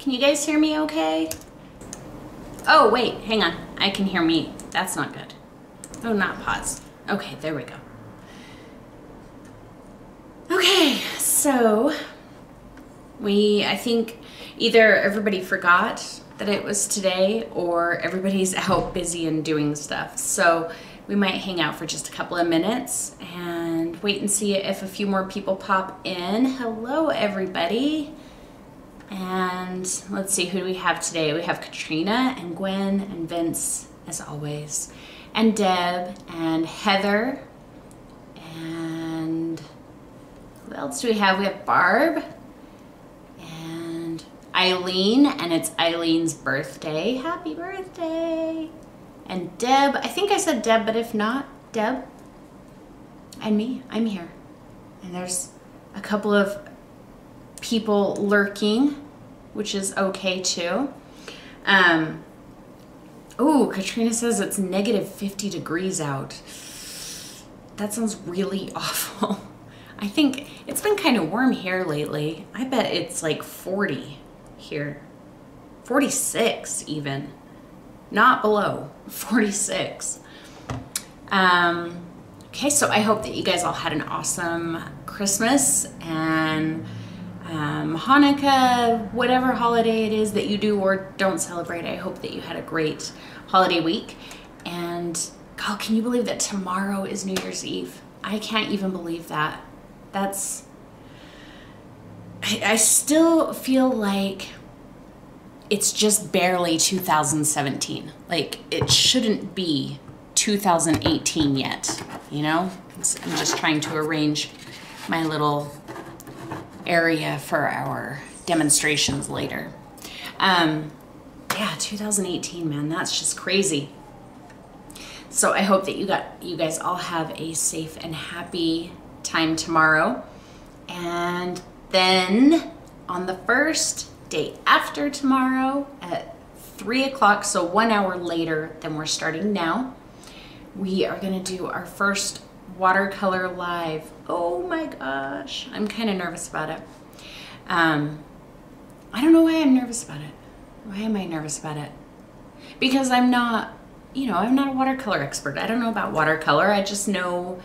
Can you guys hear me okay? Oh, wait, hang on. I can hear me. That's not good. Oh, not pause. Okay, there we go. Okay, so I think either everybody forgot that it was today or everybody's out busy and doing stuff. So we might hang out for just a couple of minutes and wait and see if a few more people pop in. Hello, everybody. And let's see, who do we have today? We have Katrina and Gwen and Vince, as always, and Deb and Heather. And who else do we have? We have Barb and Eileen, and it's Eileen's birthday. Happy birthday. And Deb, I think I said Deb, but if not, Deb and me, I'm here. And there's a couple of people lurking, which is okay too. Oh, Katrina says it's negative 50 degrees out. That sounds really awful. I think it's been kind of warm here lately. I bet it's like 40 here. 46 even. Not below, 46. Okay, so I hope that you guys all had an awesome Christmas and Hanukkah, whatever holiday it is that you do or don't celebrate. I hope that you had a great holiday week. And God, can you believe that tomorrow is New Year's Eve? I can't even believe that. I still feel like it's just barely 2017. Like, it shouldn't be 2018 yet, you know? I'm just trying to arrange my little area for our demonstrations later. Yeah, 2018, man, that's just crazy. So I hope that you guys all have a safe and happy time tomorrow. And then on the first day after tomorrow at 3 o'clock, so 1 hour later than we're starting now, we are gonna do our first watercolor live. Oh my gosh, I'm kind of nervous about it. I don't know why I'm nervous about it. Why am I nervous about it? Because I'm not, I'm not a watercolor expert. I don't know about watercolor. I just know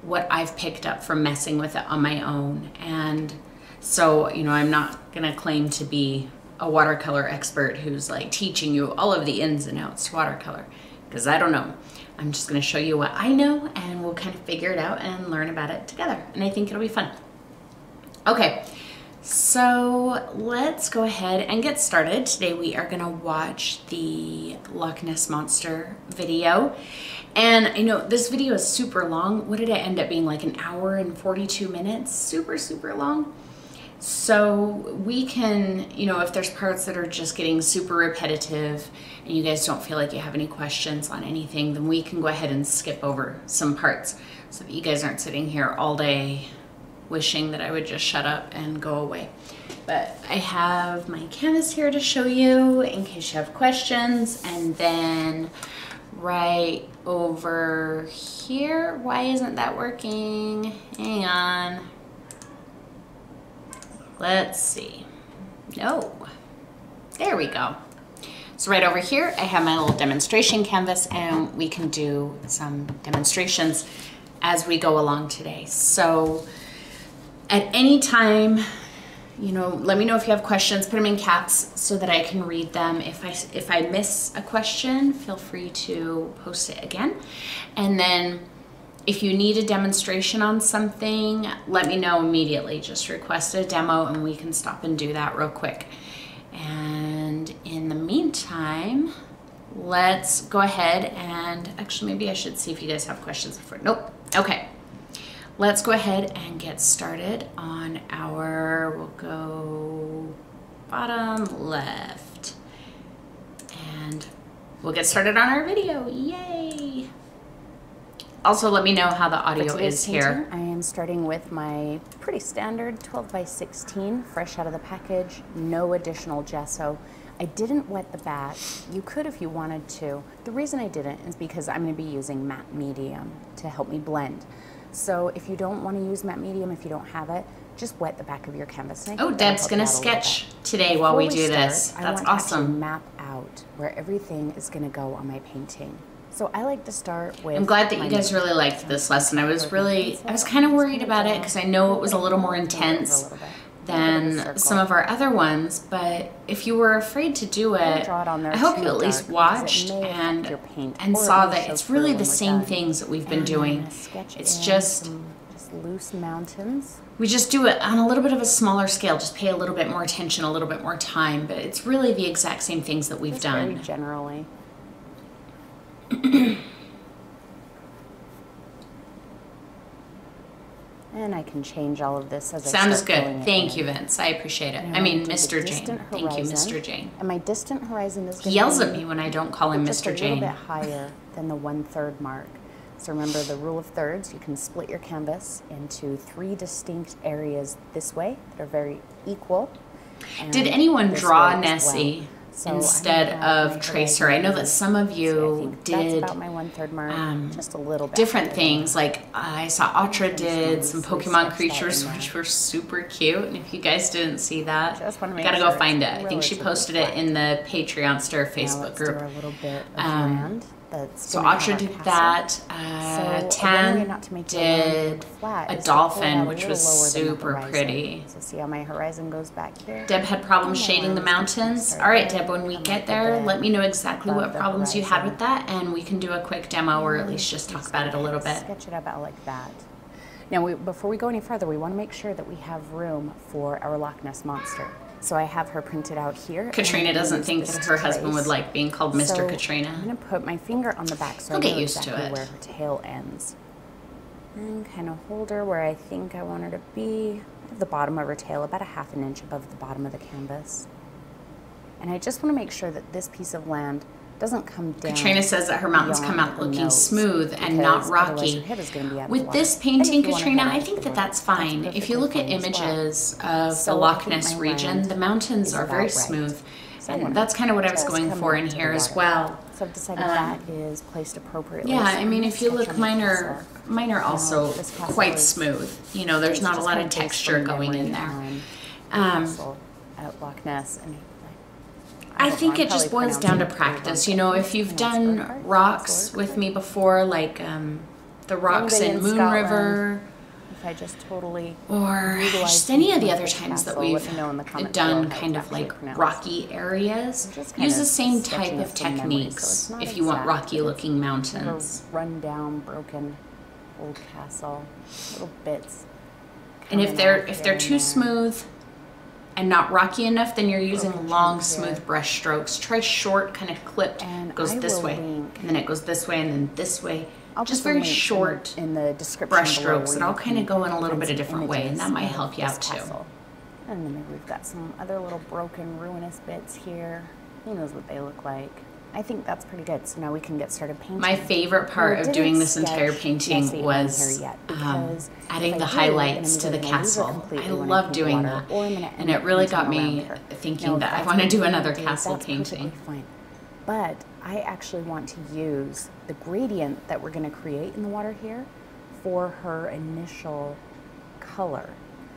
what I've picked up from messing with it on my own. And so, I'm not gonna claim to be a watercolor expert who's like teaching you all of the ins and outs to watercolor, because I don't know. I'm just gonna show you what I know and we'll kind of figure it out and learn about it together. And I think it'll be fun. Okay, so let's go ahead and get started. Today we are gonna watch the Loch Ness Monster video. And I know this video is super long. What did it end up being, like an hour and 42 minutes? Super, super long. So we can, if there's parts that are just getting super repetitive and you guys don't feel like you have any questions on anything, then we can go ahead and skip over some parts so that you guys aren't sitting here all day wishing that I would just shut up and go away. But I have my canvas here to show you in case you have questions. And then right over here, why isn't that working? Hang on. Let's see. No. There we go. So right over here, I have my little demonstration canvas and we can do some demonstrations as we go along today. So at any time, let me know if you have questions, put them in caps so that I can read them. If I miss a question, feel free to post it again. And then if you need a demonstration on something, let me know immediately. Just request a demo and we can stop and do that real quick. And in the meantime, let's go ahead and actually maybe I should see if you guys have questions before. Nope. Okay. Let's go ahead and get started on we'll go bottom left. And we'll get started on our video. Yay! Also, let me know how the audio is here. I am starting with my pretty standard 12 by 16, fresh out of the package, no additional gesso. I didn't wet the back. You could if you wanted to. The reason I didn't is because I'm going to be using matte medium to help me blend. So if you don't want to use matte medium, if you don't have it, just wet the back of your canvas. Oh, Deb's gonna sketch today while we do this. That's I want to awesome. map out where everything is going to go on my painting. So I like to start with. I'm glad that you guys really liked this lesson. I was kind of worried about it because I know it was a little more intense than some of our other ones, but if you were afraid to do it, I hope you at least watched and saw that it's really the same things that we've been doing. It's just loose mountains. We just do it on a little bit of a smaller scale, just pay a little bit more attention, a little bit more time, but it's really the exact same things that we've done. Very generally. And I can change all of this as I Sounds start good. Thank you, Vince. I appreciate it. I mean, Mr. Jane. Thank you, Mr. Jane. And my distant horizon is He yells at me when I don't call him Mr. Jane. A little bit higher than the 1/3 mark. So remember the rule of thirds. You can split your canvas into 3 distinct areas this way that are very equal. Did anyone draw Nessie instead of Tracer? I know that some of you did about my 1/3 mark, just a little bit different things. Like I saw Atra did some Pokemon creatures, which were super cute. And if you guys didn't see that, you gotta go find it. I think she posted it in the Patreon Star Facebook group. A little bit of land. So Atra did that. Tan did a dolphin, which was super pretty. So see how my horizon goes back there? Deb had problems shading the mountains. All right, Deb, when we get there, let me know exactly what problems you had with that, and we can do a quick demo or at least just talk about it a little bit. Sketch it out like that. Now, before we go any further, we want to make sure that we have room for our Loch Ness monster. So I have her printed out here. Katrina doesn't think that her husband would like being called Mr. Katrina. I'm going to put my finger on the back so I know exactly where her tail ends. And kind of hold her where I think I want her to be. At the bottom of her tail, about a 1/2 inch above the bottom of the canvas. And I just want to make sure that this piece of land doesn't come down. Katrina says that her mountains come out looking smooth and not rocky. With this painting, Katrina, I think that that's fine. If you look at images of the Loch Ness region, the mountains are very smooth. And that's kind of what I was going for in here as well. So I've decided that is placed appropriately. Yeah, I mean, if you look, mine are also quite smooth. You know, there's not a lot of texture going in there. At Loch Ness. I think it just boils down to practice. You know, if you've done rocks with me before, like the rocks in Moon River, if I just totally or just any of the other times that we've done kind of like rocky areas, use the same type of techniques if you want rocky looking mountains. Run down, broken old castle, little bits. And if they're too smooth and not rocky enough, then you're using long, smooth brush strokes. Try short, kind of clipped, goes this way, and then it goes this way, and then this way. Just very short in the description brush strokes that all kind of go in a little bit of different way, and that might help you out too. And then maybe we've got some other little broken, ruinous bits here. Who knows what they look like. I think that's pretty good. So now we can get started painting. My favorite part of doing this entire painting was adding the highlights to the castle. I love doing that. And it really got me thinking that I want to do another castle painting. But I actually want to use the gradient that we're going to create in the water here for her initial color.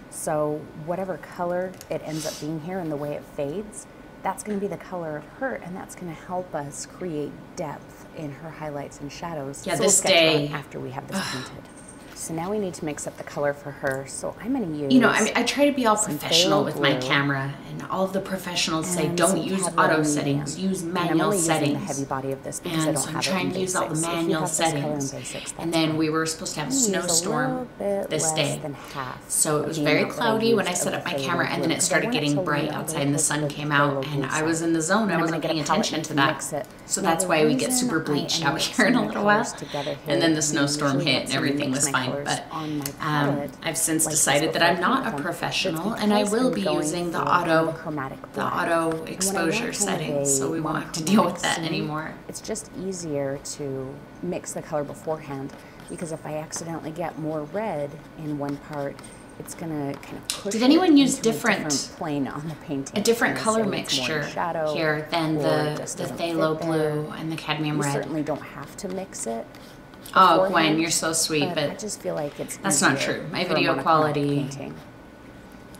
So whatever color it ends up being here and the way it fades, that's going to be the color of her, and that's going to help us create depth in her highlights and shadows. Yeah, so this day after we have this painted. So now we need to mix up the color for her. So I'm going to use. You know, I try to be all professional with my camera, and all of the professionals say don't use auto settings, use manual settings. The heavy body of this because and I don't so I'm have trying to use all the manual settings. And then we were supposed to have a snowstorm this day. So it was very cloudy when I set up my camera, and then it started getting bright outside, and the sun came out, and I was in the zone. I wasn't paying attention to that. So that's why we get super bleached out here in a little while. And then the snowstorm hit, and everything was fine. But I've since decided that I'm not a professional, and I will be using the auto exposure settings, so we won't have to deal with that anymore. It's just easier to mix the color beforehand, because if I accidentally get more red in one part, it's gonna kind of push. Did anyone use a different plane on the painting? A different color mixture here than the phthalo blue and the cadmium red? You certainly don't have to mix it. Oh, Gwen, you're so sweet, but I just feel like it's that's not true. My video quality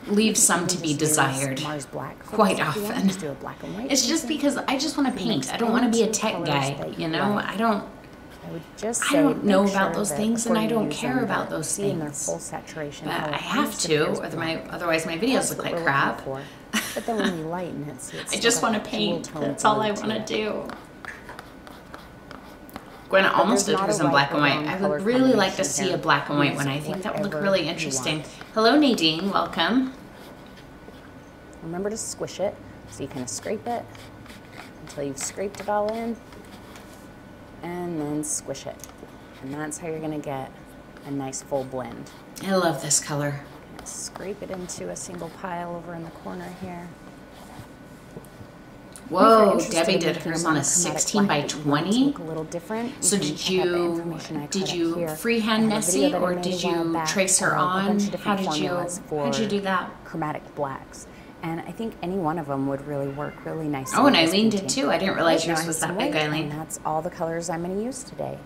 leaves some to be desired Mars black quite often. Just do a black and white. It's just because I just want to paint. I don't want to be a tech guy, you know? I don't know about those things, and I don't care about those things. Their full saturation. But I have to, otherwise my videos look like crap. But then when you lighten it, see, I just want to paint. That's all I want to do. Gwen almost did hers in black and white. I would really like to see a black and white one. I think that would look really interesting. Hello, Nadine. Welcome. Remember to squish it, so you kind of scrape it until you've scraped it all in, and then squish it. And that's how you're going to get a nice full blend. I love this color. Scrape it into a single pile over in the corner here. Whoa, Debbie did hers on a 16 by 20. Look a little different. So did you freehand Nessie, or did you trace her on? How did you do that? Chromatic blacks. And I think any one of them would really work really nicely. Oh, and Eileen did too. I didn't realize yours was that big, Eileen. And that's all the colors I'm going to use today.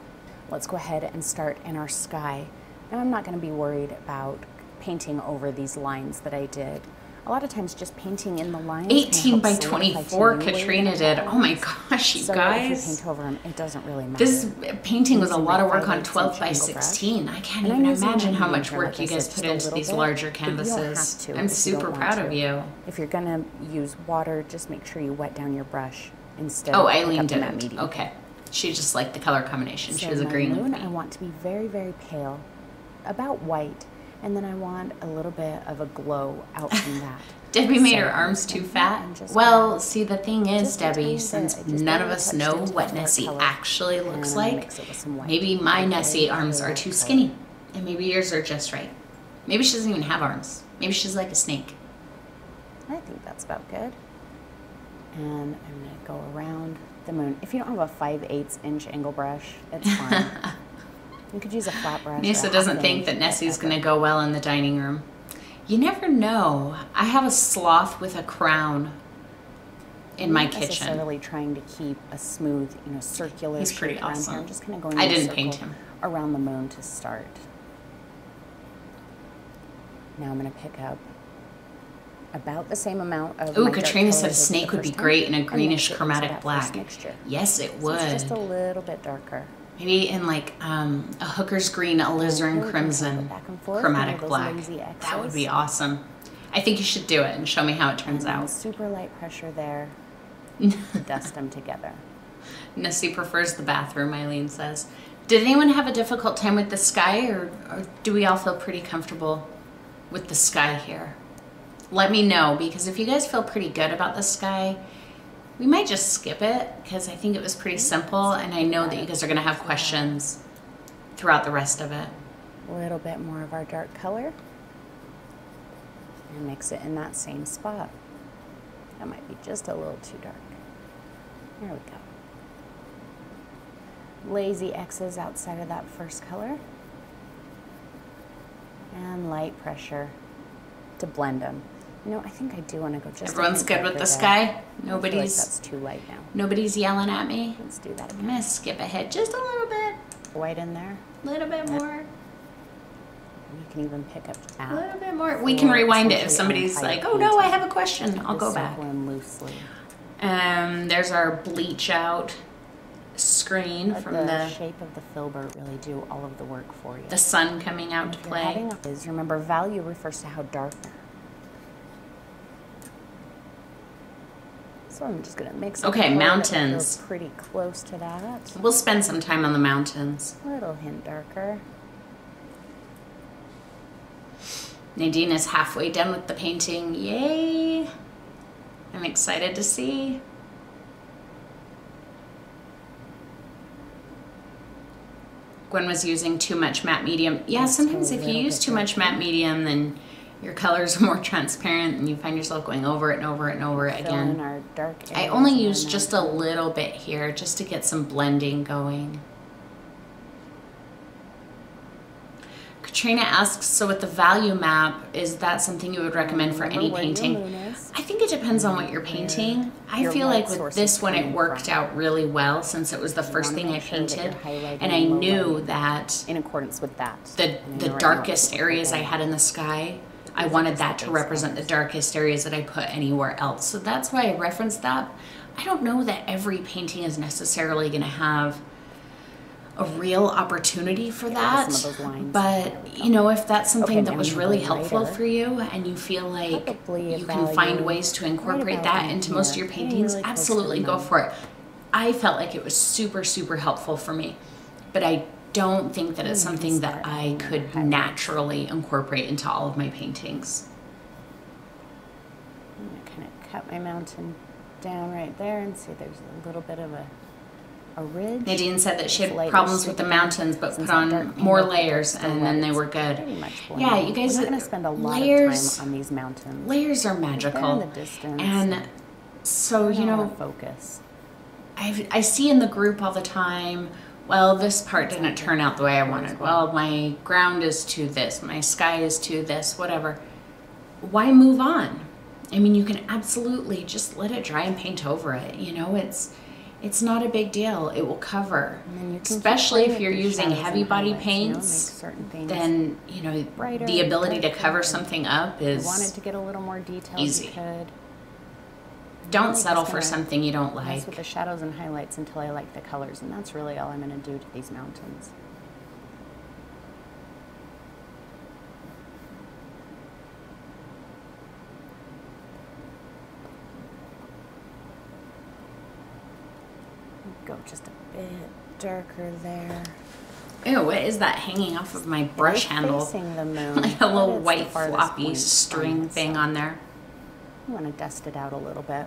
Let's go ahead and start in our sky. Now I'm not going to be worried about painting over these lines that I did. A lot of times just painting in the lines. 18 by 24 Katrina did. Oh my gosh, you guys. If you paint over them, it doesn't really matter. This painting was a lot of work on 12 by 16. I can't even imagine how much work you guys put into these larger canvases. I'm super proud of you. If you're going to use water, just make sure you wet down your brush instead of Eileen didn't. Okay. She just liked the color combination. She was agreeing with me. I want to be very, very pale, about white. And then I want a little bit of a glow out from that. Debbie made her arms too fat. Well, see, the thing is, Debbie, since none of us know what Nessie actually looks like, maybe my Nessie arms are too skinny, and maybe yours are just right. Maybe she doesn't even have arms. Maybe she's like a snake. I think that's about good. And I'm going to go around the moon. If you don't have a 5/8 inch angle brush, it's fine. You could use a flat brush. Nisa doesn't think that Nessie's going to go well in the dining room. You never know. I have a sloth with a crown in my kitchen. Necessarily trying to keep a smooth, circular. He's pretty awesome. Here. I'm just kind of going. I didn't paint him. Around the moon to start. Now I'm going to pick up about the same amount of. Ooh, Katrina said a snake would be great in a greenish chromatic black. Yes, it would. So it's just a little bit darker. Maybe in like a hooker's green, alizarin crimson, chromatic black. That would be awesome. I think you should do it and show me how it turns out. Super light pressure there. Dust them together. Nessie prefers the bathroom, Eileen says. Did anyone have a difficult time with the sky, or do we all feel pretty comfortable with the sky here? Let me know, because if you guys feel pretty good about the sky, we might just skip it, because I think it was pretty simple, and I know that you guys are going to have questions throughout the rest of it. A little bit more of our dark color, and mix it in that same spot. That might be just a little too dark. There we go. Lazy X's outside of that first color, and light pressure to blend them. I think I do want to go just. Everyone's good with the sky? Nobody's. I feel like that's too light now. Nobody's yelling at me? Let's do that again. I'm going to skip ahead just a little bit. White in there. A little bit more. You can even pick up a little bit more. We can rewind it if somebody's like, oh no, I have a question. I'll go back. Loosely. There's our bleach out screen from the shape of the filbert really do all of the work for you. The sun coming out to play. Remember, value refers to how dark. So I'm just going to mix it. Okay, mountains. Pretty close to that. We'll spend some time on the mountains. A little hint darker. Nadine is halfway done with the painting. Yay! I'm excited to see. Gwen was using too much matte medium. Yeah, sometimes if you use too much matte medium, then your colors are more transparent and you find yourself going over it and over it and over it again. Our dark I only use just a little bit here just to get some blending going. Katrina asks, so with the value map, is that something you would recommend for any painting? I think it depends on what you're painting. I feel like with this one it worked out really well since it was the first thing I painted, and I knew that in accordance with that, the darkest areas I had in the sky, I wanted that to represent the darkest areas that I put anywhere else. So that's why I referenced that. I don't know that every painting is necessarily going to have a real opportunity for that, but you know, if that's something that was really helpful for you and you feel like you can find ways to incorporate that into most of your paintings, absolutely go for it. I felt like it was super, super helpful for me, but I don't think that it's something that I could naturally incorporate into all of my paintings. I'm going to kind of cut my mountain down right there and see there's a little bit of a ridge. Nadine said that she had problems with the mountains, but put on more layers and then they were good. Yeah, you guys, we're going to spend a lot of time on these mountains. Layers are magical. In the distance, and so, you know, focus. I see in the group all the time, well, this part didn't turn out the way I wanted. Well, my ground is to this, my sky is to this, whatever. Why move on? I mean, you can absolutely just let it dry and paint over it. You know, it's not a big deal. It will cover. Especially if you're using heavy body paints, then, you know, the ability to cover something up is wanted to get a little more detail. Easy. Don't settle for something you don't like. Mess with the shadows and highlights until I like the colors, and that's really all I'm going to do to these mountains. Go just a bit darker there. Ew, what is that hanging off of my brush handle? Facing the moon. Like a little white floppy string thing on there. I want to dust it out a little bit.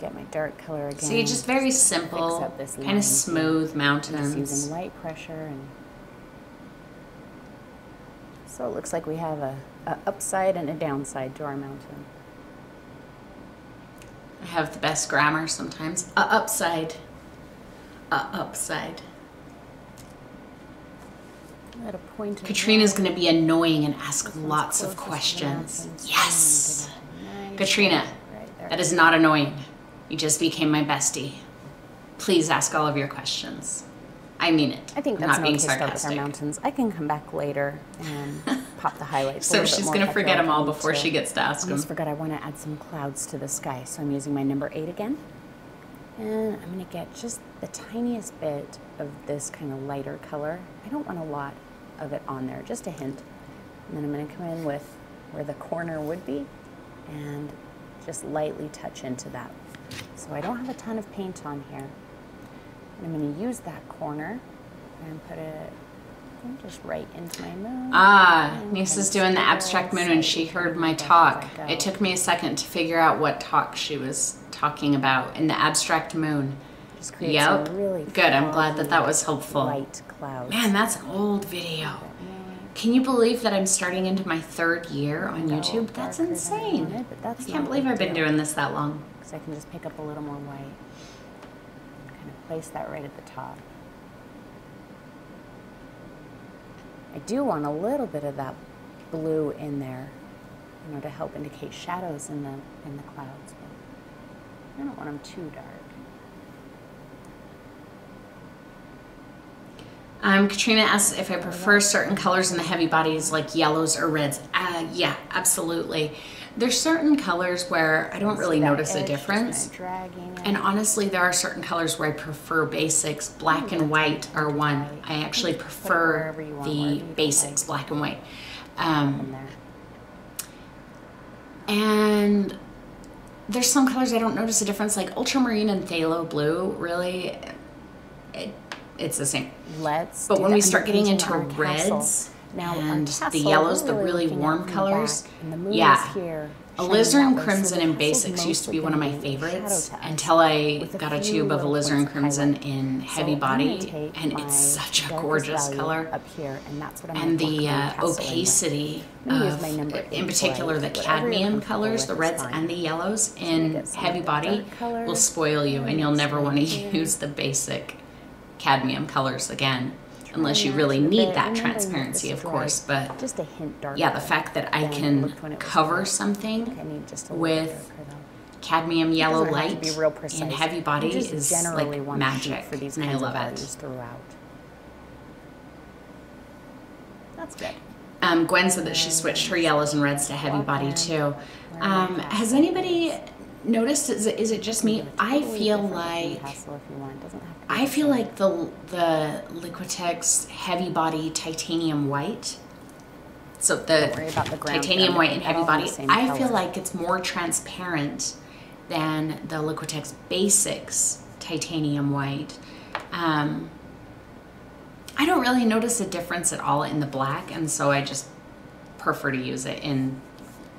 Get my dark color again. See, just very simple, kind of smooth mountains. Just using light pressure, and so it looks like we have a upside and a downside to our mountain. I have the best grammar sometimes. Upside. Upside. At a point Katrina's going to be annoying and ask lots of questions. Yes! Katrina, that is not annoying. You just became my bestie. Please ask all of your questions. I mean it. I think that's not being sarcastic. Start with our mountains. I can come back later and pop the highlights. So she's going to forget them all before she gets to ask them. I almost forgot I want to add some clouds to the sky, so I'm using my number 8 again. And I'm going to get just the tiniest bit of this kind of lighter color. I don't want a lot of it on there, just a hint. And then I'm going to come in with where the corner would be and just lightly touch into that. So I don't have a ton of paint on here. And I'm going to use that corner and put it just right into my moon. Ah, Nisa's doing the abstract moon and she heard my talk. It took me a second to figure out what talk she was talking about in the abstract moon. Yep, really good. I'm glad that that was helpful. Light clouds. Man, that's an old video. Can you believe that I'm starting into my 3rd year on YouTube? That's insane. I can't believe I've been doing this that long. Because I can just pick up a little more white. Kind of place that right at the top. I do want a little bit of that blue in there, you know, to help indicate shadows in the clouds. But I don't want them too dark. Katrina asks if I prefer certain colors in the heavy bodies like yellows or reds. Yeah, absolutely. There's certain colors where I don't really notice a difference. And honestly, there are certain colors where I prefer basics. Black and white are one. I actually prefer the basics, black and white. And there's some colors I don't notice a difference, like ultramarine and phthalo blue, really, it's the same. But when we start getting into reds and the yellows, the really warm colors, yeah. Alizarin crimson in basics used to be one of my favorites until I got a tube of alizarin crimson in heavy body, and it's such a gorgeous color. And the opacity of, in particular, the cadmium colors, the reds and the yellows in heavy body will spoil you, and you'll never want to use the basic cadmium colors again, unless you really need that transparency, of course. But just a hint darker, yeah, the fact that I can cover something with cadmium yellow light in heavy body is like magic, and I love it. That's good. Gwen said that she switched her yellows and reds to heavy body too. Has anybody noticed, is it just me? I feel like the Liquitex heavy body titanium white, so the titanium white and heavy body, I feel like it's more transparent than the Liquitex Basics titanium white. I don't really notice a difference at all in the black, and so I just prefer to use it in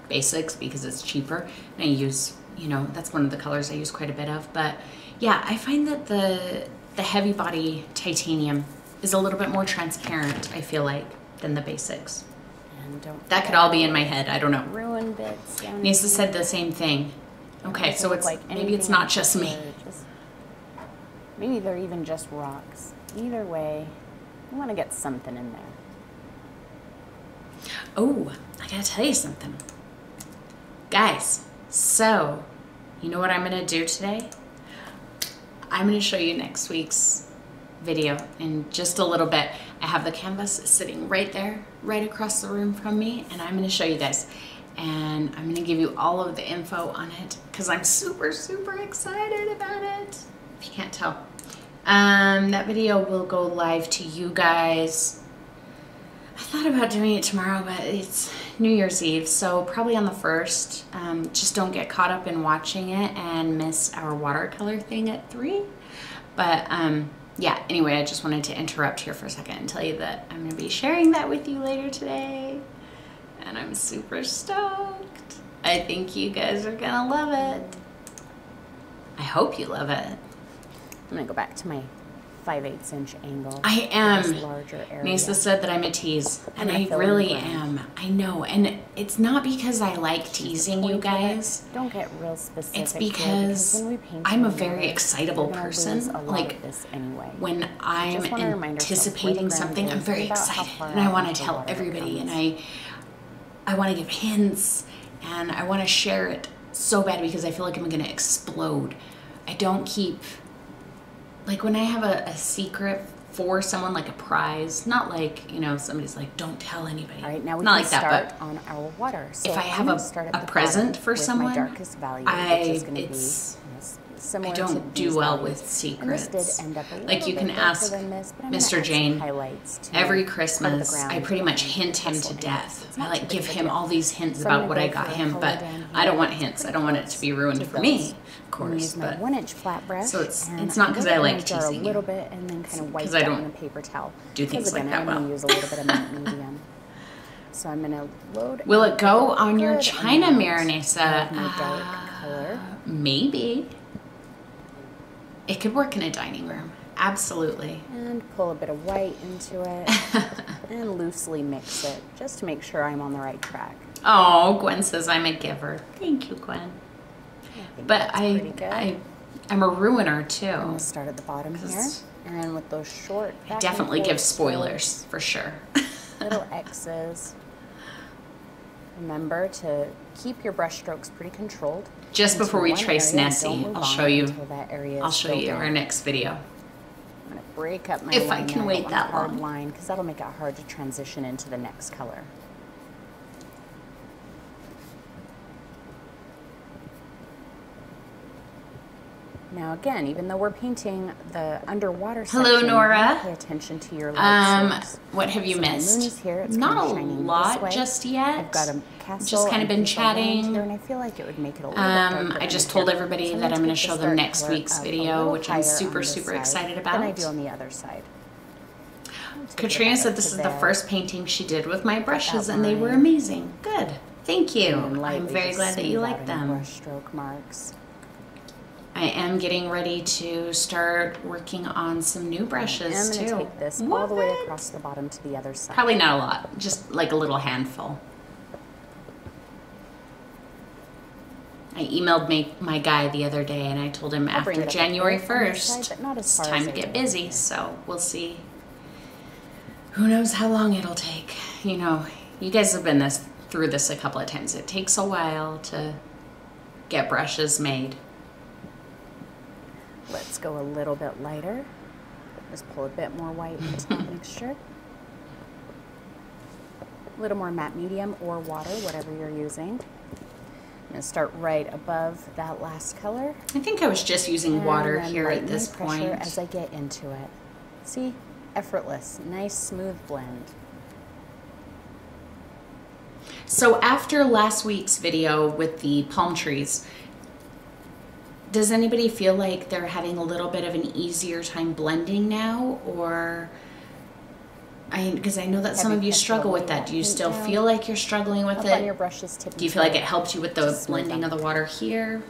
Basics because it's cheaper, and I use, you know, that's one of the colors I use quite a bit of. But yeah, I find that the heavy body titanium is a little bit more transparent, I feel like, than the Basics. And that could all be in my head, I don't know. Ruin bits. Nisa said the same thing. Okay, so it's like maybe it's not just me. Maybe they're even just rocks. Either way, you want to get something in there. Oh, I gotta tell you something. Guys, so, you know what I'm gonna do today? I'm gonna show you next week's video in just a little bit. I have the canvas sitting right there, right across the room from me, and I'm gonna show you guys. And I'm gonna give you all of the info on it because I'm super, super excited about it. If you can't tell. That video will go live to you guys. I thought about doing it tomorrow, but it's New Year's Eve, so probably on the 1st. Just don't get caught up in watching it and miss our watercolor thing at 3. But yeah, anyway, I just wanted to interrupt here for a second and tell you that I'm gonna be sharing that with you later today. And I'm super stoked. I think you guys are gonna love it. I hope you love it. I'm gonna go back to my 5/8 inch angle. I am. Larger area. Nisa said that I'm a tease, and I really am. I know, and it's not because I like teasing you guys. Don't get real specific. It's because I'm a very excitable person. Like when I'm anticipating something, I'm very excited, and I want to tell everybody, and I want to give hints, and I want to share it so bad because I feel like I'm gonna explode. I don't keep. Like when I have a secret for someone, like a prize, not like, you know, somebody's like, don't tell anybody. All right, now we not can like that, start but on our water. So if I have a present for someone, I don't do well with secrets. Like you can ask Mr. Jane every Christmas, I pretty much hint him to death. I like give him all these hints about what I got him, but I don't want hints. I don't want it to be ruined for me, of course. But 1-inch flat brush. So it's not because I like teasing you. A little bit and then kind of wipe I it don't on a paper towel. do things like that well. I'm going to use a little bit of matte medium. So I'm going to load. Will it go on your China mirror, Nisa? Dark color. Maybe. It could work in a dining room. Absolutely. And pull a bit of white into it and loosely mix it just to make sure I'm on the right track. Oh, Gwen says I'm a giver. Thank you, Gwen. But I'm a ruiner too. I'm going to start at the bottom here. And with those short I definitely give spoilers for sure. Little X's. Remember to keep your brush strokes pretty controlled. Just before we trace Nessie, I'll show you in. our next video. I'm going to break up my if I can wait that long line because that'll make it hard to transition into the next color. Now again, even though we're painting the underwater section, hello Nora. Pay attention to your light strokes. What have you missed? The moon is here. It's not a lot just yet. I've got a castle. Just kind of been chatting. Here, and I feel like it would make it a little bit I just told everybody that I'm going to show them next week's video, which I'm super, super excited about. Than I do on the other side. Katrina said this is the first painting she did with my brushes, and they were amazing. Good. Thank you. I'm very glad that you like them. Brush stroke marks. I am getting ready to start working on some new brushes too. I'm going to take this all the way across the bottom to the other side. Probably not a lot, just like a little handful. I emailed my guy the other day and I told him after January 1st, it's time to get busy, so we'll see. Who knows how long it'll take. You know, you guys have been through this a couple of times. It takes a while to get brushes made. Let's go a little bit lighter. Just pull a bit more white into that mixture. A little more matte medium or water, whatever you're using. I'm going to start right above that last color. I think I was just using water here at this point. As I get into it. See? Effortless. Nice, smooth blend. So after last week's video with the palm trees, does anybody feel like they're having a little bit of an easier time blending now? Or, because I know that some of you struggle with that. Do you still feel like you're struggling with it? On your brushes, Do you feel like it helped you with the blending of the water here?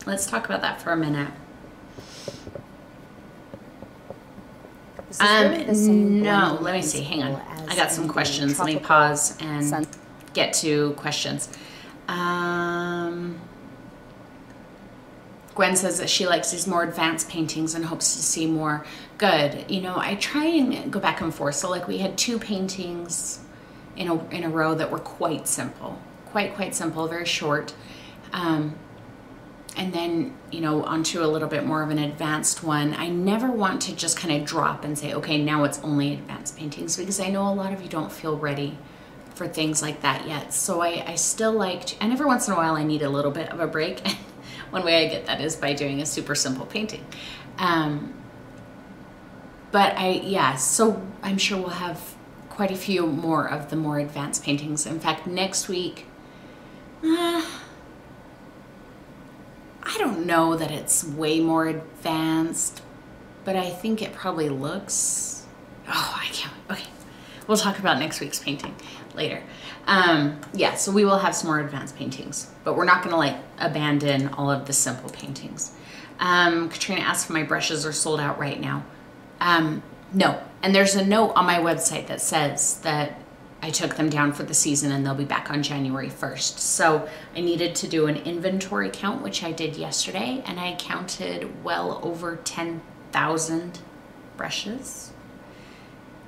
Let's talk about that for a minute. No, let me see, hang on. I got some questions. Let me pause and get to questions. Gwen says that she likes these more advanced paintings and hopes to see more. Good. You know, I try and go back and forth. So like we had 2 paintings in a row that were quite simple. Quite simple, very short. And then, you know, onto a little bit more of an advanced one. I never want to just kind of drop and say, okay, now it's only advanced paintings, because I know a lot of you don't feel ready for things like that yet. So I still like to, and every once in a while I need a little bit of a break. And one way I get that is by doing a super simple painting. But so I'm sure we'll have quite a few more of the more advanced paintings. In fact, next week, I don't know that it's way more advanced, but I think it probably looks, okay. We'll talk about next week's painting later. So we will have some more advanced paintings, but we're not gonna like abandon all of the simple paintings. Katrina asked if my brushes are sold out right now. No, and there's a note on my website that says that I took them down for the season and they'll be back on January 1st. So I needed to do an inventory count, which I did yesterday, and I counted well over 10,000 brushes.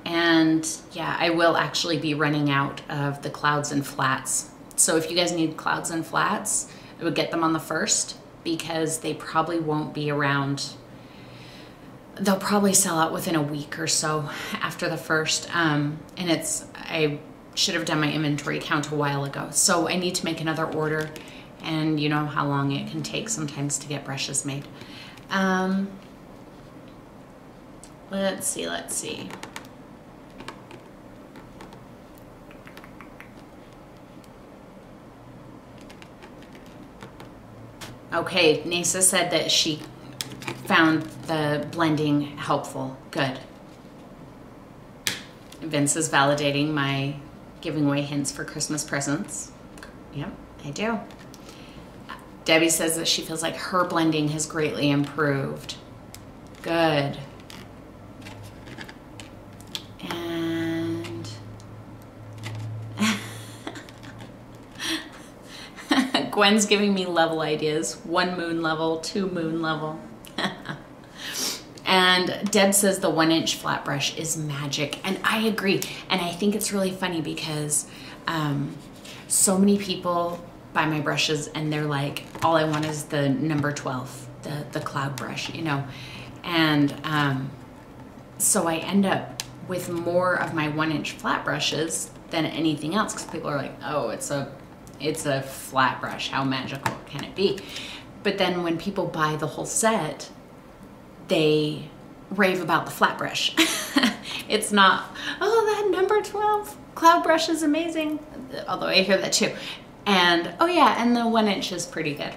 And yeah, I will actually be running out of the clouds and flats. So if you guys need clouds and flats, I would get them on the 1st, because they probably won't be around. They'll probably sell out within a week or so after the 1st. And I should have done my inventory count a while ago. So I need to make another order, and you know how long it can take sometimes to get brushes made. Let's see. Okay, Nessa said that she found the blending helpful. Good. Vince is validating my giving away hints for Christmas presents. Yep, I do. Debbie says that she feels like her blending has greatly improved. Good. And Gwen's giving me level ideas. 1 moon level, 2 moon level. And Deb says the 1-inch flat brush is magic. And I agree. And I think it's really funny because so many people buy my brushes and they're like, all I want is the number 12, the cloud brush, you know. And so I end up with more of my 1-inch flat brushes than anything else, because people are like, oh, it's a flat brush. How magical can it be? But then when people buy the whole set, they rave about the flat brush. It's not, oh, that number 12 cloud brush is amazing. Although I hear that too. And, oh yeah, and the 1-inch is pretty good.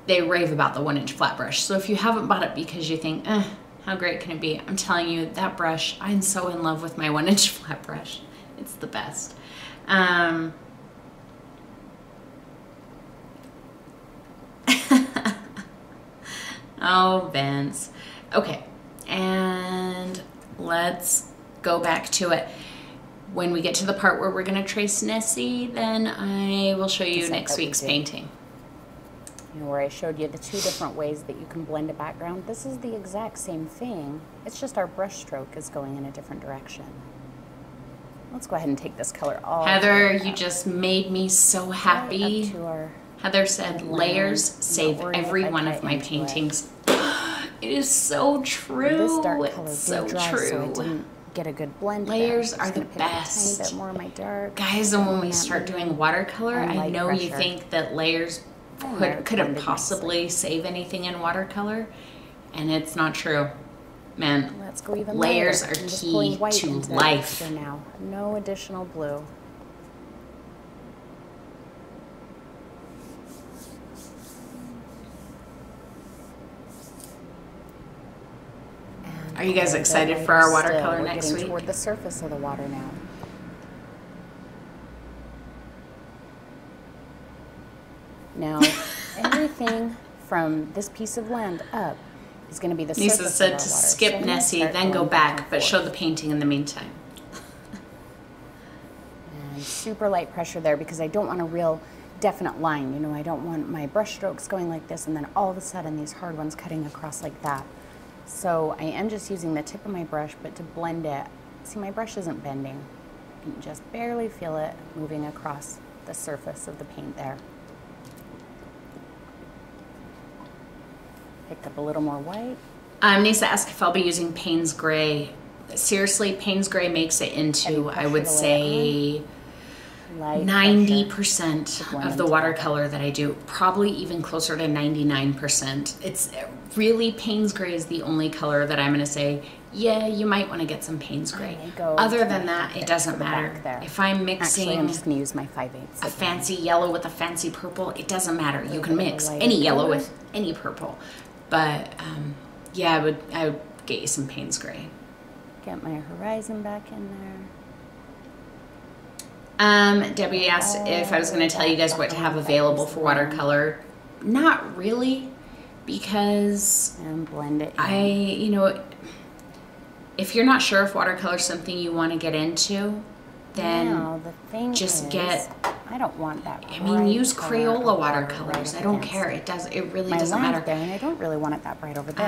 They rave about the 1-inch flat brush. So if you haven't bought it because you think, how great can it be? I'm telling you, that brush, I'm so in love with my 1-inch flat brush. It's the best. Oh, Vince. Okay, and let's go back to it. When we get to the part where we're gonna trace Nessie, then I will show you next week's painting. You know, where I showed you the 2 different ways that you can blend a background. This is the exact same thing. It's just our brush stroke is going in a different direction. Let's go ahead and take this color all. Heather, you just made me so happy. Heather said, layers save every one of my paintings. It is so true. This dark color it's so dry, true. So I didn't get a good blend. Layers there. I'm are just the gonna pick best. A tiny bit more of my dark. Guys, and when we that start medium, doing watercolor, and I light know you pressure. think that layers And there it's couldn't blended possibly save anything in watercolor, and it's not true. Man, Let's go even layers lighter. are I'm just key pulling white to into that life. texture now. No additional blue. Are you guys And excited lighter for our still. watercolor We're next getting week? toward the surface of the water now. Now, everything from this piece of land up is going to be the surface Nisa of said our to water. skip So I'm gonna Nessie, start then go going back, and but show forth. the painting in the meantime. And super light pressure there because I don't want a real definite line. You know, I don't want my brush strokes going like this and then all of a sudden these hard ones cutting across like that. So I am just using the tip of my brush, but to blend it, see my brush isn't bending. You can just barely feel it moving across the surface of the paint there. Picked up a little more white. Nisa asked if I'll be using Payne's Gray. Seriously, Payne's Gray makes it into, I would say, Light 90% to blend of the into watercolor that I do, probably even closer to 99%. It's really, Payne's Gray is the only color that I'm going to say, yeah, you might want to get some Payne's Gray. Other than that, it doesn't matter. If I'm mixing Actually, I'm just going to use my 5/8. a fancy yellow with a fancy purple, it doesn't matter. You can mix any yellow with any purple. But yeah, I would get you some Payne's Gray. Get my horizon back in there. Debbie asked if I was going to tell you guys what to have available for watercolor. Not really, because And blend it in. if you're not sure if watercolor is something you want to get into, then Now, the thing just is, get, I don't want that. I mean, bright use color Crayola of water watercolors. right I don't against care. It really my doesn't lamp matter. there, and I don't really want it that bright over there.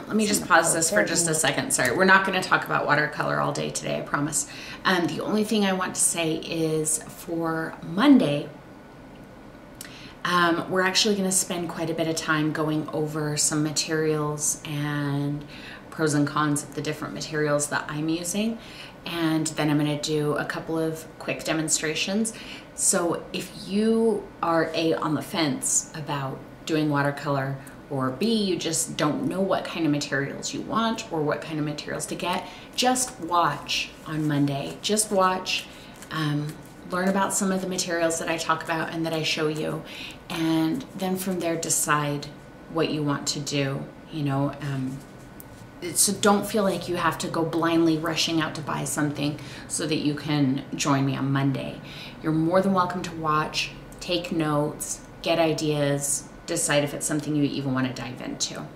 Let me just pause this for just a second. Sorry, we're not going to talk about watercolor all day today, I promise. The only thing I want to say is for Monday, we're actually going to spend quite a bit of time going over some materials and pros and cons of the different materials that I'm using. And then I'm going to do a couple of quick demonstrations. So if you are A, on the fence about doing watercolor, or B, you just don't know what kind of materials you want or what kind of materials to get, just watch on Monday. Just watch, learn about some of the materials that I talk about and that I show you, and then from there decide what you want to do, so don't feel like you have to go blindly rushing out to buy something so that you can join me on Monday. You're more than welcome to watch, take notes, get ideas, decide if it's something you even want to dive into.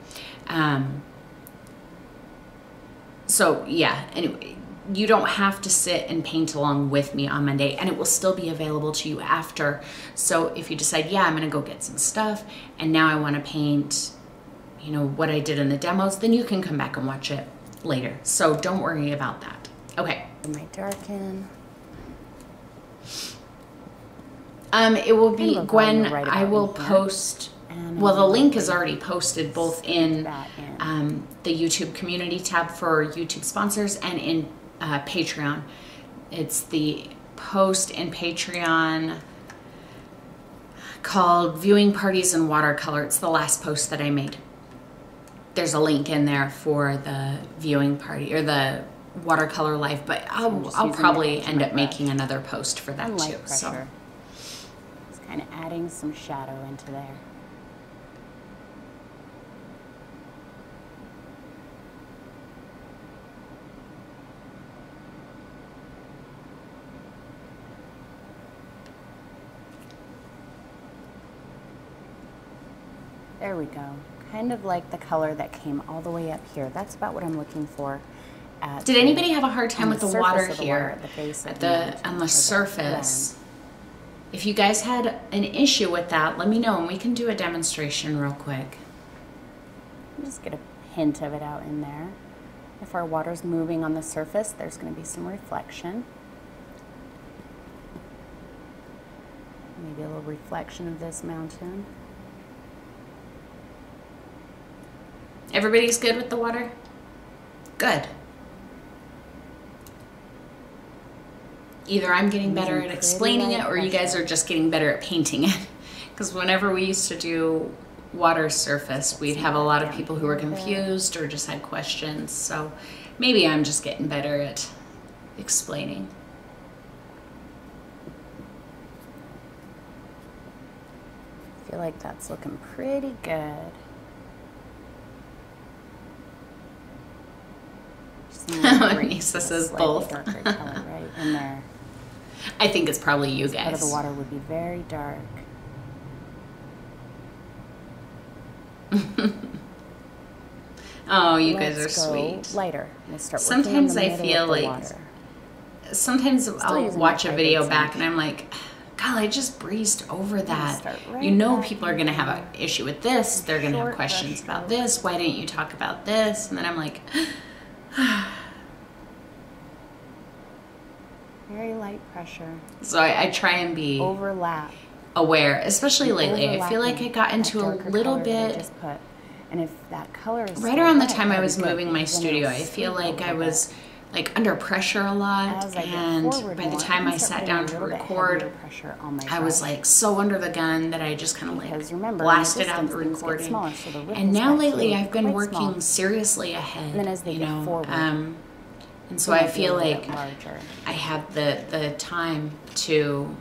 So yeah, anyway, you don't have to sit and paint along with me on Monday, and it will still be available to you after. So if you decide, yeah, I'm going to go get some stuff and now I want to paint what I did in the demos, then you can come back and watch it later. So don't worry about that. Okay. My darken. It will be, Kind of a Gwen, volume right I about will in here. post, And well, the I'm link gonna is already posted both in that in. the YouTube community tab for YouTube sponsors and in Patreon. It's the post in Patreon called Viewing Parties in Watercolor. It's the last post that I made. There's a link in there for the viewing party or the watercolor live, but I'll probably end up making another post for that too. Light So pressure. Just kind of adding some shadow into there. There we go. Kind of like the color that came all the way up here. That's about what I'm looking for. did anybody have a hard time with the surface water of the here at the base of at the mountain, on or the the surface? blend? If you guys had an issue with that, let me know and we can do a demonstration real quick. Just get a hint of it out in there. If our water's moving on the surface, there's going to be some reflection. Maybe a little reflection of this mountain. Everybody's good with the water? Good. Either I'm getting better Using at pretty explaining light it, or you guys pressure. are just getting better at painting it. Because whenever we used to do water surface, we'd have a lot of people who were confused or just had questions. So maybe I'm just getting better at explaining. I feel like that's looking pretty good. Nisa says both. Darker color right in there. I think it's probably you This part of guys. the water would be very dark. Oh, you guys are Let's go sweet. lighter. We'll start Sometimes working I in the middle feel of the like, water. sometimes I'll using watch my a video favorite back scent. and I'm like, God, I just breezed over that. start right You know back people are going to have an issue with this. They're going to have Short questions brush about this. Why didn't you talk about this? And then I'm like, Very light pressure. so I try and be Overlap. aware, especially lately. I feel like I Overlapping got into that a darker little color that I bit, just put. And if that color is right still around the wet, time I that'd was be good, moving my because then it'll studio, I feel sleep a like I little was bit. like under pressure a lot. As I get And forward by the more, time can I start sat putting down a to little bit record, heavier pressure on my I was brush. like so under the gun that I just kind of like Because remember, blasted in the out the distance, things get recording. smaller, so the ripples And now back lately here I've been quite working small. seriously ahead. And then as they you get know, forward, and so they I might be a feel little like bit larger. I have the time to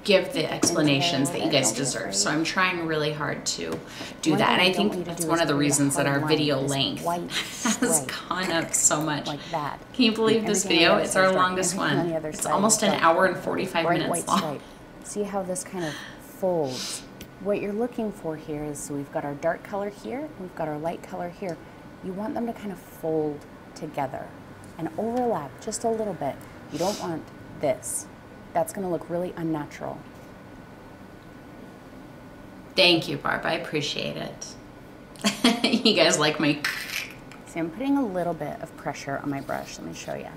give the explanations that you guys deserve. So I'm trying really hard to do One that. thing And I I don't want you think to that's do one is of the create a reasons that hard our line, video this length white has stripe, gone up so much. like that. Can you believe And this everything on video? the other It's side our is dark, longest everything on one. the other It's side almost is an dark. hour and 45 Bright minutes white long. stripe. See how this kind of folds? What you're looking for here is, so we've got our dark color here, we've got our light color here. You want them to kind of fold together and overlap just a little bit. You don't want this. That's going to look really unnatural. Thank you, Barb. I appreciate it. You guys like my... See, I'm putting a little bit of pressure on my brush. Let me show you.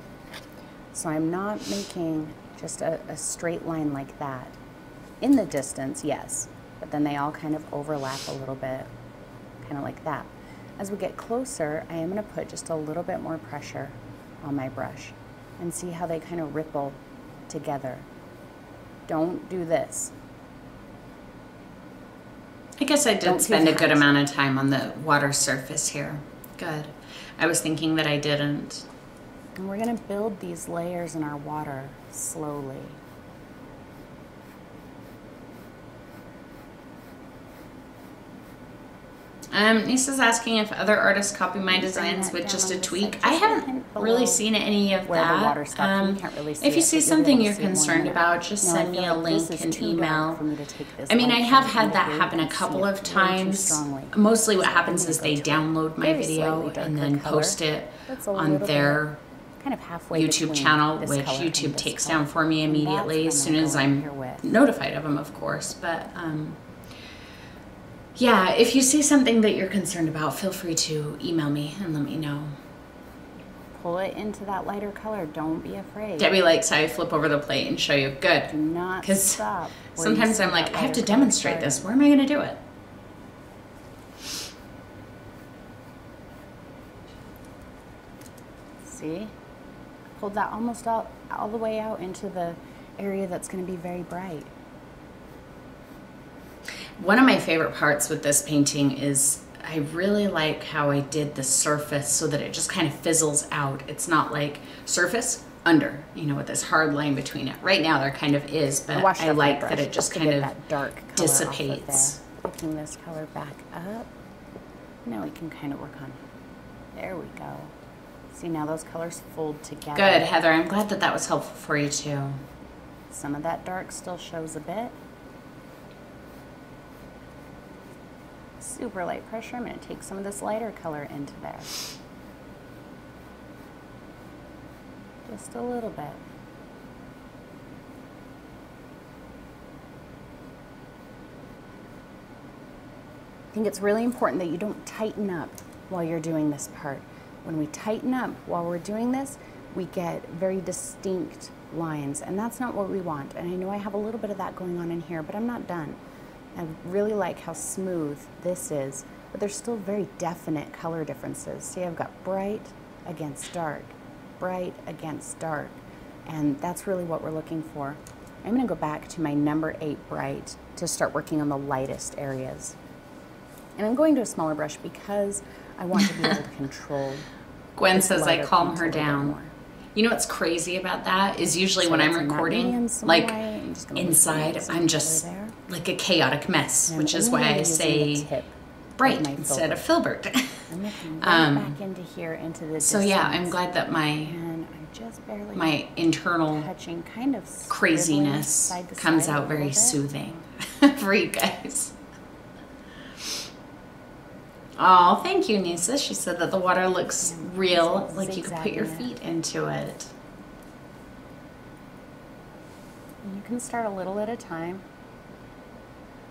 So I'm not making just a straight line like that. In the distance, yes, but then they all kind of overlap a little bit, kind of like that. As we get closer, I am going to put just a little bit more pressure on my brush and see how they kind of ripple together. Don't do this. I guess I Don't did do spend a good that. amount of time on the water surface here. Good. I was thinking that I didn't. And we're going to build these layers in our water slowly. Nisa's asking if other artists copy my Bring designs that with down just a on the tweak. side, I just a haven't hint really below seen any of where that. the water stops. You can't really see if you it, see but you'll be something able to you're see it more in a concerned minute. about, just No, I send me feel a like link this is and too dark email. for me to take this I mean, I light have color had into that here. You happen a can see couple it of way too times. strongly. Mostly what So I'm happens gonna is go they to a download my very video slightly and darker then color. post it That's a on little their bit kind of halfway YouTube between channel, this which color and YouTube this takes color. down for me And that's immediately what as I'm soon gonna as go in I'm here with. notified of them, of course. But yeah, if you see something that you're concerned about, feel free to email me and let me know. Pull it into that lighter color. Don't be afraid. Debbie likes how I flip over the plate and show you. Do Good. not Because stop. where you sometimes see I'm that like, I have lighter to color demonstrate this. starting. Where am I going to do it? See? Pulled that almost all the way out into the area that's going to be very bright. One of my favorite parts with this painting is I really like how I did the surface so that it just kind of fizzles out. It's not like surface, under, you know, with this hard line between it. Right now there kind of is, but washed I up my like that brush it just to kind get of that dark color dissipates. off of there. Picking this color back up. Now we can kind of work on. There we go. See, now those colors fold together. Good, Heather. I'm glad that that was helpful for you too. Some of that dark still shows a bit. Super light pressure. I'm going to take some of this lighter color into there. Just a little bit. I think it's really important that you don't tighten up while you're doing this part. When we tighten up while we're doing this, we get very distinct lines, and that's not what we want. And I know I have a little bit of that going on in here, but I'm not done. I really like how smooth this is, but there's still very definite color differences. See, I've got bright against dark, bright against dark. And that's really what we're looking for. I'm going to go back to my number 8 bright to start working on the lightest areas. And I'm going to a smaller brush because I want to be able to control. Gwen says I calm her down. You know what's crazy about that is usually when I'm recording, like inside, I'm just like a chaotic mess, which is why I say bright instead of filbert. I'm looking right back into here, into the So yeah, I'm glad that my internal kind of craziness comes out very soothing for you guys. Oh, thank you, Nessa. She said that the water looks real, like you could put your feet into it. And you can start a little at a time.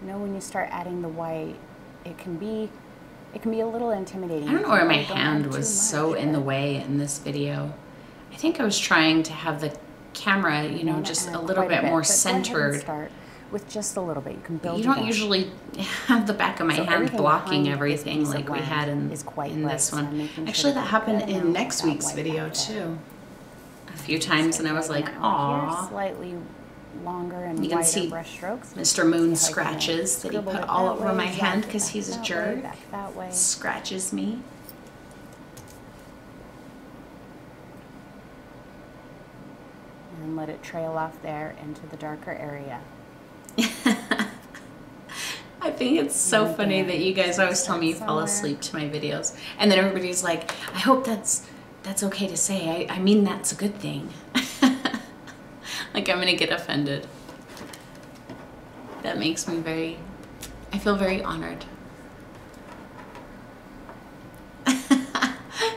You know, when you start adding the white, it can be a little intimidating. I don't know why my hand was so in the way in this video. I think I was trying to have the camera, you know, just a little bit more centered. Start with just a little bit. You can build. You don't usually have the back of my hand blocking everything like we had in this one. Actually, that happened in next week's video too. A few times, and I was like, "Aw." Slightly longer and you can see brush strokes. Mr. Moon scratches that he put all over my hand because he's a jerk. That way. Scratches me. And let it trail off there into the darker area. I think it's so funny that you guys always tell me you fall asleep to my videos, and then everybody's like, I hope that's okay to say. I mean that's a good thing. Like I'm gonna get offended. That makes me I feel very honored.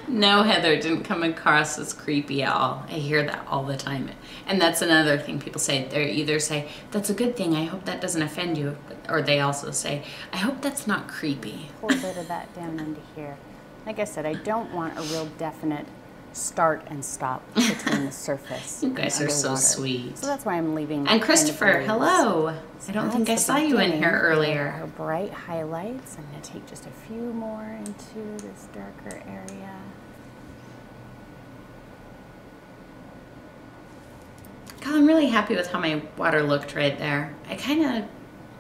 No, Heather, didn't come across as creepy at all. I hear that all the time. And that's another thing people say. They either say, that's a good thing, I hope that doesn't offend you. Or they also say, I hope that's not creepy. Pull a bit of that down into here. Like I said, I don't want a real definite start and stop between the surface. You guys are so sweet. So that's why I'm leaving. And Christopher, hello. So I don't think I saw you in here earlier. Our bright highlights. I'm going to take just a few more into this darker area. God, I'm really happy with how my water looked right there. I kind of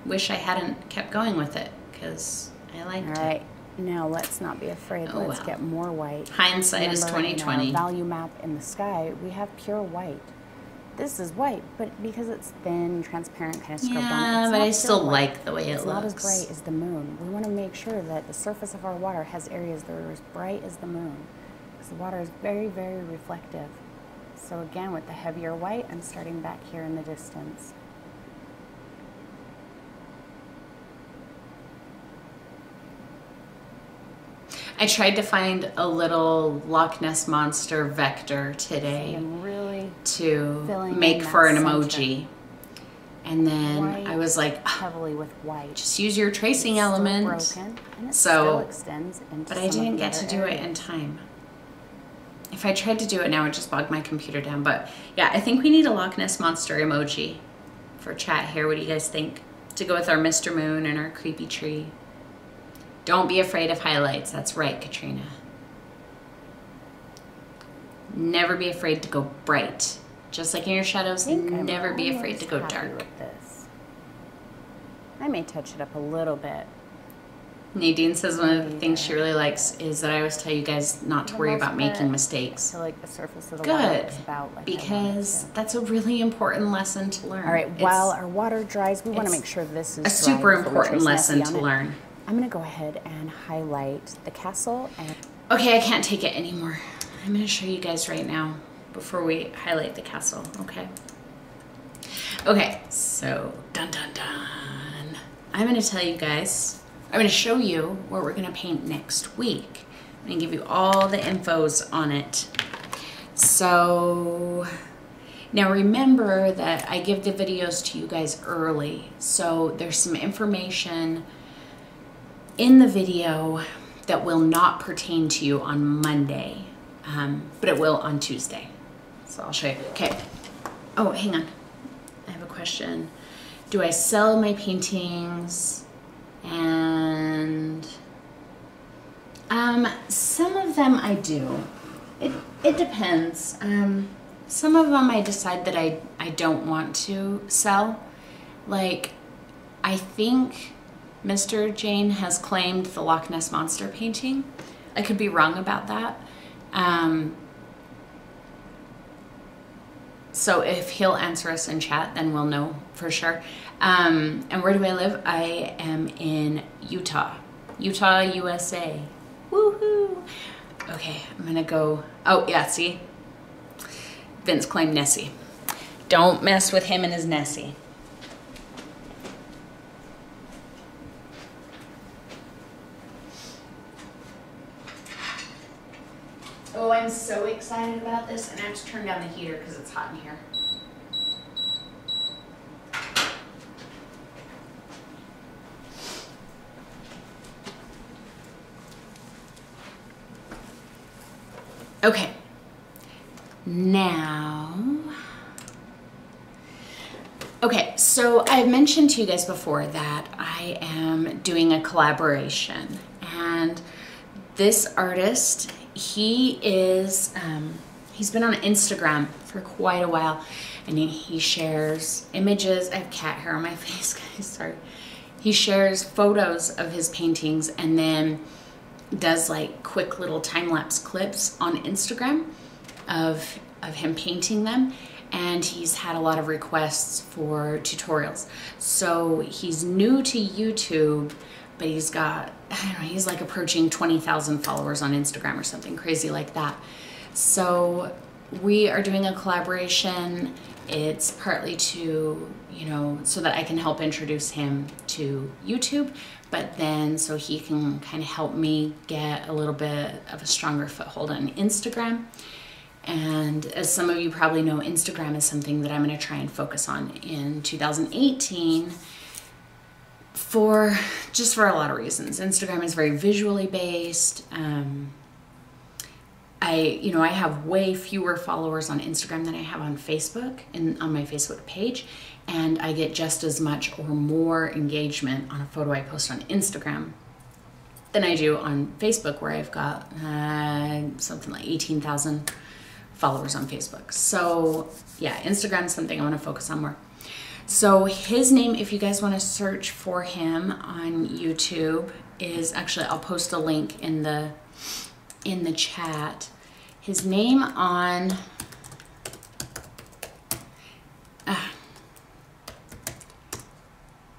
wish I hadn't kept going with it because I liked it. All right, now let's not be afraid. Let's get more white. Hindsight is 20/20. In our value map in the sky, we have pure white. This is white, but because it's thin, transparent, kind of scrubbed on. Yeah, but I still like the way it looks. It's not as bright as the moon. We want to make sure that the surface of our water has areas that are as bright as the moon, because the water is very, very reflective. So again, with the heavier white, I'm starting back here in the distance. I tried to find a little Loch Ness monster vector today to make for an emoji. And then I was like, heavily with white. Just use your tracing element. Broken, and it still extends into but I didn't get to do it in time. If I tried to do it now, it would just bog my computer down. But yeah, I think we need a Loch Ness monster emoji for chat here. What do you guys think? To go with our Mr. Moon and our creepy tree. Don't be afraid of highlights. That's right, Katrina. Never be afraid to go bright. Just like in your shadows, never be afraid to go dark. I may touch it up a little bit. Nadine says one of the things she really likes is that I always tell you guys not to worry about making mistakes. I feel like the surface of the water is about like because that's a really important lesson to learn. All right, while our water dries, we want to make sure this is a super important lesson to learn. I'm going to go ahead and highlight the castle. Okay, I can't take it anymore. I'm going to show you guys right now before we highlight the castle, okay? Okay, so dun dun dun. I'm going to tell you guys, I'm going to show you what we're going to paint next week. I'm going to give you all the infos on it. So now remember that I give the videos to you guys early. So there's some information in the video that will not pertain to you on Monday, but it will on Tuesday. So I'll show you. Okay. Oh, hang on. I have a question. Do I sell my paintings? And some of them I do. It depends. Some of them I decide that I don't want to sell. Like, I think Mr. Jane has claimed the Loch Ness Monster painting. I could be wrong about that. So if he'll answer us in chat, then we'll know for sure. And where do I live? I am in Utah, USA. Woohoo! Okay, I'm gonna go. Oh yeah, see? Vince claimed Nessie. Don't mess with him and his Nessie. Oh, I'm so excited about this, and I have to turn down the heater because it's hot in here. Okay, now, okay, so I've mentioned to you guys before that I am doing a collaboration, and this artist, he is, he's been on Instagram for quite a while, and he shares images. I have cat hair on my face, guys, sorry. He shares photos of his paintings and then does like quick little time-lapse clips on Instagram of him painting them, and he's had a lot of requests for tutorials. So he's new to YouTube, but he's got, I don't know, he's like approaching 20,000 followers on Instagram or something crazy like that. So we are doing a collaboration. It's partly to, you know, so that I can help introduce him to YouTube, but then so he can kind of help me get a little bit of a stronger foothold on Instagram. And as some of you probably know, Instagram is something that I'm going to try and focus on in 2018 for a lot of reasons. Instagram is very visually based. I have way fewer followers on Instagram than I have on Facebook and on my Facebook page, and I get just as much or more engagement on a photo I post on Instagram than I do on Facebook, where I've got something like 18,000 followers on Facebook. So yeah, Instagram is something I want to focus on more. So his name, if you guys want to search for him on YouTube, is actually, I'll post a link in the chat. His name on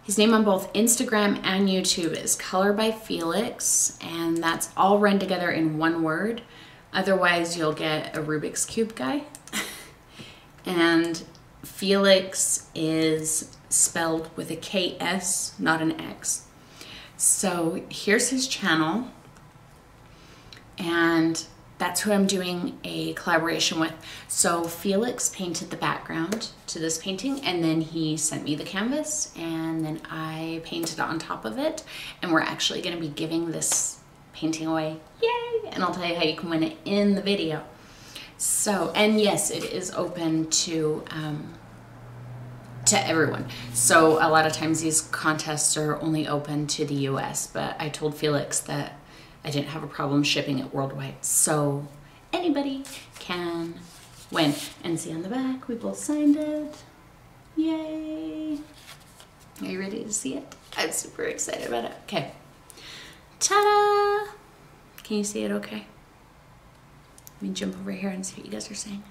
both Instagram and YouTube is Color by Felix, and that's all run together in one word. Otherwise, you'll get a Rubik's Cube guy. And Felix is spelled with a KS, not an X. So here's his channel, and that's who I'm doing a collaboration with. So Felix painted the background to this painting, and then he sent me the canvas, and then I painted on top of it, and we're actually going to be giving this painting away. Yay! And I'll tell you how you can win it in the video. So, and yes, it is open to everyone. So a lot of times these contests are only open to the US, but I told Felix that I didn't have a problem shipping it worldwide. So anybody can win. And see on the back, we both signed it. Yay! Are you ready to see it? I'm super excited about it. Okay. Ta-da! Can you see it okay? Let me jump over here and see what you guys are saying.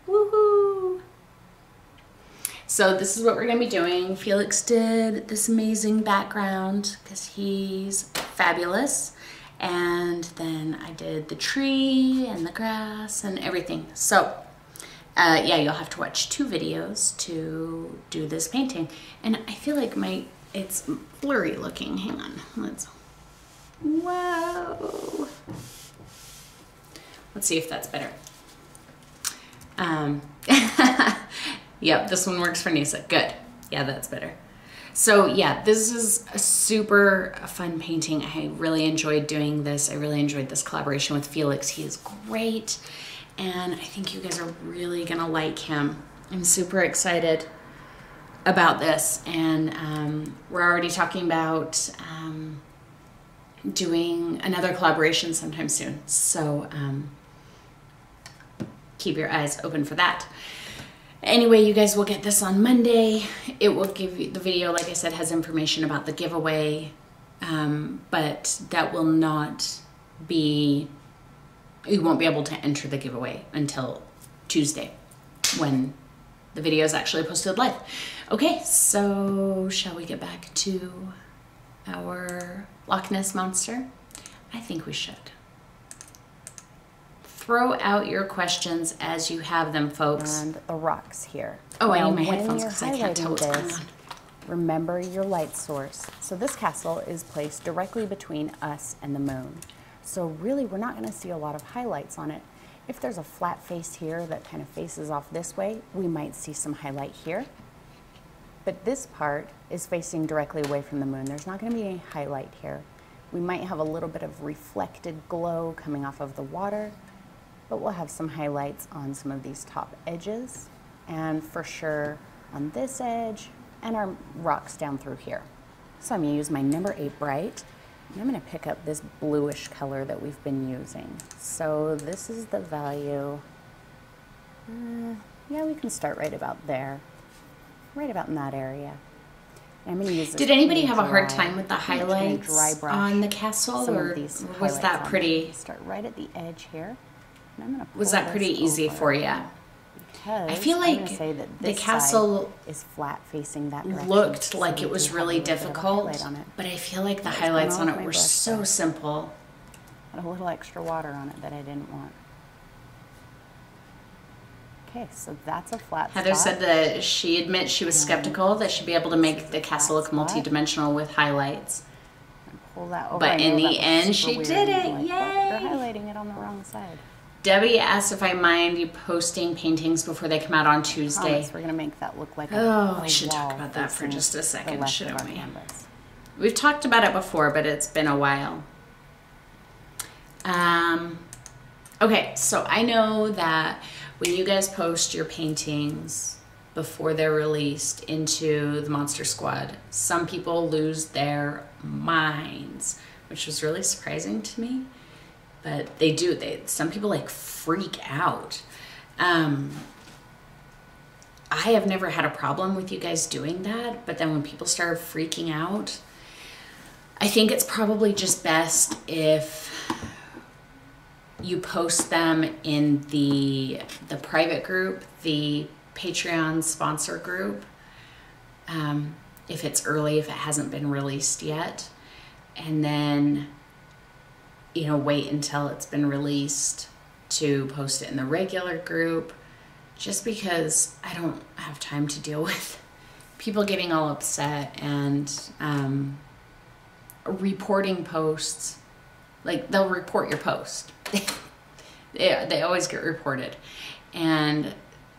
Woohoo! So this is what we're gonna be doing. Felix did this amazing background because he's fabulous. And then I did the tree and the grass and everything. So yeah, you'll have to watch 2 videos to do this painting. And I feel like it's blurry looking. Hang on, whoa. Let's see if that's better. Yep, this one works for Nisa. Good. Yeah, that's better. So yeah, this is a super fun painting. I really enjoyed doing this. I really enjoyed this collaboration with Felix. He is great, and I think you guys are really gonna like him. I'm super excited about this, and we're already talking about doing another collaboration sometime soon. So keep your eyes open for that. Anyway, you guys will get this on Monday. It will give you, the video, like I said, has information about the giveaway, but that will not be, you won't be able to enter the giveaway until Tuesday when the video is actually posted live. Okay, so shall we get back to our Loch Ness monster? I think we should. Throw out your questions as you have them, folks. And the rocks here. Oh, now, I need my headphones because I can't tell what's going on. Remember your light source. So this castle is placed directly between us and the moon. So really, we're not going to see a lot of highlights on it. If there's a flat face here that kind of faces off this way, we might see some highlight here. But this part is facing directly away from the moon. There's not going to be any highlight here. We might have a little bit of reflected glow coming off of the water, but we'll have some highlights on some of these top edges, and for sure on this edge, and our rocks down through here. So I'm going to use my number 8 bright, and I'm going to pick up this bluish color that we've been using. So this is the value, yeah, we can start right about there, right about in that area. And I'm going to use this. Did anybody have a hard time with the highlights on the castle, or was that pretty? Start right at the edge here. Was that pretty easy for you? Because I feel like the castle is flat facing that direction. Looked like it was really difficult, but I feel like the highlights on it were so simple. Had a little extra water on it that I didn't want. Okay, so that's a flat Heather spot. said that she admits she was skeptical that she'd be able to make the castle look multi-dimensional with highlights. Pull that over. But in the end, she did it. Like, yay! You're highlighting it on the wrong side. Debbie asked if I mind you posting paintings before they come out on Tuesday. We're going to make that look like a we should talk about that for just a second, shouldn't we? We've talked about it before, but it's been a while. Okay, so I know that when you guys post your paintings before they're released into the Monster Squad, some people lose their minds, which was really surprising to me. But they do. Some people like freak out. I have never had a problem with you guys doing that, but then when people start freaking out, I think it's probably just best if you post them in the private group, the Patreon sponsor group, if it's early, if it hasn't been released yet, and then wait until it's been released to post it in the regular group, just because I don't have time to deal with people getting all upset and reporting posts. Like, they'll report your post. They always get reported. And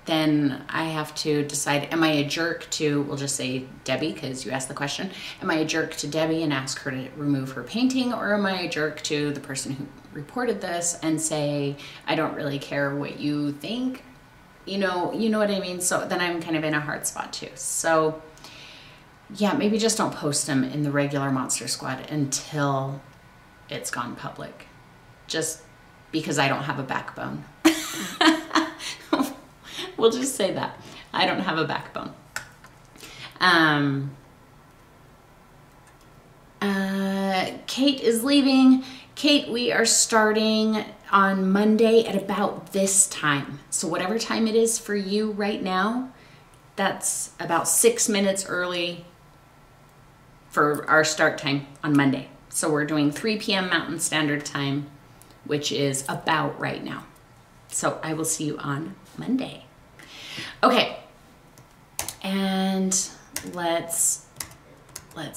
then I have to decide, am I a jerk to, we'll just say Debbie, because you asked the question, am I a jerk to Debbie and ask her to remove her painting, or am I a jerk to the person who reported this and say, I don't really care what you think? You know what I mean? So then I'm kind of in a hard spot too. So yeah, maybe just don't post them in the regular Monster Squad until it's gone public. Just because I don't have a backbone. We'll just say that. I don't have a backbone. Kate is leaving. Kate, we are starting on Monday at about this time. So whatever time it is for you right now, that's about 6 minutes early for our start time on Monday. So we're doing 3 p.m. Mountain Standard Time, which is about right now. So I will see you on Monday. Okay, and let's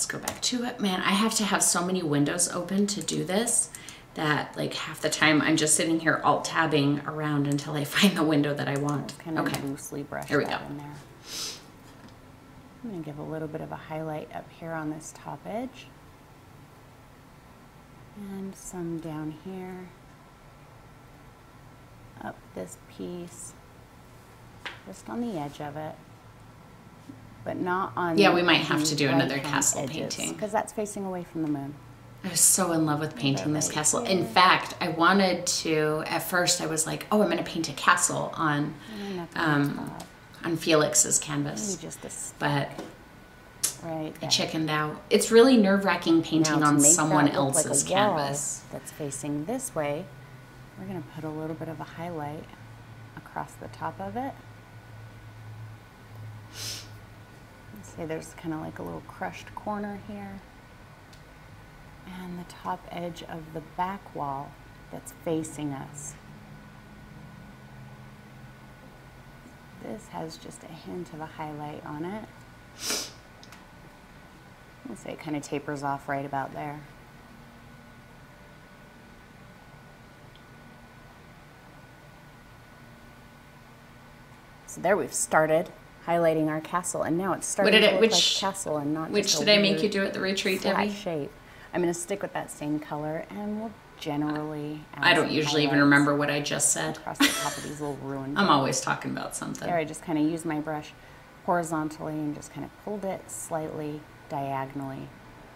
go back to it. Man, I have to have so many windows open to do this that like half the time I'm just sitting here alt-tabbing around until I find the window that I want. Kind of loosely brush there we that go. in there. I'm going to give a little bit of a highlight up here on this top edge. And some down here. Up this piece. Just on the edge of it. But not on we might have to do another castle painting. Because that's facing away from the moon. I was so in love with painting this castle. In fact, I wanted to, at first I was like, oh, I'm going to paint a castle on Felix's canvas. Maybe just this, but right I there. chickened out. It's really nerve-wracking painting Now, on to make someone that look else's like a wall canvas. that's facing this way, we're going to put a little bit of a highlight across the top of it. See, there's kind of like a little crushed corner here. And the top edge of the back wall that's facing us. This has just a hint of a highlight on it. Let's say it kind of tapers off right about there. So there we've started highlighting our castle, and now it's starting to look like a castle and not which just a did I make weird you do at the retreat, flat Debbie? shape. I'm going to stick with that same color, and we'll generally add I don't some usually even highlights remember what I just said. across the top of these little ruined I'm bits. always talking about something. There, I just kind of used my brush horizontally and just kind of pulled it slightly diagonally,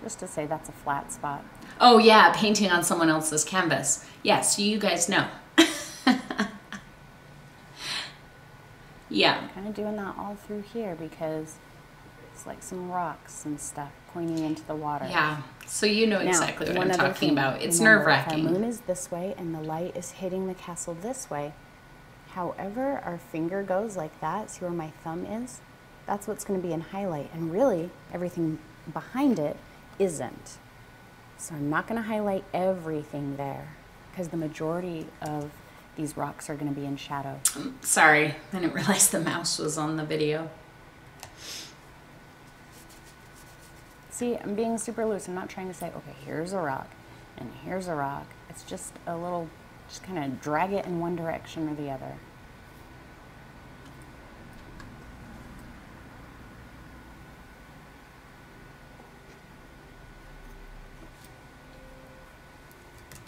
just to say that's a flat spot. Oh yeah, painting on someone else's canvas. Yes, you guys know. Yeah. I'm kind of doing that all through here because it's like some rocks and stuff pointing into the water. Yeah, so you know Now, exactly what one I'm other talking thing. about. It's Remember, nerve-wracking. If our moon is this way and the light is hitting the castle this way, however our finger goes like that, see where my thumb is? That's what's going to be in highlight. And really, everything behind it isn't. So I'm not going to highlight everything there because the majority of these rocks are going to be in shadow. Sorry, I didn't realize the mouse was on the video. See, I'm being super loose. I'm not trying to say, okay, here's a rock and here's a rock. It's just a little, just kind of drag it in one direction or the other.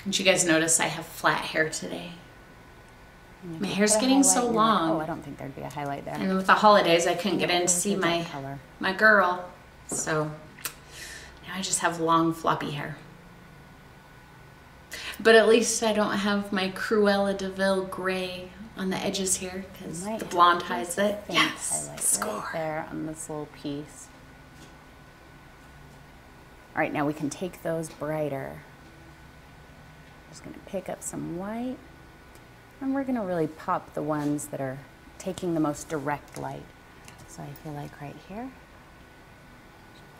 Did you guys notice I have flat hair today? And if My you hair's put a getting highlight so and you're like, long. oh, I don't think there'd be a highlight there. And with the holidays, I couldn't get in to Look see at that my color. girl. So now I just have long floppy hair. But at least I don't have my Cruella de Vil gray on the edges here because Might the have blonde just hides a it. faint Yes, highlight score. right there on this little piece. All right, now we can take those brighter. Just gonna pick up some white, and we're gonna really pop the ones that are taking the most direct light. So I feel like right here,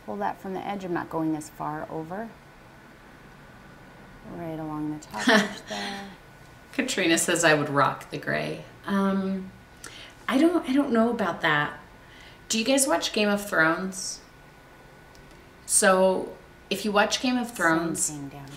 pull that from the edge. I'm not going as far over. Right along the top edge there. Katrina says I would rock the gray. I don't know about that. Do you guys watch Game of Thrones? So if you watch Game of Thrones, Same thing down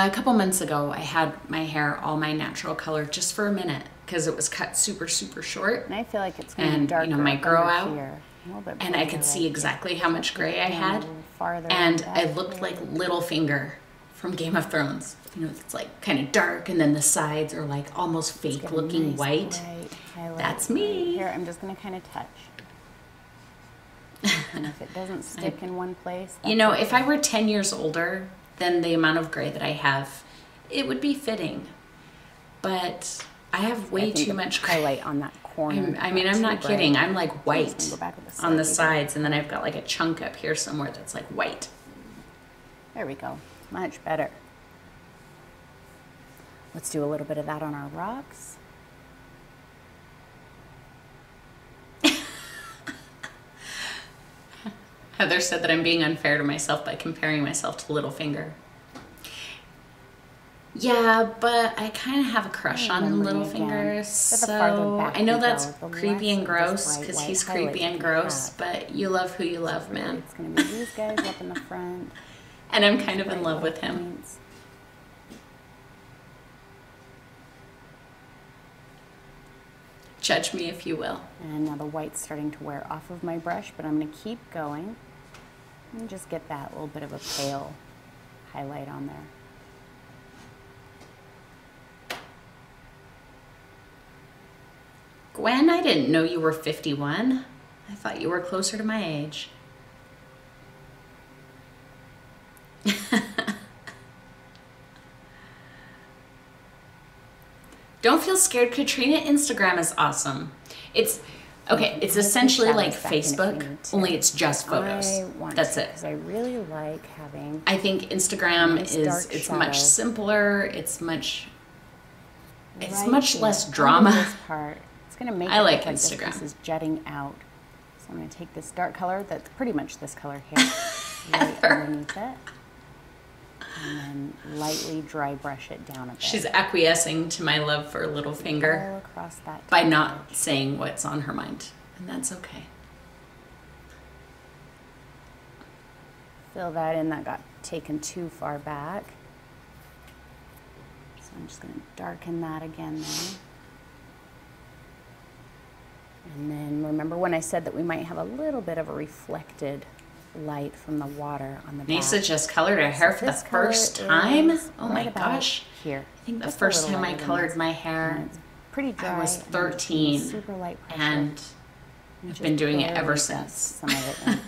here. a couple months ago I had my hair all my natural color just for a minute because it was cut super short. And I feel like it's going to be And darker. you know, might grow under out. here. A little bit And I brighter could right see here. exactly how much gray I Down a had. little farther And back I looked like Littlefinger from Game of Thrones. You know, it's like kind of dark and then the sides are like almost fake Get a looking nice white. bright highlight That's right me. Here, I'm just going to kind of touch. And if it doesn't stick in one place, You know, if I were 10 years older than the amount of gray that I have, it would be fitting. But I have way too much gray. highlight on that corner. I mean, I'm not too bright. kidding. I'm like I'm just white gonna go back with on the slightly sides, and then I've got like a chunk up here somewhere that's like white. There we go. Much better. Let's do a little bit of that on our rocks. Heather said that I'm being unfair to myself by comparing myself to Littlefinger. Yeah, but I kind of have a crush on Remembering Littlefinger, again, but the farther so back I know we that's go, the creepy less and of this gross bright because white he's highlight creepy that and we gross, have. but you love who you love, Really, man. it's going to be these guys up in the front. And I'm kind of in Bright love white with him. points. Judge me if you will. And now the white's starting to wear off of my brush, but I'm going to keep going and just get that little bit of a pale highlight on there. Gwen, I didn't know you were 51. I thought you were closer to my age. Don't feel scared, Katrina. Instagram is awesome. It's essentially like Facebook, only it's just photos. That's it. Because I really like having. I think Instagram it's much simpler. It's much less drama. This part, it's gonna make I like Instagram. Instagram. This is jutting out. So I'm gonna take this dark color that's pretty much this color here, right underneath it. And then lightly dry brush it down a bit. She's acquiescing to my love for Littlefinger all across that by not saying what's on her mind, and that's okay. Fill that in. That got taken too far back. So I'm just going to darken that again there. And then remember when I said that we might have a little bit of a reflected light from the water on the back. Nessa just colored her hair for the first time. Oh my gosh. Here. I think the first time I colored my hair, it's pretty dry. I was 13. Super light pressure. And I've been doing it ever since. Some of it. And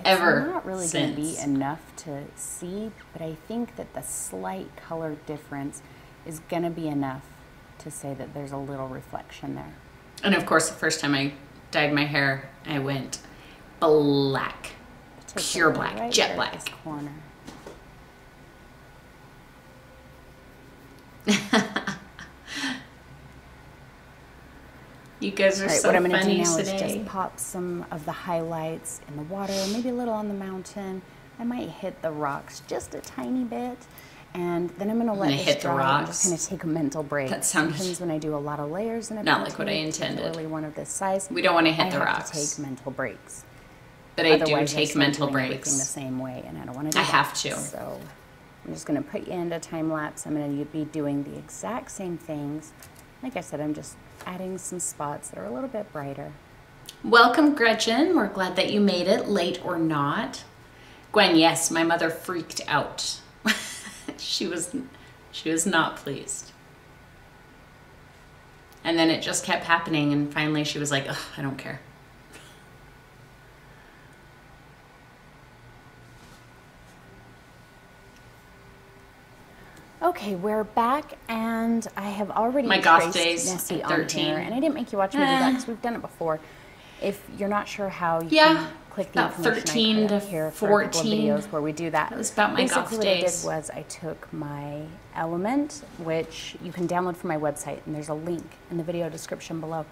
Ever it's not really going to be since. enough to see, but I think that the slight color difference is going to be enough to say that there's a little reflection there. And of course, the first time I dyed my hair, I went black. Pure black, right jet there black. at this corner. You guys are so what I'm going to funny do now today. is just pop some of the highlights in the water, maybe a little on the mountain. I might hit the rocks just a tiny bit, and then I'm going to let this hit the dry. I'm rocks. just going to take a mental break. That sounds- Sometimes when I do a lot of layers in a Not painting, like what I intended. particularly one of this size, We don't want to hit the I have rocks. to take mental breaks. But I do Otherwise, take start mental doing everything breaks. the same way, and I don't want to do I that. have to. So I'm just going to put you into time lapse. I'm going to be doing the exact same things. Like I said, I'm just adding some spots that are a little bit brighter. Welcome, Gretchen. We're glad that you made it, late or not. Gwen, yes, my mother freaked out. she was not pleased. And then it just kept happening, and finally she was like, ugh, I don't care. Okay, we're back, and I have already My goth traced days Nessie at on 13. here, and I didn't make you watch me do that because we've done it before. If you're not sure how, you Yeah, can click the about information 13 I put to up here for a couple of 14. videos where we do that. That was about my goth Basically, what days. I did was I took my element, which you can download from my website, and there's a link in the video description below.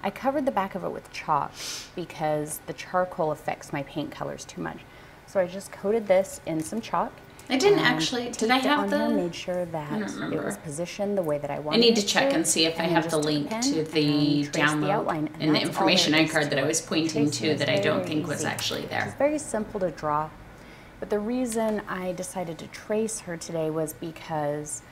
I covered the back of it with chalk because the charcoal affects my paint colors too much. So I just coated this in some chalk. I didn't and actually, did taped I it have on the? here, made sure that don't it remember. was positioned the way that I I wanted need to it check and see if I and have then the just took a link pen to the and traced the outline, download and and the that's all information there I is card that I to was it. pointing Tracing to is that I don't very think was easy. actually there. It's very simple to draw, but the reason I decided to trace her today was because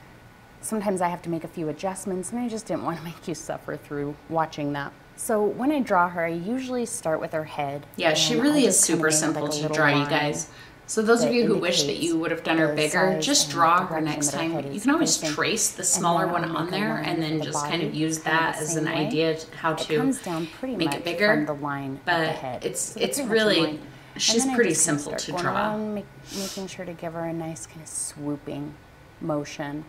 sometimes I have to make a few adjustments, and I just didn't want to make you suffer through watching that. So when I draw her, I usually start with her head. Yeah, she and really I'll is just kinda super make, simple like, a to little draw, you line guys. So those of that you who wish that indicates you would have done her the bigger, size just and draw her direction next that her time. head You is can always facing. trace the And smaller then one I'll on make a there line and for then the just kind of body, use kind of that the as same an way. idea how It to comes down pretty make much it bigger. from the line But of the head. it's So they're pretty much in really, line. she's And then I pretty just kinda simple start to going draw. around, making sure to give her a nice kind of swooping motion.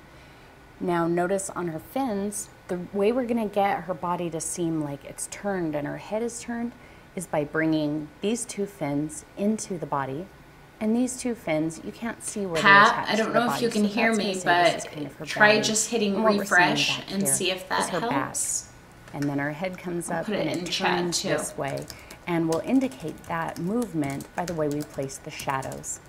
Now notice on her fins, the way we're going to get her body to seem like it's turned and her head is turned is by bringing these two fins into the body. And these two fins, you can't see where they're Pat, attached I don't to the know if you body, can so hear that's me, gonna say this is but kind of her try belly. just hitting And what we're seeing refresh back and here see if that is her back. helps. And then her head comes I'll up put it and in it chat, turns too. this way. And we'll indicate that movement by the way we place the shadows.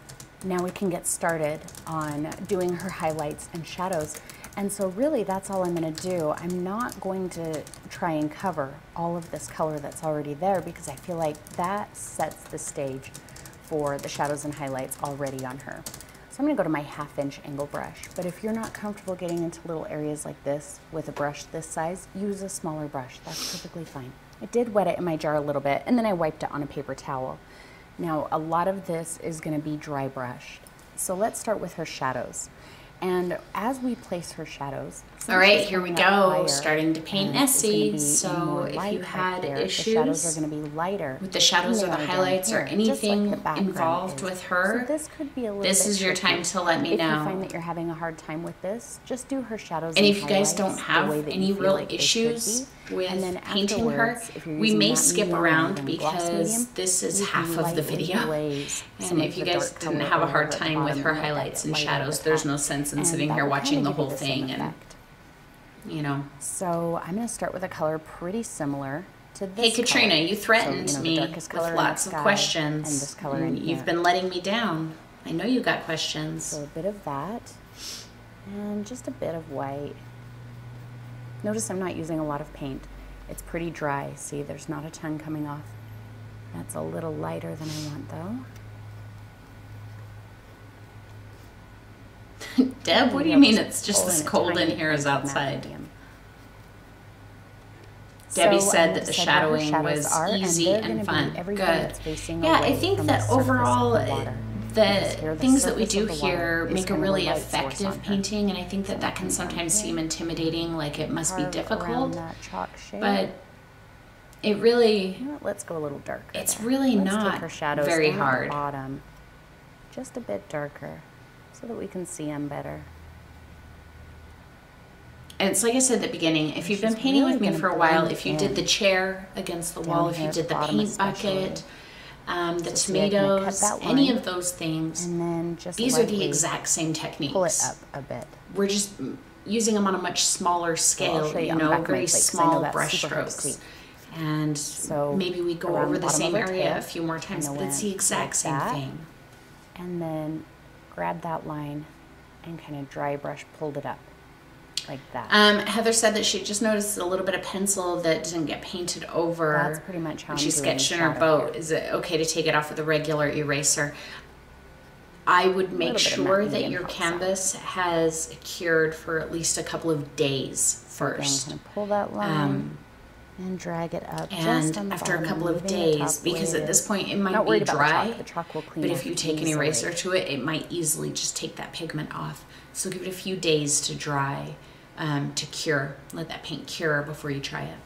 Now we can get started on doing her highlights and shadows. And so really that's all I'm going to do. I'm not going to try and cover all of this color that's already there because I feel like that sets the stage for the shadows and highlights already on her. So I'm going to go to my 1/2 inch angle brush. But if you're not comfortable getting into little areas like this with a brush this size, use a smaller brush. That's perfectly fine. I did wet it in my jar a little bit and then I wiped it on a paper towel. Now a lot of this is going to be dry brushed. So let's start with her shadows. And as we place her shadows, all right, here we go, starting to paint Nessie. So if you had issues the shadows are going to be lighter with the shadows or the highlights or anything involved with her, so this could be a little this bit is your tricky. time to let me know. If you find that you're having a hard time with this, just do her shadows and if you guys don't have any real issues with painting her, we may skip around because this is half of the video. And if you guys didn't have a hard time with her highlights and shadows, there's no sense in sitting here watching the whole thing and, you know. So I'm going to start with a color pretty similar to this. Hey Katrina, color. you threatened so, me with lots of questions. And this color in You've been letting me down. I know you got questions. So a bit of that and just a bit of white. Notice I'm not using a lot of paint. It's pretty dry. See, there's not a ton coming off. That's a little lighter than I want though. Deb, what do you mean it's just as cold in here as outside? Debbie said that the shadowing was easy and fun. Good. Yeah, I think that overall the things that we do here make a really effective painting, and I think that that can sometimes seem intimidating, like it must be difficult, but it really, let's go a little darker. It's really not very hard. Bottom, just a bit darker, so that we can see them better. And it's like I said at the beginning, if you've been painting with me for a while, if you did the chair against the wall, if you did the paint bucket, the tomatoes, any of those things, and then just these are the exact same techniques. Pull it up a bit. We're just using them on a much smaller scale, you know, very small brush strokes. And so maybe we go over the same area a few more times, but it's the exact same thing. And then grab that line and kind of dry brush pulled it up. Like that. Heather said that she just noticed a little bit of pencil that didn't get painted over. That's pretty much how she sketched in her boat. Is it okay to take it off with a regular eraser? I would make sure that your canvas has cured for at least a couple of days first. I'm pull that line and drag it up. And after a couple of days, because at this point it might be dry, but if you take an eraser to it, it might easily just take that pigment off. So give it a few days to dry. To cure. Let that paint cure before you try it.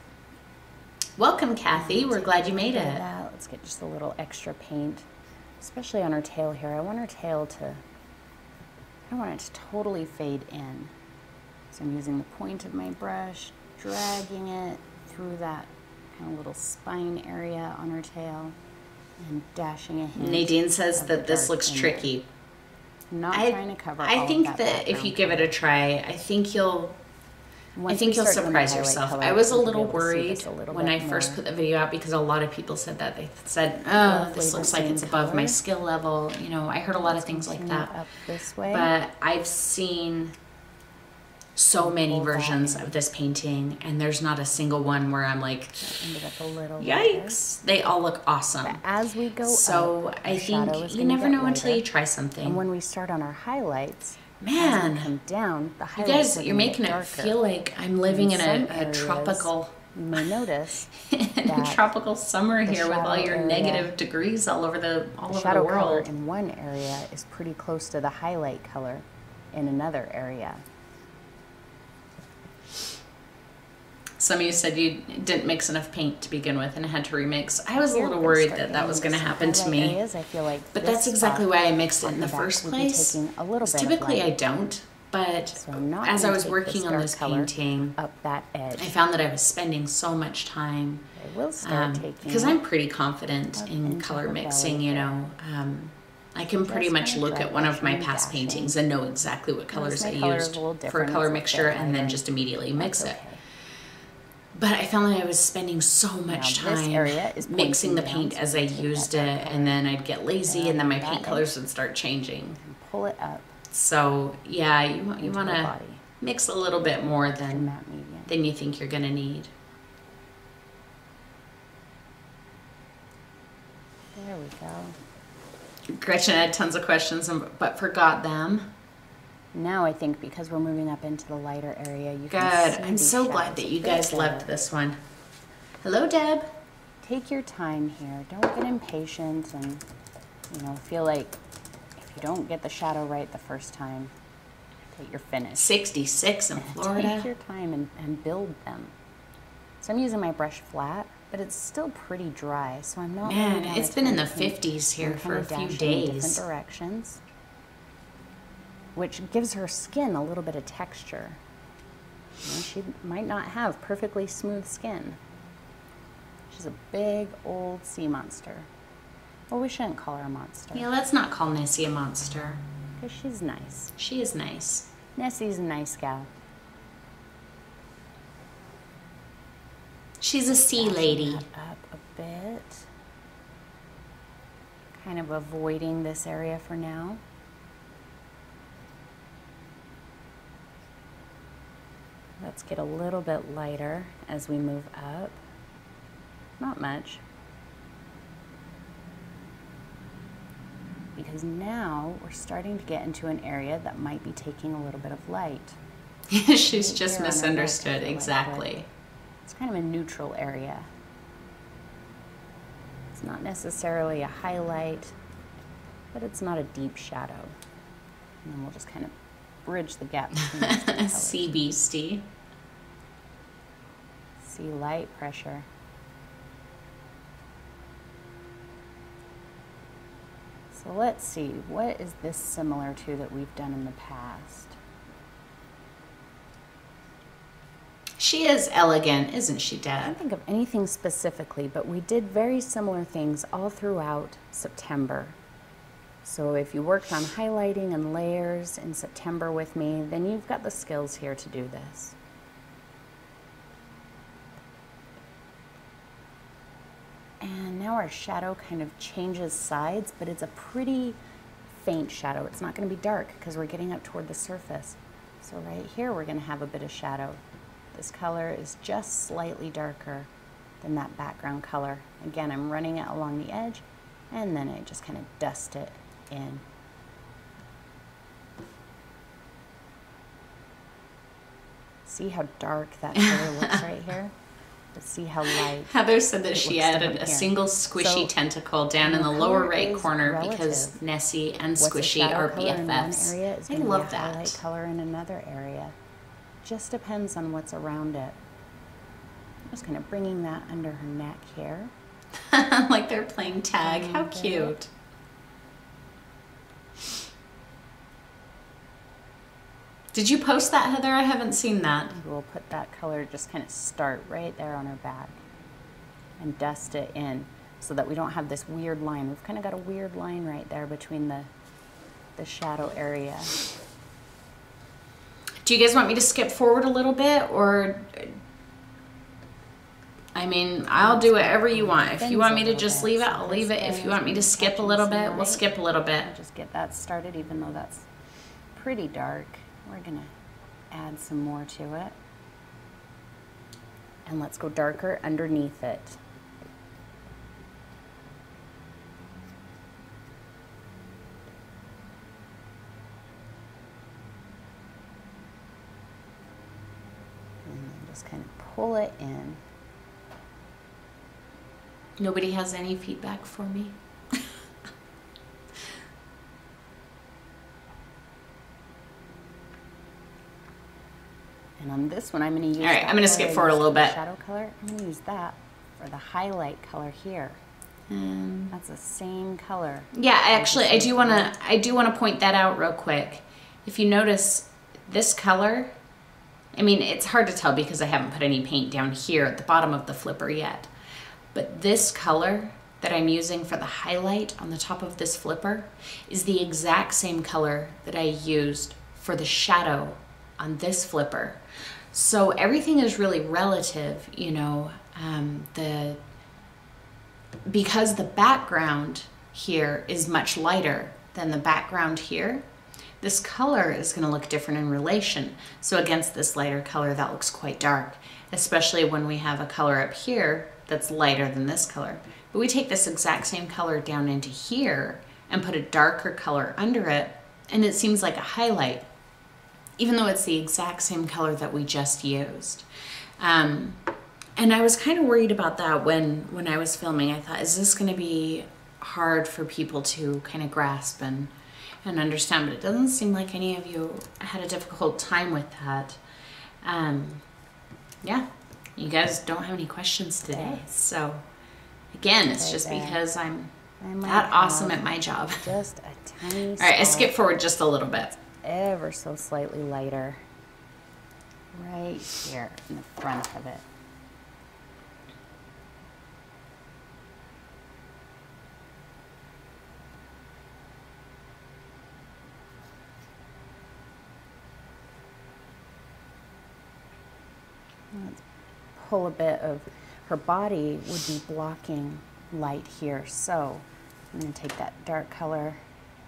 Welcome, Kathy. We're glad you made it. Let's get just a little extra paint, especially on her tail here. I want her tail to, I don't want it to totally fade in. So I'm using the point of my brush, dragging it through that kind of little spine area on her tail, and dashing a hint. Nadine says that this looks tricky. Not trying to cover I think that if you give it a try, I think you'll surprise yourself. I was a little worried when I first put the video out because a lot of people said that. They said, oh, this looks like it's above my skill level. You know, I heard a lot of things like that. But I've seen so many versions of this painting, and there's not a single one where I'm like, yikes. They all look awesome. But as we go so I think you never know until you try something. And when we start on our highlights, man, come down, the you guys, you're making it feel like I'm living in a tropical, you may notice tropical summer here with all your negative degrees all over the world. Color in one area is pretty close to the highlight color in another area. Some of you said you didn't mix enough paint to begin with and had to remix. I was a little worried that that was going to happen to me. But that's exactly why I mixed it in the first place. Typically I don't, but as I was working on this painting, I found that I was spending so much time because I'm pretty confident in color mixing, you know. I can pretty much look at one of my past paintings and know exactly what colors I used for a color mixture and then just immediately mix it. But I found that I was spending so much time mixing the paint as I used it, and then I'd get lazy, and then my paint colors would start changing. Pull it up. So yeah, you want to mix a little bit more than you think you're going to need. There we go. Gretchen had tons of questions, but forgot them. Now I think because we're moving up into the lighter area, you can see I'm so glad that you guys loved this one. Hello, Deb. Take your time here. Don't get impatient and, you know, feel like if you don't get the shadow right the first time, that you're finished. 66 in Florida. Take your time and build them. So I'm using my brush flat, but it's still pretty dry, so I'm not. Man, it's been in the 50s here for a few days. In different directions, which gives her skin a little bit of texture. You know, she might not have perfectly smooth skin. She's a big old sea monster. Well, we shouldn't call her a monster. Yeah, let's not call Nessie a monster. Because she's nice. She is nice. Nessie's a nice gal. She's a sea lady. Up a bit. Kind of avoiding this area for now. Let's get a little bit lighter as we move up. Not much. Because now we're starting to get into an area that might be taking a little bit of light. She's just misunderstood, exactly. It's kind of a neutral area. It's not necessarily a highlight, but it's not a deep shadow. And then we'll just kind of bridge the gap between those two colors. Sea beastie. Sea light pressure. So let's see, what is this similar to that we've done in the past? She is elegant, isn't she, I Dad? can't think of anything specifically, but we did very similar things all throughout September. So if you worked on highlighting and layers in September with me, then you've got the skills here to do this. And now our shadow kind of changes sides, but it's a pretty faint shadow. It's not going to be dark because we're getting up toward the surface. So right here we're going to have a bit of shadow. This color is just slightly darker than that background color. Again, I'm running it along the edge, and then I just kind of dust it in. See how dark that color looks right here? But see how light. Heather said that she added down a here. single squishy So, tentacle down in the color lower right is corner relative. because Nessie and What's a Squishy shadow are color in one BFFs. area is I gonna love be a highlight that. color in another area. Just depends on what's around it. Just kind of bringing that under her neck here. Like they're playing tag. How Okay. cute. Did you post that, Heather? I haven't seen that. We'll put that color, just kind of start right there on her back and dust it in so that we don't have this weird line. We've kind of got a weird line right there between the shadow area. Do you guys want me to skip forward a little bit, or I mean, I'll do whatever you want. If you want me to just leave it, I'll leave it. If you want me to skip a little bit, we'll skip a little bit. I'll just get that started, even though that's pretty dark. We're gonna add some more to it. And let's go darker underneath it. And then just kind of pull it in. Nobody has any feedback for me. And on this one, I'm going to use. All right, I'm going to skip forward a little bit. Shadow color. I'm going to use that for the highlight color here. That's the same color. Yeah, actually, I do want to point that out real quick. If you notice this color, I mean, it's hard to tell because I haven't put any paint down here at the bottom of the flipper yet. But this color that I'm using for the highlight on the top of this flipper is the exact same color that I used for the shadow on this flipper. So everything is really relative, you know, because the background here is much lighter than the background here, this color is going to look different in relation. So against this lighter color, that looks quite dark, especially when we have a color up here that's lighter than this color. But we take this exact same color down into here and put a darker color under it, and it seems like a highlight, even though it's the exact same color that we just used. And I was kind of worried about that when I was filming. I thought, is this going to be hard for people to kind of grasp? And and understand, but it doesn't seem like any of you had a difficult time with that. Yeah, you guys don't have any questions today. So again, it's just because I'm that awesome at my job. Just a tiny All right, I skip forward just a little bit. Ever so slightly lighter. Right here in the front of it. Let's pull a bit of her body would be blocking light here. So I'm going to take that dark color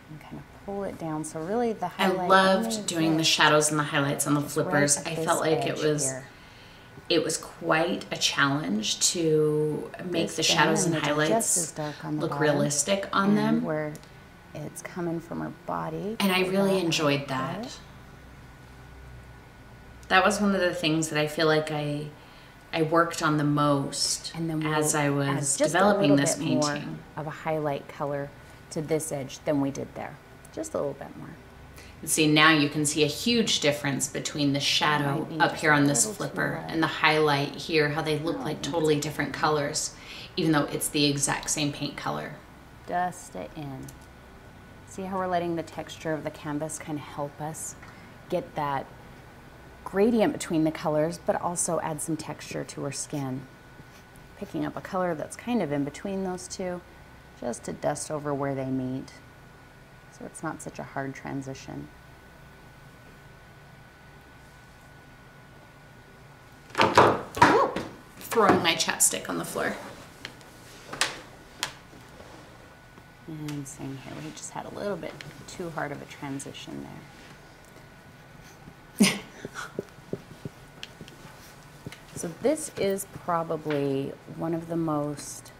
and kind of pull it down. So really the highlight. I loved doing the shadows and the highlights on the flippers. Right, I felt like it was quite a challenge to make the shadows and highlights look realistic on them. Where it's coming from her body. And I really enjoyed that. That was one of the things that I feel like I worked on the most as I was developing this painting. More of a highlight color to this edge than we did there. Just a little bit more. See, now you can see a huge difference between the shadow up here on this flipper and the highlight here, how they look like totally different colors, even though it's the exact same paint color. Dust it in. See how we're letting the texture of the canvas kind of help us get that gradient between the colors, but also add some texture to her skin. Picking up a color that's kind of in between those two, just to dust over where they meet, so it's not such a hard transition. Ooh, throwing my chapstick on the floor. And same here, we just had a little bit too hard of a transition there. So this is probably one of the most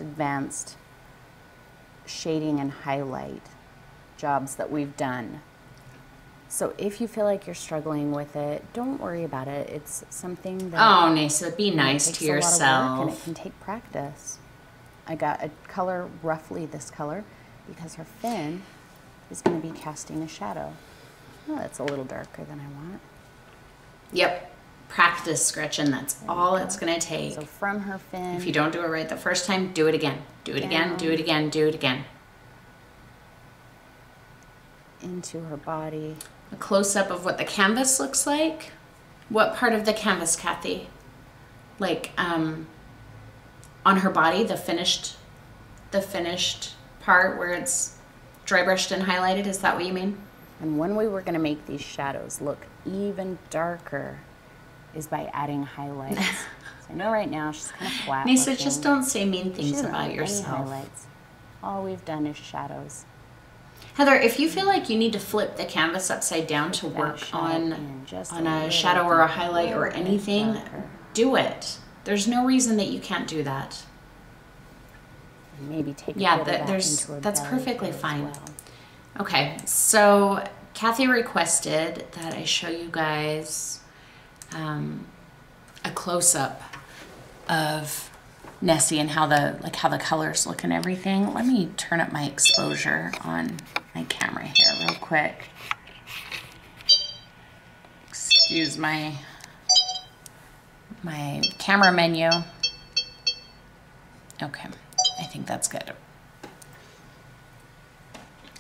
advanced shading and highlight jobs that we've done. So if you feel like you're struggling with it, don't worry about it. It's something that Nessa, be nice to yourself. A lot of work and it can take practice. I got a color roughly this color because her fin is going to be casting a shadow. Oh, that's a little darker than I want. Yep. Practice, Gretchen. That's all it's going to take. So from her fin. If you don't do it right the first time, do it again. Do it again, do it again, do it again. Into her body. A close-up of what the canvas looks like. What part of the canvas, Kathy? Like, on her body, the finished part where it's dry brushed and highlighted. Is that what you mean? And one way we're going to make these shadows look even darker is by adding highlights. So I know right now she's kind of flat. Nessa, just don't say mean things about yourself. Highlights. All we've done is shadows. Heather, if you feel like you need to flip the canvas upside down to work on a shadow or a highlight or anything, do it. There's no reason that you can't do that. Maybe take that's perfectly fine. Well. Okay, so Kathy requested that I show you guys a close-up of Nessie and how the colors look and everything. Let me turn up my exposure on my camera here real quick. Excuse my camera menu. Okay, I think that's good.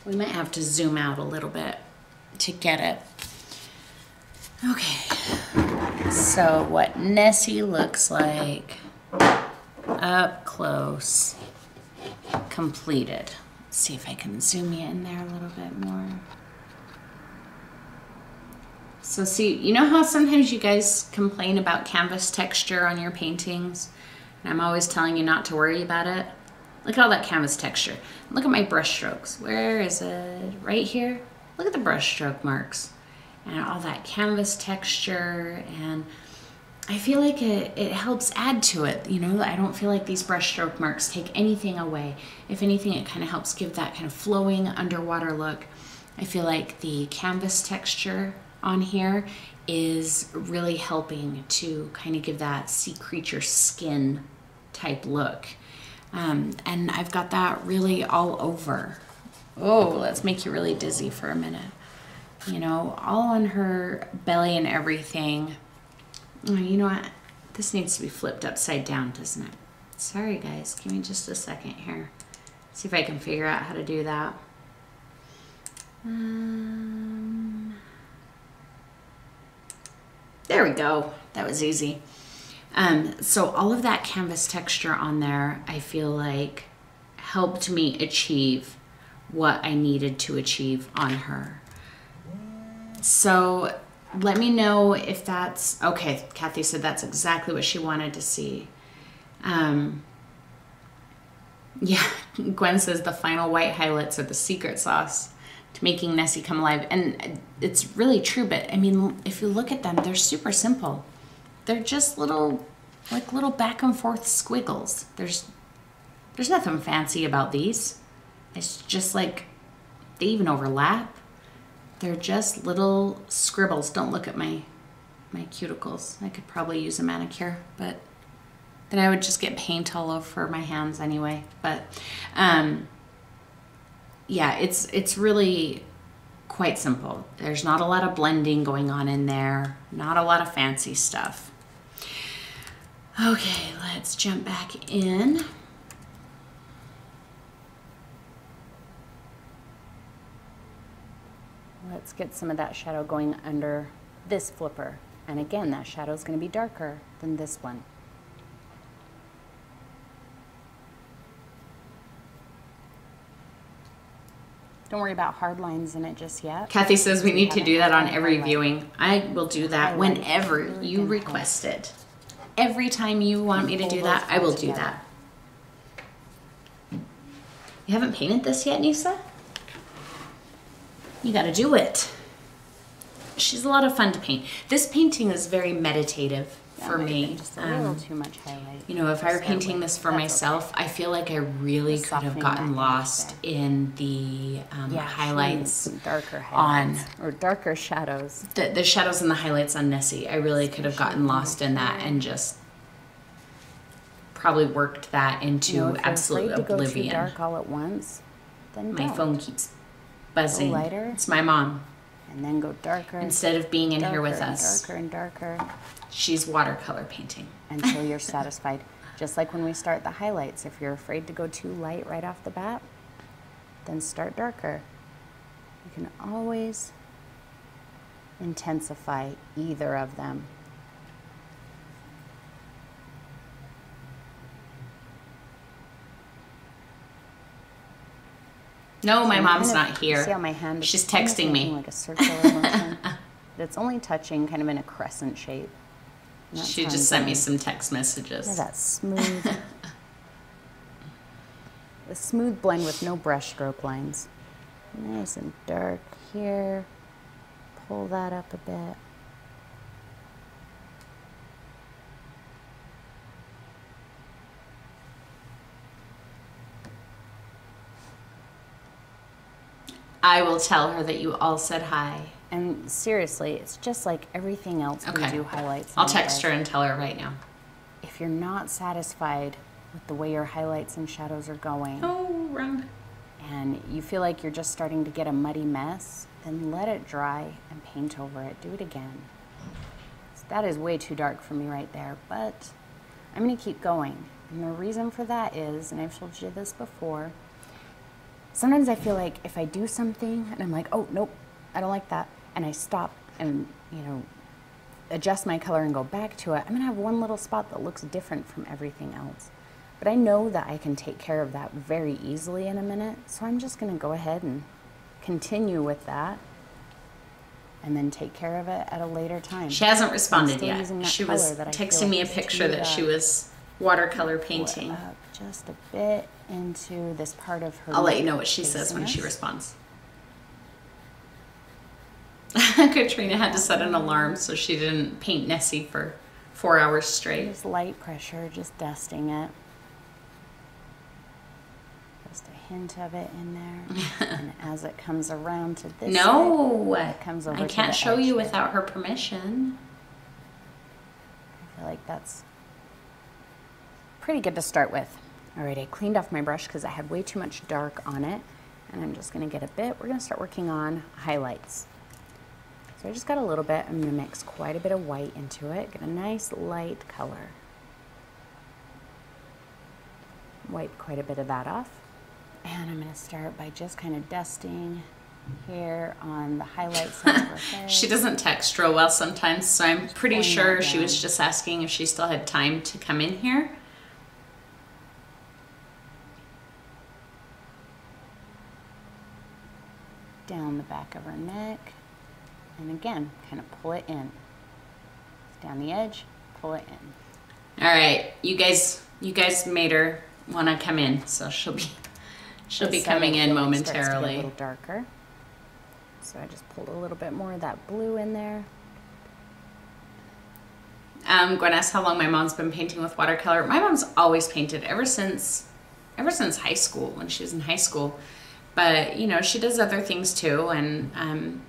We might have to zoom out a little bit to get it. Okay, so what Nessie looks like up close, completed. Let's see if I can zoom you in there a little bit more. So see, you know how sometimes you guys complain about canvas texture on your paintings? And I'm always telling you not to worry about it. Look at all that canvas texture. Look at my brush strokes. Where is it? Right here? Look at the brush stroke marks. And all that canvas texture, and I feel like it helps add to it. You know, I don't feel like these brush stroke marks take anything away. If anything, it kind of helps give that kind of flowing underwater look. I feel like the canvas texture on here is really helping to kind of give that sea creature skin type look. And I've got that really all over Oh, let's make you really dizzy for a minute. You know, all on her belly and everything. Oh, you know what? This needs to be flipped upside down, doesn't it? Sorry, guys. Give me just a second here. See if I can figure out how to do that. There we go. That was easy. So all of that canvas texture on there, I feel like helped me achieve what I needed to achieve on her. So let me know if that's okay. Kathy said that's exactly what she wanted to see. Yeah, Gwen says the final white highlights are the secret sauce to making Nessie come alive. And it's really true, but I mean, if you look at them, they're super simple. They're just little back and forth squiggles. There's nothing fancy about these. It's just like, they even overlap. They're just little scribbles. Don't look at my cuticles. I could probably use a manicure, but then I would just get paint all over my hands anyway. But yeah, it's really quite simple. There's not a lot of blending going on in there. Not a lot of fancy stuff. Okay, let's jump back in. Let's get some of that shadow going under this flipper. And again, that shadow is going to be darker than this one. Don't worry about hard lines in it just yet. Kathy says we need to do that on every viewing. I will do that whenever you request it. Every time you want me to do that, I will do that. You haven't painted this yet, Nisa? You gotta do it. She's a lot of fun to paint. This painting is very meditative for me. Just a little too much highlight. You know, if I were painting this for myself, I feel like I really could have gotten lost in the highlights, darker highlights or darker shadows. The shadows and the highlights on Nessie. I really could have gotten lost in that and just probably worked that into absolute oblivion. If you're afraid to go too dark all at once, then my phone keeps buzzing. Go lighter. It's my mom. And then go darker. Instead of being in here with us. Darker and darker. She's watercolor painting. Until you're satisfied. Just like when we start the highlights. If you're afraid to go too light right off the bat, then start darker. You can always intensify either of them. No, my mom's not here. See how my hand is She's texting me. Like a circular motion. It's only touching kind of in a crescent shape. She just sent me some text messages. Yeah, that smooth, a smooth blend with no brush stroke lines. Nice and dark here. Pull that up a bit. I will tell her that you all said hi. And seriously, it's just like everything else we do highlights. I'll text her and tell her right now. If you're not satisfied with the way your highlights and shadows are going, wrong. And you feel like you're just starting to get a muddy mess, then let it dry and paint over it. Do it again. So that is way too dark for me right there, but I'm going to keep going. And the reason for that is, and I've told you this before, sometimes I feel like if I do something and I'm like, oh, nope, I don't like that, and I stop and, you know, adjust my color and go back to it, I'm gonna have one little spot that looks different from everything else. But I know that I can take care of that very easily in a minute, so I'm just gonna go ahead and continue with that and then take care of it at a later time. She hasn't responded yet. She was texting me a picture that she was watercolor painting. Just a bit into this part of her. I'll let you know what she says when she responds. Katrina had to set an alarm so she didn't paint Nessie for 4 hours straight. Just light pressure, just dusting it. Just a hint of it in there. And as it comes around to this side, it comes over I can't to the show edge you there. without her permission. I feel like that's pretty good to start with. All right, I cleaned off my brush because I had way too much dark on it. And I'm just gonna get a bit, we're gonna start working on highlights. So I just got a little bit, I'm gonna mix quite a bit of white into it, get a nice light color. Wipe quite a bit of that off. And I'm gonna start by just kind of dusting here on the highlights of her head. She doesn't text real well sometimes, so I'm pretty sure she was just asking if she still had time to come in here. Down the back of her neck. And again, kind of pull it in. Down the edge, pull it in. All right, you guys made her want to come in, so she'll be coming in momentarily. A little darker. So I just pulled a little bit more of that blue in there. Gwen asked how long my mom's been painting with watercolor. My mom's always painted ever since high school, when she was in high school. But, you know, she does other things too, and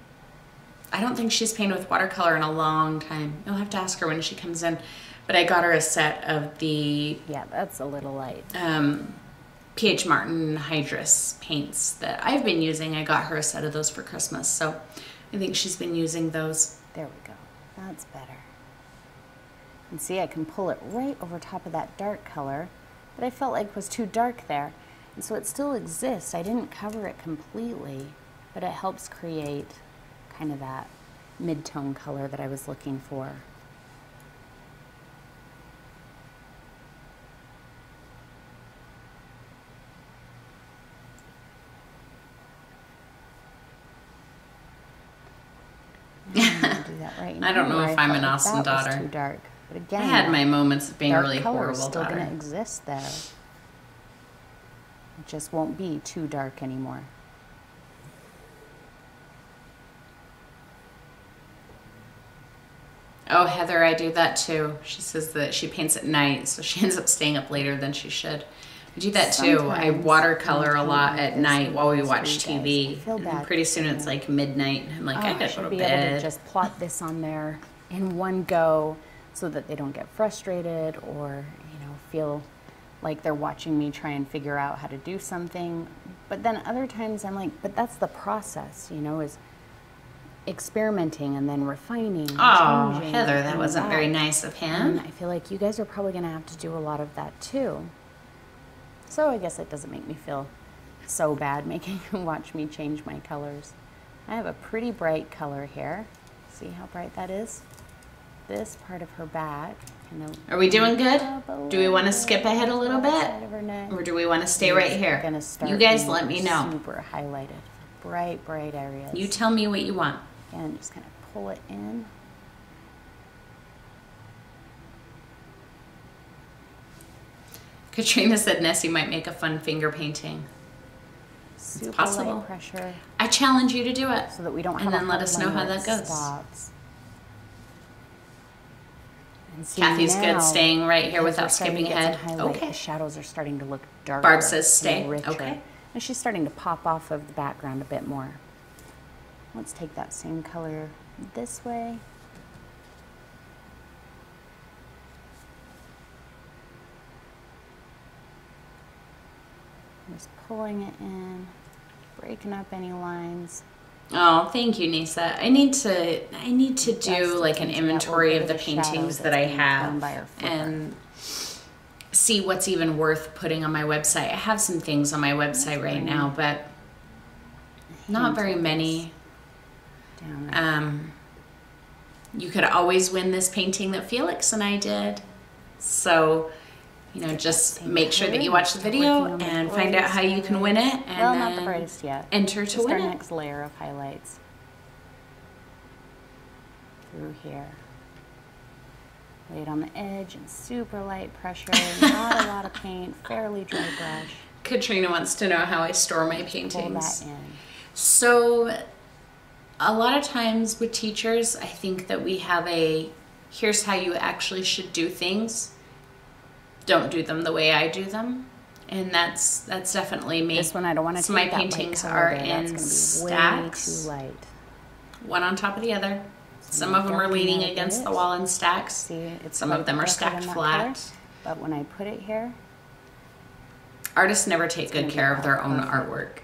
I don't think she's painted with watercolor in a long time. You'll have to ask her when she comes in. But I got her a set of the... Yeah, that's a little light. P.H. Martin Hydrus paints that I've been using. I got her a set of those for Christmas, so I think she's been using those. There we go. That's better. And see, I can pull it right over top of that dark color that I felt like was too dark there. And so it still exists. I didn't cover it completely, but it helps create kind of that mid-tone color that I was looking for. Right, I don't know if I'm an awesome daughter. Too dark. But again, I had my moments of being a really horrible horrible still daughter. Going to exist there. It just won't be too dark anymore. Oh, Heather, I do that too. She says that she paints at night, so she ends up staying up later than she should. I do that too. I watercolor a lot at night while we watch TV. And pretty soon it's like midnight. I'm like, I gotta go to be bed. Able to just plot this on there in one go so that they don't get frustrated or, you know, feel like they're watching me try and figure out how to do something. But then other times I'm like, but that's the process, you know, is experimenting and then refining. Oh, changing, Heather, that wasn't very nice of him. And I feel like you guys are probably gonna have to do a lot of that too. So I guess it doesn't make me feel so bad making you watch me change my colors. I have a pretty bright color here. See how bright that is? This part of her back. Are we doing good? Do we want to skip ahead a little bit? Or do we want to stay right here? You guys let me know. Super highlighted. Bright, bright areas. You tell me what you want. Again, just kind of pull it in. Katrina said Nessie might make a fun finger painting. Super it's possible. Light pressure. I challenge you to do it. So that we don't have and then let us know how that goes. Stops. Kathy's good staying right here without skipping ahead. Okay. The shadows are starting to look darker. Barb says stay. Richer. Okay. And she's starting to pop off of the background a bit more. Let's take that same color this way. Just pulling it in, breaking up any lines. Oh, thank you, Nisa. I need to do like an inventory of the paintings that I have and see what's even worth putting on my website. I have some things on my website right now, but not very many. You could always win this painting that Felix and I did. So, you know, just make sure that you watch the video and find out how you can win it, and well, not the brightest yet. Enter to win it. Our next layer of highlights through here. Lay it on the edge and super light pressure, not a lot of paint, fairly dry brush. Katrina wants to know how I store my paintings. Pull that in. So, a lot of times with teachers, I think that we have here's how you actually should do things. Don't do them the way I do them, and that's definitely me. This one I don't want to so take my that paintings light are color in That's stacks, way too light. one on top of the other. Some of them are leaning against the wall in stacks. See, some of them are stacked flat. Color, but when I put it here, artists never take good care of their own artwork.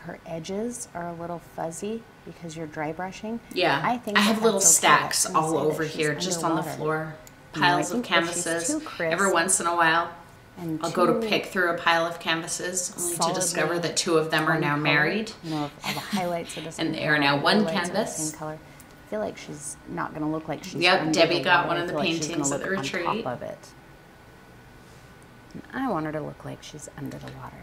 her edges are a little fuzzy because you're dry brushing. Yeah, I think I have little that's okay. stacks Let's all say that over she's here, just on the underwater. floor. You know, I Piles of think if she's canvases. too crisp Every once in a while, and I'll go to too pick through a pile of canvases, only to solidly discover that 2 of them are one now color, married. You know, if all the highlights are the same And they are color, now the one lowlights are the canvas. same color. I feel like she's not going to look like she's Yep, under Debbie the got water. one I of the feel like she's paintings gonna at the look retreat. on top of it. And I want her to look like she's under the water.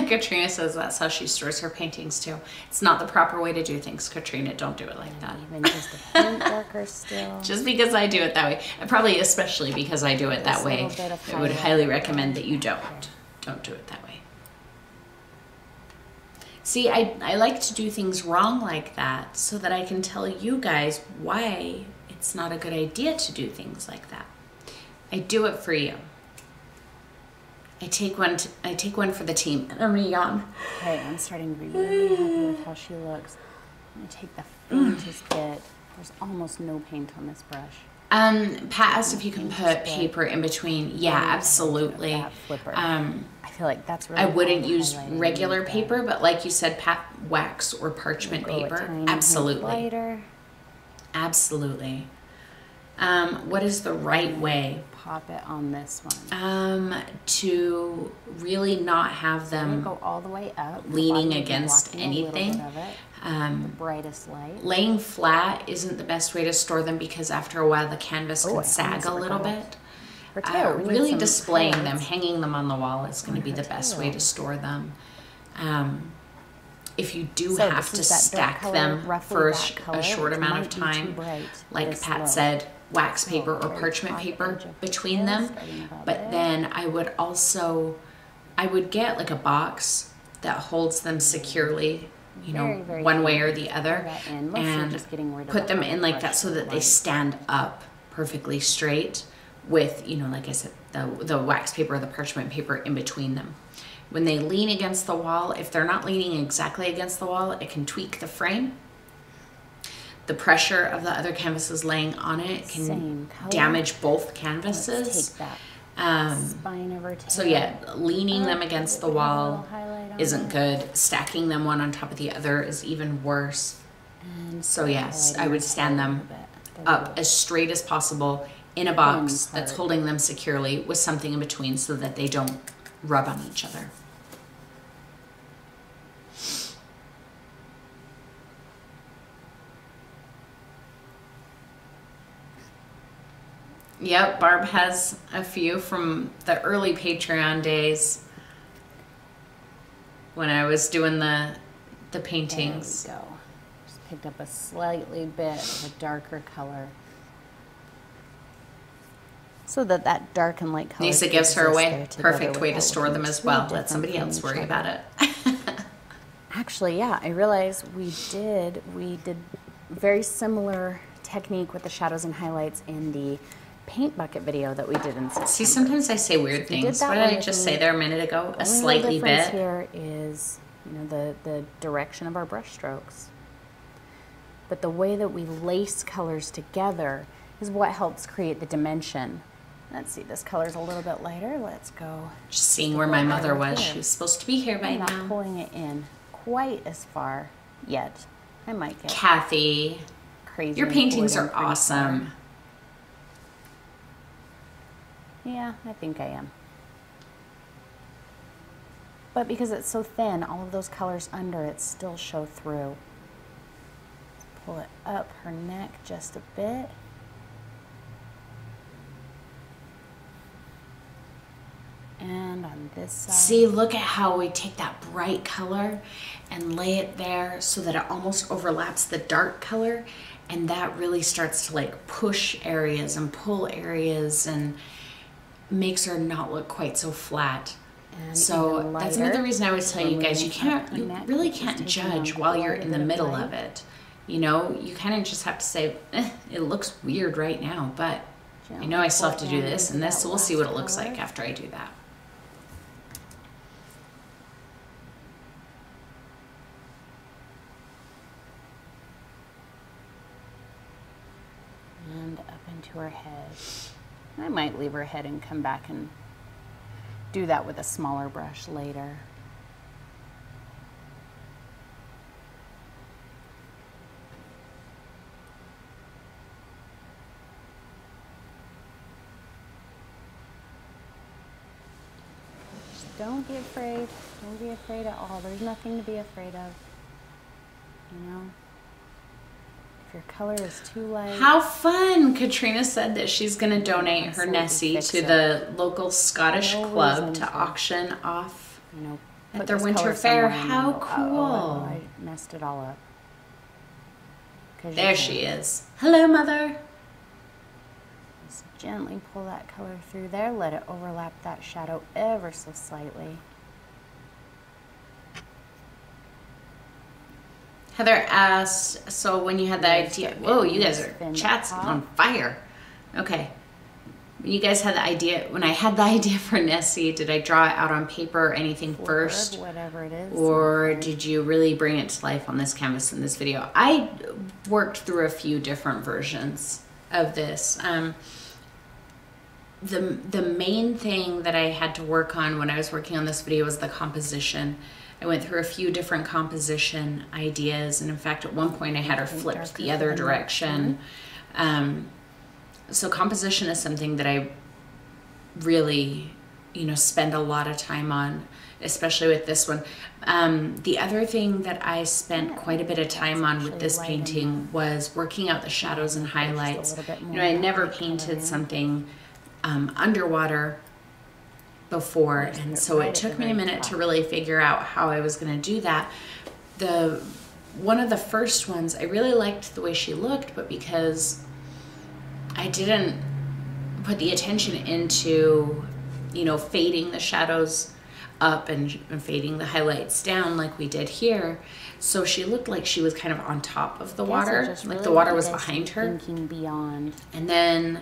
Katrina says that's how she stores her paintings too. It's not the proper way to do things, Katrina. Don't do it like that. Even just a hint darker still. Just because I do it that way. And probably especially because I do it that Just a way, little bit of I would highlight highly recommend there. that you don't. Don't do it that way. See, I like to do things wrong like that so that I can tell you guys why it's not a good idea to do things like that. I do it for you. I take one for the team, and I'm gonna yawn. Okay, I'm starting to be really happy with how she looks. I'm gonna take the faintest bit. There's almost no paint on this brush. Pat asked if you can put paper in between. Yeah, absolutely. That flipper. I feel like that's really I wouldn't cool use highlighting regular with paper, but like you said, Pat, wax or parchment go a paper. tiny hint Absolutely. lighter. Absolutely. What is the right way? Pop it on this one. To really not have I'm gonna them go all the way up, leaning blocking against a little anything. bit of it. The brightest light. Laying flat isn't the best way to store them because after a while the canvas I can sag almost a little forgot. bit. For tail, we need Really some displaying them, highlights. hanging them on the wall is going to be her the best tail. way to store them. If you do So have this to is that dark stack color, them roughly for that color, a short which amount might of be too time, bright like this Pat low. said, wax So paper or very parchment top paper edge of between tail, them. starting about But there. then I would get like a box that holds them securely, you know, Very, very one way thin. or the other, Pull that in. Mostly and just getting rid of put the them hard in like brush that so that they line. stand up perfectly straight with, you know, like I said, the wax paper or the parchment paper in between them. When they lean against the wall, if they're not leaning exactly against the wall, it can tweak the frame. The pressure of the other canvases laying on it can Same color. damage both Let's canvases. take that spine of her tail. So yeah, leaning them against the Put a little wall highlight on isn't it. good. Stacking them one on top of the other is even worse. And So yes, highlighting I would the stand tail a them little bit. up as straight as possible in a box Thin that's part. holding them securely with something in between so that they don't rub on each other. Yep, Barb has a few from the early Patreon days when I was doing the paintings. There we go. Just picked up a slightly bit of a darker color. So that dark and light color. Nisa gives her exist away. there together Perfect way to without store looking them as too well. Let different somebody from else each worry other. about it. Actually, yeah, I realized we did very similar technique with the shadows and highlights in the paint bucket video that we did in September. See, sometimes I say weird we did things. that What one did I with just me. say there a minute ago? A The only real slightly difference bit. here is, you know, the direction of our brush strokes. But the way that we lace colors together is what helps create the dimension. Let's see, this color's a little bit lighter. Let's go. Just seeing where my mother was. Here. She was supposed to be here by I'm not now. pulling it in quite as far yet. I might get Kathy, crazy. your and pull paintings it in are pretty awesome. far. Yeah, I think I am. But because it's so thin, all of those colors under it still show through. Let's pull it up her neck just a bit. And on this side. See, look at how we take that bright color and lay it there so that it almost overlaps the dark color, and that really starts to like push areas and pull areas and makes her not look quite so flat. And So even that's lighter. another reason I would tell you guys, Removing you her neck, really just can't taking judge on while you're quite a in the bit of middle light. of it. You know, you kind of just have to say, it looks weird right now, but I know I still have to do this and this, so we'll see what it looks like after I do that. And up into her head. I might leave her head and come back and do that with a smaller brush later. Don't be afraid. Don't be afraid at all. There's nothing to be afraid of. You know? If your color is too light. How fun! Katrina said that she's going to donate her Nessie to the local Scottish club to auction off at their winter fair. How cool! I messed it all up. There she is. Hello, Mother. Just gently pull that color through there. Let it overlap that shadow ever so slightly. Heather asked, so when you had the idea, whoa, you guys are chats on fire. Okay. When you guys had the idea, when I had the idea for Nessie, did I draw it out on paper or anything first? Whatever it is. Or did you really bring it to life on this canvas in this video? I worked through a few different versions of this. The main thing that I had to work on when I was working on this video was the composition. I went through a few different composition ideas, and in fact at one point I had her flipped the other direction. So composition is something that I really, spend a lot of time on, especially with this one. The other thing that I spent quite a bit of time on with this painting was working out the shadows and highlights. I never painted something underwater before, and so it took me a minute to really figure out how I was going to do that. One of the first ones, I really liked the way she looked, but because I didn't put the attention into, fading the shadows up and fading the highlights down like we did here, so she looked like she was kind of on top of the water, like the water was behind her. Thinking beyond. And then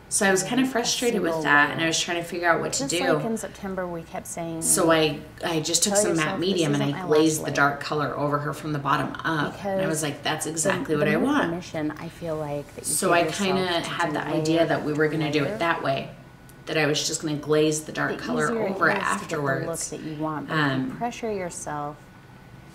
so I was kind of frustrated with that, and I was trying to figure out what to do. Just like in September, we kept saying. So I just took some matte medium and I glazed the dark color over her from the bottom up, and I was like, that's exactly what I want. I feel like that so I kind of had the idea that we were going to do it that way, that I was just going to glaze the dark color over it afterwards. The look that you want, but you pressure yourself.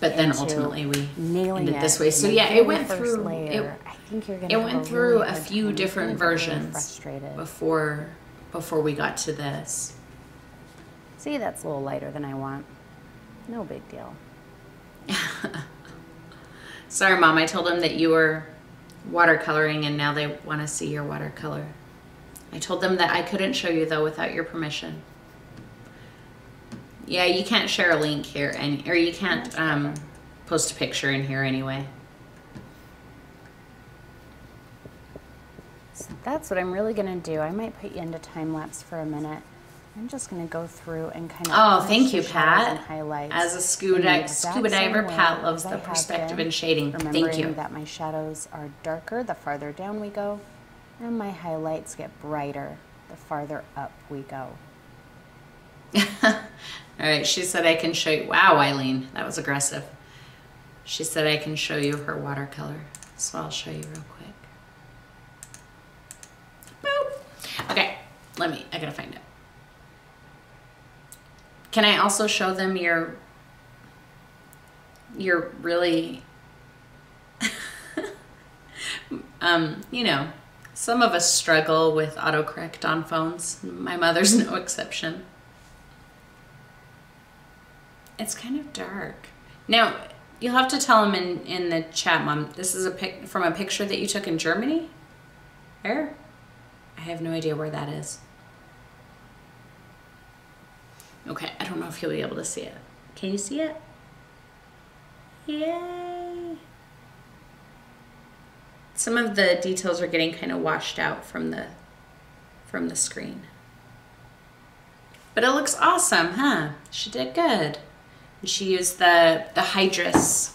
But then ultimately we ended this way. So yeah, it went through. It went through a few different versions before we got to this. See, that's a little lighter than I want. No big deal. Sorry, Mom. I told them that you were watercoloring, and now they want to see your watercolor. I told them that I couldn't show you though without your permission. Yeah, you can't share a link here, or you can't post a picture in here anyway. So that's what I'm really gonna do. I might put you into time lapse for a minute. I'm just gonna go through and kind of. Oh, thank you, Pat. As a scuba diver, Pat loves the perspective and shading. Thank you. Remembering that my shadows are darker the farther down we go, and my highlights get brighter the farther up we go. All right, she said I can show you. Wow, Eileen, that was aggressive. She said I can show you her watercolor, so I'll show you real quick. Boop. Okay, I gotta find it. Can I also show them your really, some of us struggle with autocorrect on phones. My mother's no exception. It's kind of dark. Now, you'll have to tell them in the chat, Mom, this is from a picture that you took in Germany? Where? I have no idea where that is. Okay, I don't know if you'll be able to see it. Can you see it? Yay! Some of the details are getting kind of washed out from the screen. But it looks awesome, huh? She did good. And she used the Hydrus,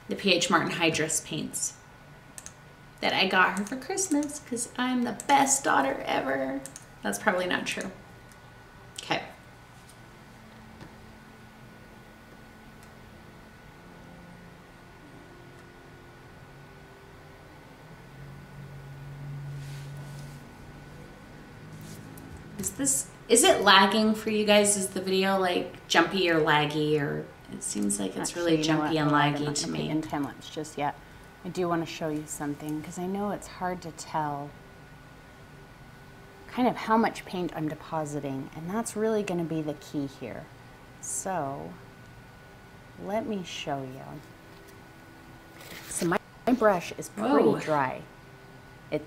the PH Martin Hydrus paints that I got her for Christmas because I'm the best daughter ever. That's probably not true. Okay. Is it lagging for you guys? Is the video like jumpy or laggy, or it seems like it's really jumpy and laggy to me? In time lapse just yet. I do want to show you something because I know it's hard to tell kind of how much paint I'm depositing, and that's really going to be the key here. So let me show you. So my brush is pretty dry.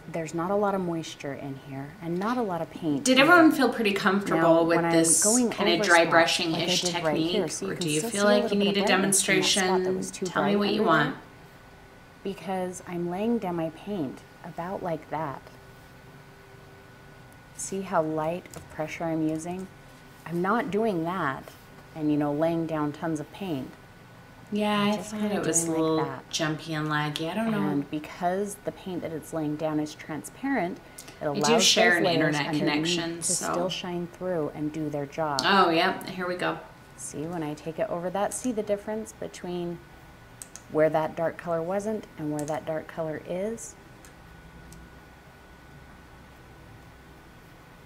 There's not a lot of moisture in here and not a lot of paint. Did everyone feel pretty comfortable with this kind of dry spots, brushing-ish like technique? Right here, or do you feel like you need a demonstration? Tell me what you want. Because I'm laying down my paint about like that. See how light of pressure I'm using? I'm not doing that and, you know, laying down tons of paint. Yeah, I thought it was a little jumpy and laggy. I don't know. And because the paint that it's laying down is transparent, it allows I do share an those layers internet connection, to still shine through and do their job. Oh, yeah. Here we go. See, when I take it over that, see the difference between where that dark color wasn't and where that dark color is?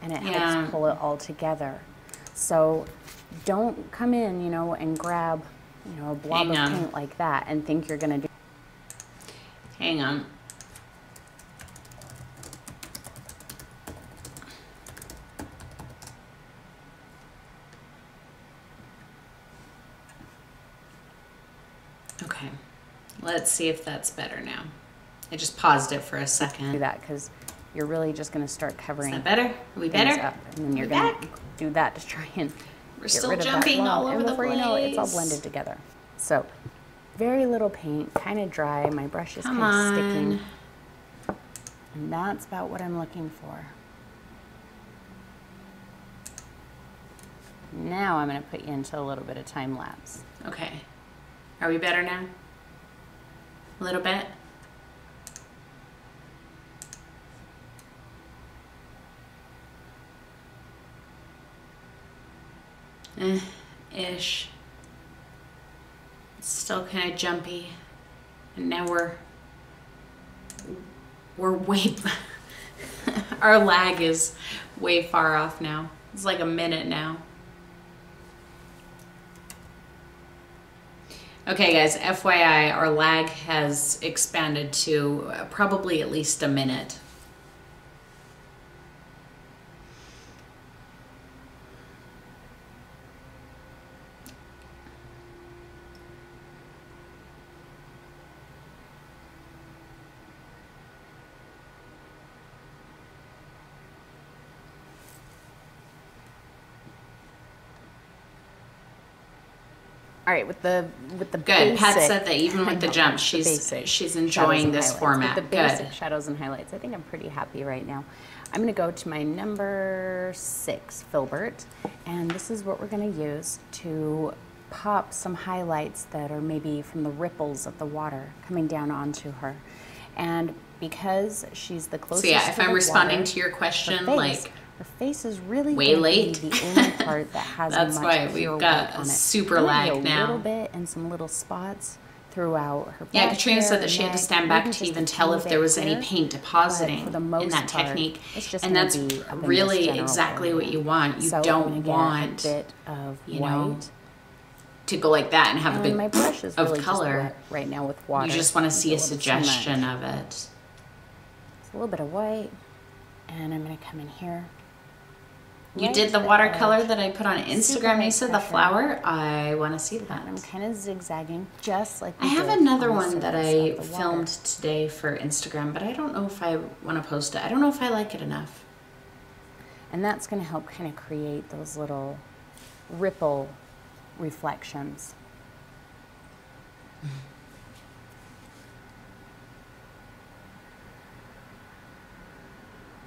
And it helps pull it all together. So don't come in, you know, and grab, you know, a blob of paint like that and think you're going to do. Hang on. Okay. Let's see if that's better now. I just paused it for a second. Do that because you're really just going to start covering. Is that better? Are we better? Up, and then you're going to do that to try and we're still jumping all over the place. Before you know it, it's all blended together. So, very little paint, kind of dry. My brush is kind of sticking. And that's about what I'm looking for. Now I'm going to put you into a little bit of time lapse. Okay. Are we better now? A little bit? Ish. It's still kind of jumpy. And now we're way, our lag is way far off now. It's like a minute now. Okay guys, FYI, our lag has expanded to probably at least a minute. All right, with the Good. Basic, Pat said that even with the jump, she's enjoying this format. With the basic shadows and highlights, I think I'm pretty happy right now. I'm going to go to my number 6 filbert, and this is what we're going to use to pop some highlights that are maybe from the ripples of the water coming down onto her. And because she's the closest, so yeah, if to I'm the responding water, to your question, her face is really way late. The only part that has That's much why we've got a super lag now. A little bit and some little spots throughout her. Yeah, Katrina said that she had to stand back to even tell if there was any paint depositing in that technique, and that's really exactly what you want. You don't want, you know, to go like that and have a bit my brush is really of color just wet right now with water. You just want to see a suggestion of it. It's a little bit of white, and I'm going to come in here. You did the watercolor that I put on Instagram. You said the flower. I want to see that. I'm kind of zigzagging, just like I have another one that I filmed today for Instagram, but I don't know if I want to post it. I don't know if I like it enough. And that's going to help kind of create those little ripple reflections.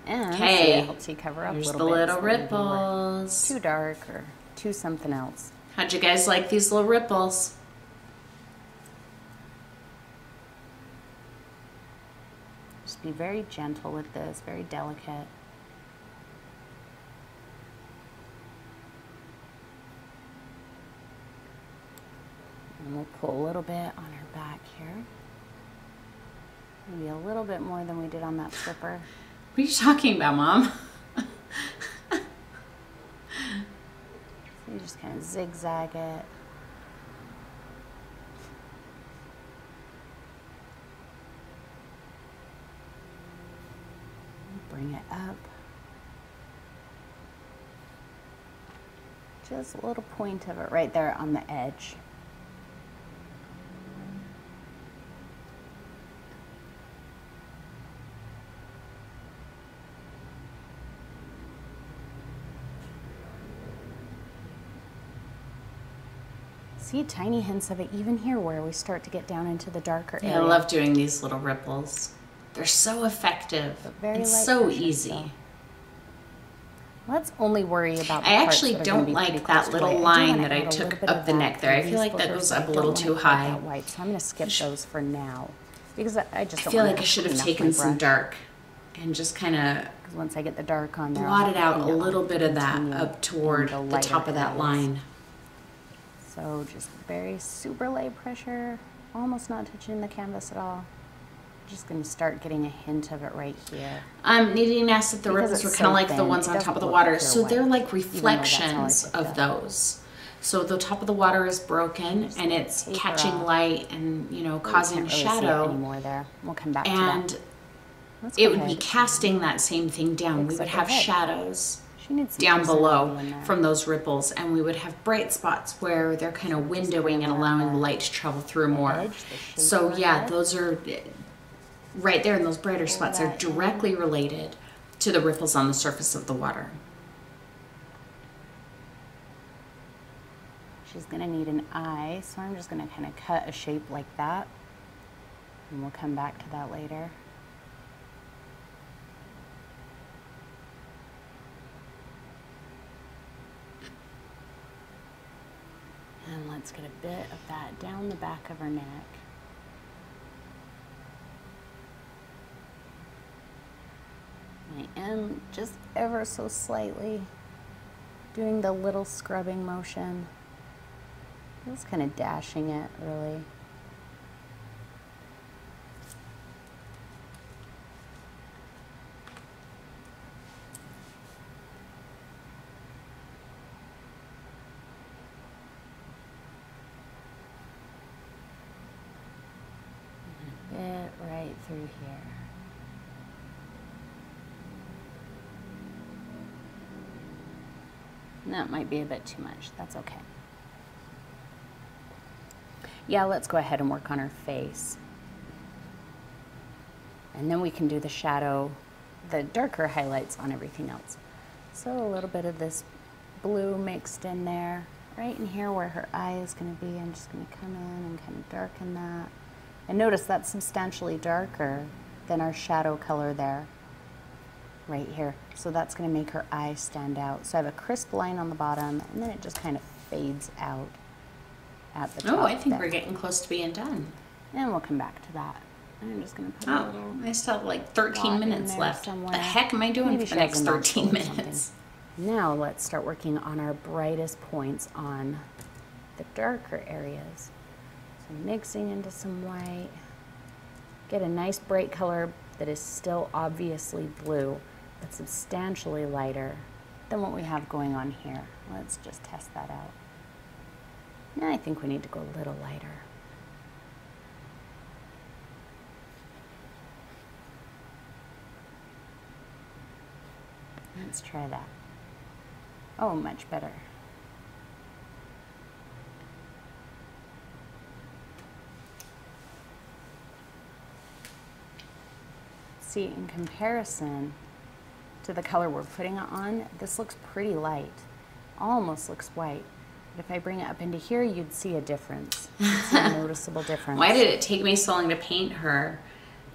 And okay, it helps you cover up here's a the little bit. Little ripples. Too dark or too something else. How'd you guys like these little ripples? Just be very gentle with this, very delicate. And we'll pull a little bit on her back here. Maybe a little bit more than we did on that slipper. What are you talking about, Mom? So you just kind of zigzag it. Bring it up. Just a little point of it right there on the edge. See tiny hints of it even here where we start to get down into the darker area. I love doing these little ripples. They're so effective. Very It's light so pressure easy. still. Let's only worry about the I parts actually that are gonna don't be pretty like close that to little white. line do that I wanna add a took little bit up of the that neck there. I in feel these like that borders, goes but I up a don't little wanna too hide high. that white, so I'm going to skip those for now because I just I don't feel wanna like I should have clean up taken my some brush. dark and just kind of 'Cause once I get the dark on there, I'll blotted have to out a clean it little off bit and of that continue up toward in the the lighter top of that areas. line. So just very super light pressure, almost not touching the canvas at all. Just going to start getting a hint of it right here. Nadine asked if the Because ripples were it's kind of so like the thin, ones it on top of the doesn't look water. pure So they're white, like even though that's all I reflections picked of up. those. So the top of the water is broken and it's taper catching off. light and, you know, We causing can't really see it shadow. anymore there. We'll come back to And that. Let's it go would be ahead. casting that same thing down. We Fix would up have her head. shadows She needs some down below personality in there. from those ripples, and we would have bright spots where they're kind of windowing and allowing the light to travel through more. edge, the shape So of her yeah, head. those are right there, and those brighter spots are that in. directly related to the ripples on the surface of the water. She's going to need an eye, so I'm just going to kind of cut a shape like that, and we'll come back to that later. And let's get a bit of that down the back of her neck. I am just ever so slightly doing the little scrubbing motion. Just kind of dashing it, really. And a bit right through here. And that might be a bit too much. That's okay. Yeah, let's go ahead and work on her face. And then we can do the shadow, the darker highlights on everything else. So a little bit of this blue mixed in there, right in here where her eye is going to be. I'm just going to come in and kind of darken that. And notice that's substantially darker than our shadow color there, right here. So that's going to make her eye stand out. So I have a crisp line on the bottom, and then it just kind of fades out at the top. Oh, I think there. we're getting close to being done. And we'll come back to that. I'm just going to put a Oh, little I still have like 13 dot in minutes there left. somewhere. The heck am I doing Maybe for she the has next a 13 nostril or something. minutes? Now let's start working on our brightest points on the darker areas. So mixing into some white. Get a nice bright color that is still obviously blue, but substantially lighter than what we have going on here. Let's just test that out. Now I think we need to go a little lighter. Let's try that. Oh, much better. See, in comparison to the color we're putting it on, this looks pretty light. Almost looks white. But if I bring it up into here, you'd see a difference. You'd see a noticeable difference. Why did it take me so long to paint her?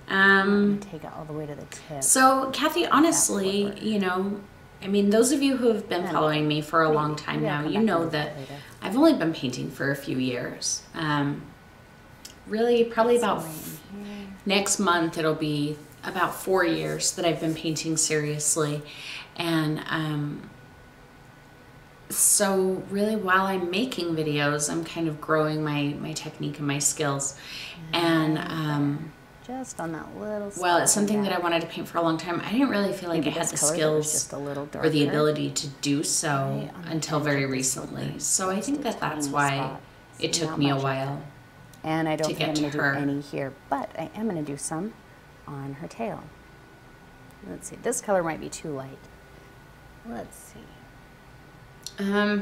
Take it all the way to the tip. So, Kathy, honestly, you know, I mean, those of you who have been following me for a long time maybe I'll now, come you back know to that later. I've only been painting for a few years. Really, probably about next month, it'll be about 4 years that I've been painting seriously. And so really, while I'm making videos, I'm kind of growing my technique and my skills. And just on that little well, it's spot something there. that I wanted to paint for a long time. I didn't really feel like Maybe I had this the color that was skills just a little or the darker. ability to do so Right on the until edge very of this recently. silver. So I Just think a that that's tiny why spot. it See, took not me a much of while. And I don't to think I'm get going to to do her. any here, but I am going to do some on her tail. Let's see, this color might be too light. Let's see.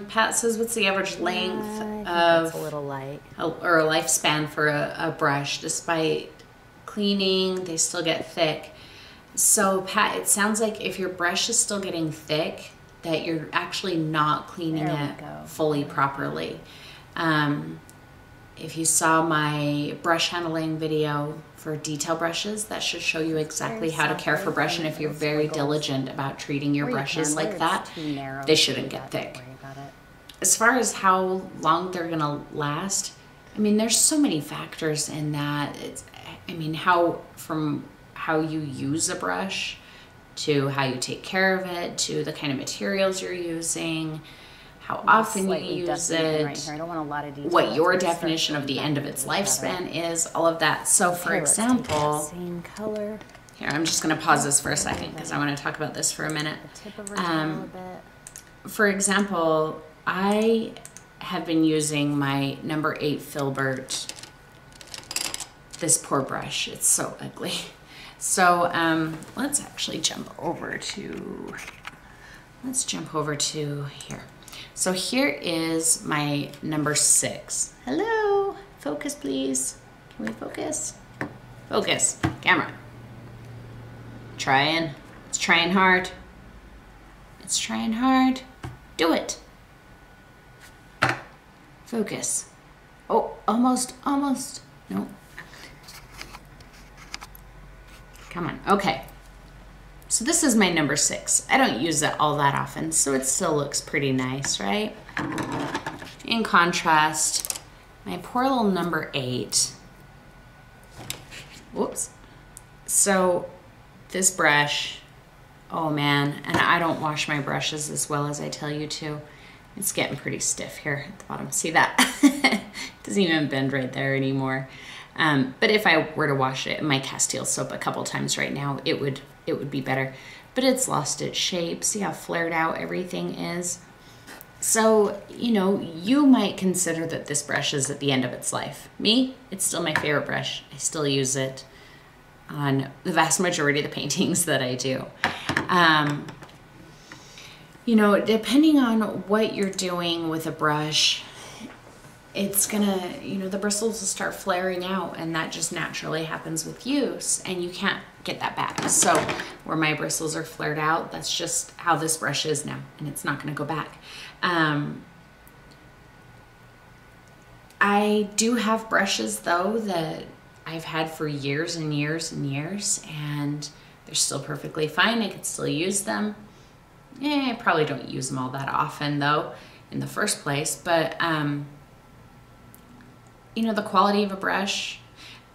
Pat says, what's the average length I think of that's a little light. or a lifespan for a brush? Despite cleaning, they still get thick. So Pat, it sounds like if your brush is still getting thick, that you're actually not cleaning it fully properly. If you saw my brush handling video for detail brushes, that should show you exactly how to care for brush. And if you're very diligent about treating your brushes like that, they shouldn't get thick. As far as how long they're gonna last, I mean, there's so many factors in that. I mean, from how you use a brush, to how you take care of it, to the kind of materials you're using, how often you use it, right here. I don't want a lot of detail. what your definition of the end of its lifespan is, all of that. So for example, same color. Here, I'm just gonna pause this for a second because I wanna talk about this for a minute. The tip of her tail a bit. For example, I have been using my number 8 Filbert, this poor brush. It's so ugly. So let's actually jump over to here. So here is my number 6. Hello, focus please. Can we focus? Focus, camera. Trying, it's trying hard. It's trying hard. Do it. Focus. Oh, almost. No. Come on, okay. So this is my number 6. I don't use it all that often, so it still looks pretty nice, right? In contrast, my poor little number 8. Whoops. So this brush, oh man, and I don't wash my brushes as well as I tell you to. It's getting pretty stiff here at the bottom. See that? It doesn't even bend right there anymore. But if I were to wash it in my Castile soap a couple times right now, it would be better. But it's lost its shape. See how flared out everything is? So, you know, you might consider that this brush is at the end of its life. Me, it's still my favorite brush. I still use it on the vast majority of the paintings that I do. You know, depending on what you're doing with a brush, it's gonna, you know, the bristles will start flaring out, and that just naturally happens with use, and you can't get that back. So where my bristles are flared out, that's just how this brush is now, and it's not gonna go back. I do have brushes though that I've had for years and years and years, and they're still perfectly fine. I could still use them. I probably don't use them all that often though in the first place, but you know, the quality of a brush,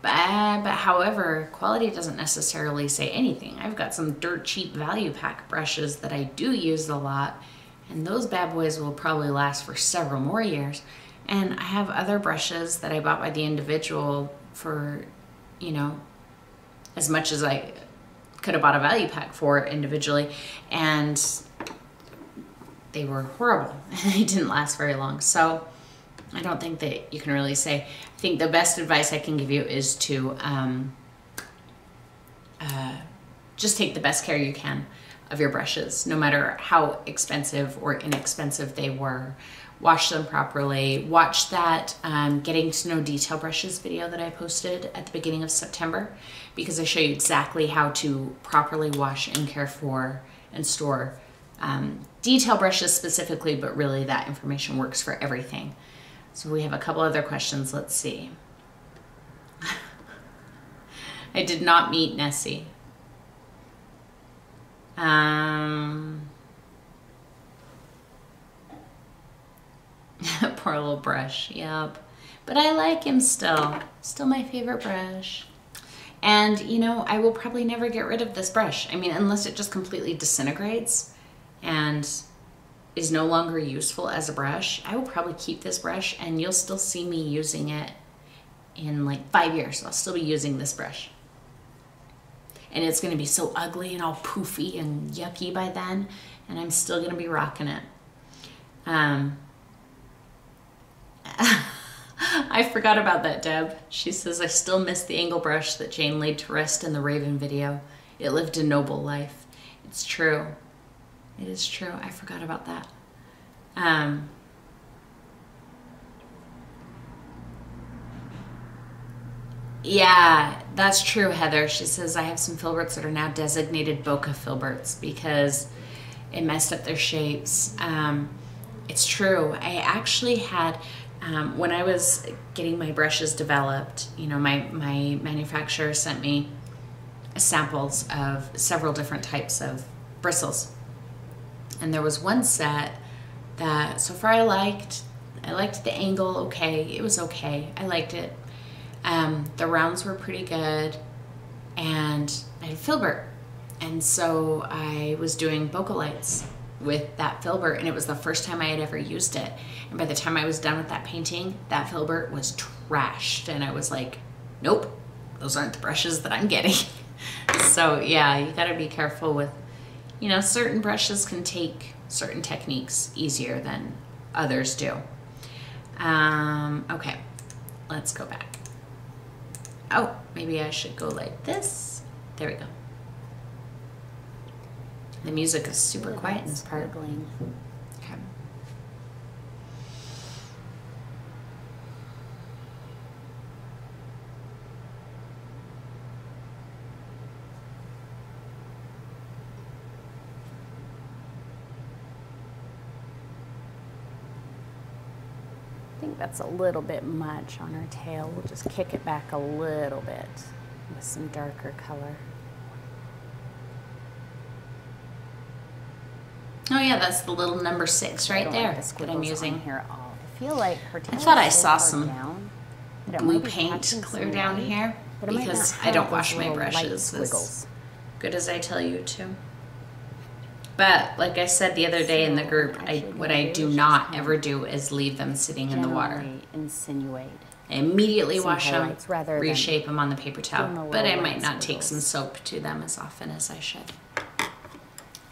but however, quality doesn't necessarily say anything. I've got some dirt cheap value pack brushes that I do use a lot, and those bad boys will probably last for several more years. And I have other brushes that I bought by the individual for, you know, as much as I could have bought a value pack for individually, and they were horrible. They didn't last very long. So I don't think that you can really say. I think the best advice I can give you is to just take the best care you can of your brushes, no matter how expensive or inexpensive they were. Wash them properly. Watch that Getting to Know Detail Brushes video that I posted at the beginning of September, because I show you exactly how to properly wash and care for and store detail brushes specifically, but really that information works for everything. So we have a couple other questions. Let's see. I did not meet Nessie. Poor little brush, yep. But I like him still. Still my favorite brush. And, you know, I will probably never get rid of this brush. I mean, unless it just completely disintegrates and is no longer useful as a brush, I will probably keep this brush, and you'll still see me using it in like 5 years. I'll still be using this brush. And it's gonna be so ugly and all poofy and yucky by then, and I'm still gonna be rocking it. I forgot about that, Deb. She says, I still miss the angle brush that Jane laid to rest in the Raven video. It lived a noble life. It's true. It is true. I forgot about that. Yeah, that's true, Heather. She says, I have some filberts that are now designated bokeh filberts because it messed up their shapes. It's true. I actually had, when I was getting my brushes developed, you know, my manufacturer sent me samples of several different types of bristles. And there was one set that so far I liked the angle okay. It was okay. I liked it. The rounds were pretty good, and I had filbert. And so I was doing bokeh lights with that filbert, and it was the first time I had ever used it. And by the time I was done with that painting, that filbert was trashed, and I was like, nope, those aren't the brushes that I'm getting. So yeah, you gotta be careful with, you know, certain brushes can take certain techniques easier than others do. Okay, let's go back. Oh, maybe I should go like this. There we go. The music is super quiet in this part. Okay. I think that's a little bit much on her tail. We'll just kick it back a little bit with some darker color. Oh yeah, that's the little number 6 right there that I'm using here at all. I feel like her tail I thought I is so saw far some down blue paint clear down here because I don't wash my brushes as good as I tell you to. But like I said the other day in the group, what I do not ever do is leave them sitting in the water. Insinuate. I immediately wash them, reshape them on the paper towel, but I might not take some soap to them as often as I should.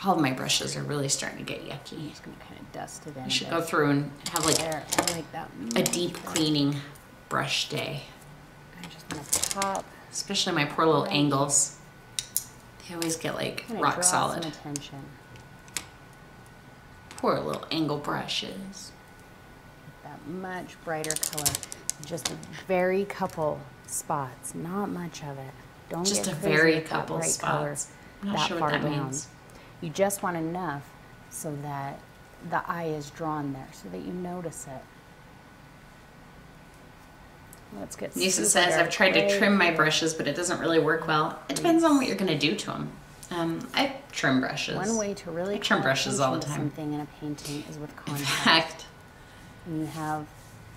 All of my brushes are really starting to get yucky. I'm just going to kind of dust it in. I should go through and have like a deep cleaning brush day. I'm just going to pop. Especially my poor little angles. They always get like rock solid. Some attention. Poor little angle brushes. That much brighter color. Just a very couple spots, not much of it. Don't just get a crazy very with that couple bright spots. Color I'm not sure what that means. You just want enough so that the eye is drawn there, so that you notice it. Let's get. Nisa says, I've tried to trim my brushes, but it doesn't really work well. It depends on what you're going to do to them. I trim brushes. One way to really trim brushes all the time. Something in a painting is with contact. In fact, and you have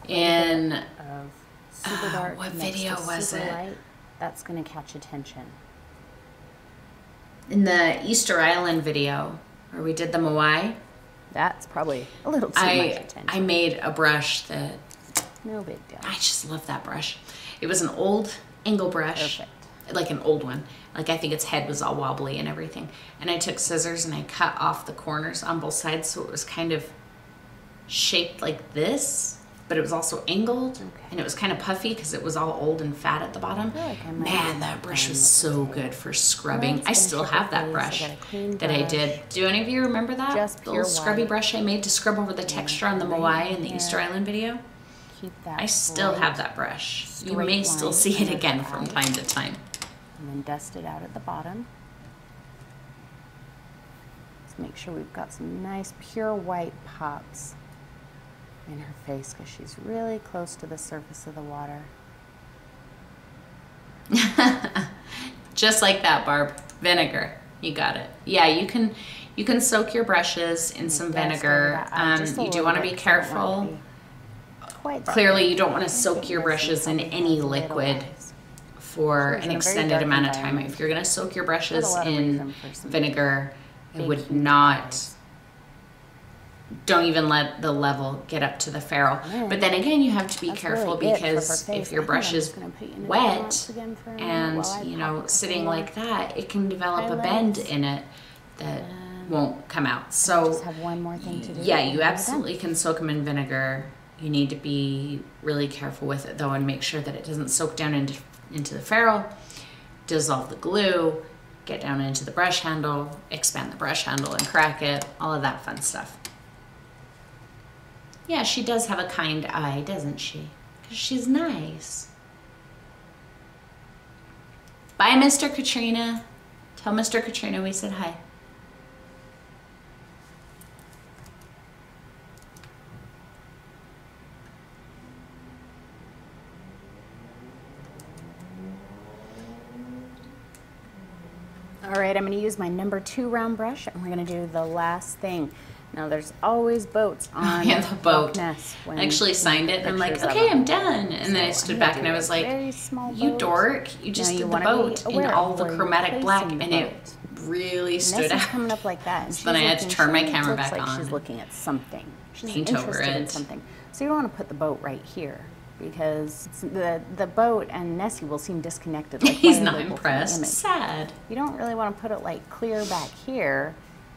in of super dark what video was it? Light, that's going to catch attention. In the Easter Island video where we did the Moai, that's probably a little too much attention. I made a brush that no big deal. I just love that brush. It was an old angle brush. Perfect. Like an old one. Like I think its head was all wobbly and everything. And I took scissors and I cut off the corners on both sides so it was kind of shaped like this, but it was also angled. Okay. And it was kind of puffy because it was all old and fat at the bottom. Man, that brush was so good for scrubbing. I still have that brush that I did. Do any of you remember that? Just the little scrubby brush I made to scrub over the texture on the Moai in the Easter Island video? Keep that. I still have that brush. You may still see it again from time to time. And then dust it out at the bottom. Let's make sure we've got some nice pure white pops in her face because she's really close to the surface of the water. Just like that, Barb. Vinegar. You got it. Yeah, you can soak your brushes in some vinegar. You do want to be careful. Clearly, you don't want to soak your brushes in any liquid for an extended amount of time. If you're going to soak your brushes in vinegar, I would not. Don't even let the level get up to the ferrule. But then again, you have to be careful because if your brush is wet and, you know, sitting like that, it can develop a bend in it that won't come out. So, yeah, you absolutely can soak them in vinegar. You need to be really careful with it, though, and make sure that it doesn't soak down into the ferrule, dissolve the glue, get down into the brush handle, expand the brush handle and crack it, all of that fun stuff. Yeah, she does have a kind eye, doesn't she? Because she's nice. Bye, Mr. Katrina. Tell Mr. Katrina we said hi. All right, I'm going to use my number 2 round brush, and we're going to do the last thing. Now, there's always boats on the boat. Loch Ness. I actually signed it, and I'm like, okay, I'm done. And then I stood back, and I was like, you dork, you just did the boat in all the chromatic black, and it really stood out. Coming up like that. And so then I had to turn my camera back on. She's looking at something. She's paint over interested in it. something. So you don't want to put the boat right here, because the boat and Nessie will seem disconnected. Like He's not impressed. Sad. You don't really want to put it like clear back here,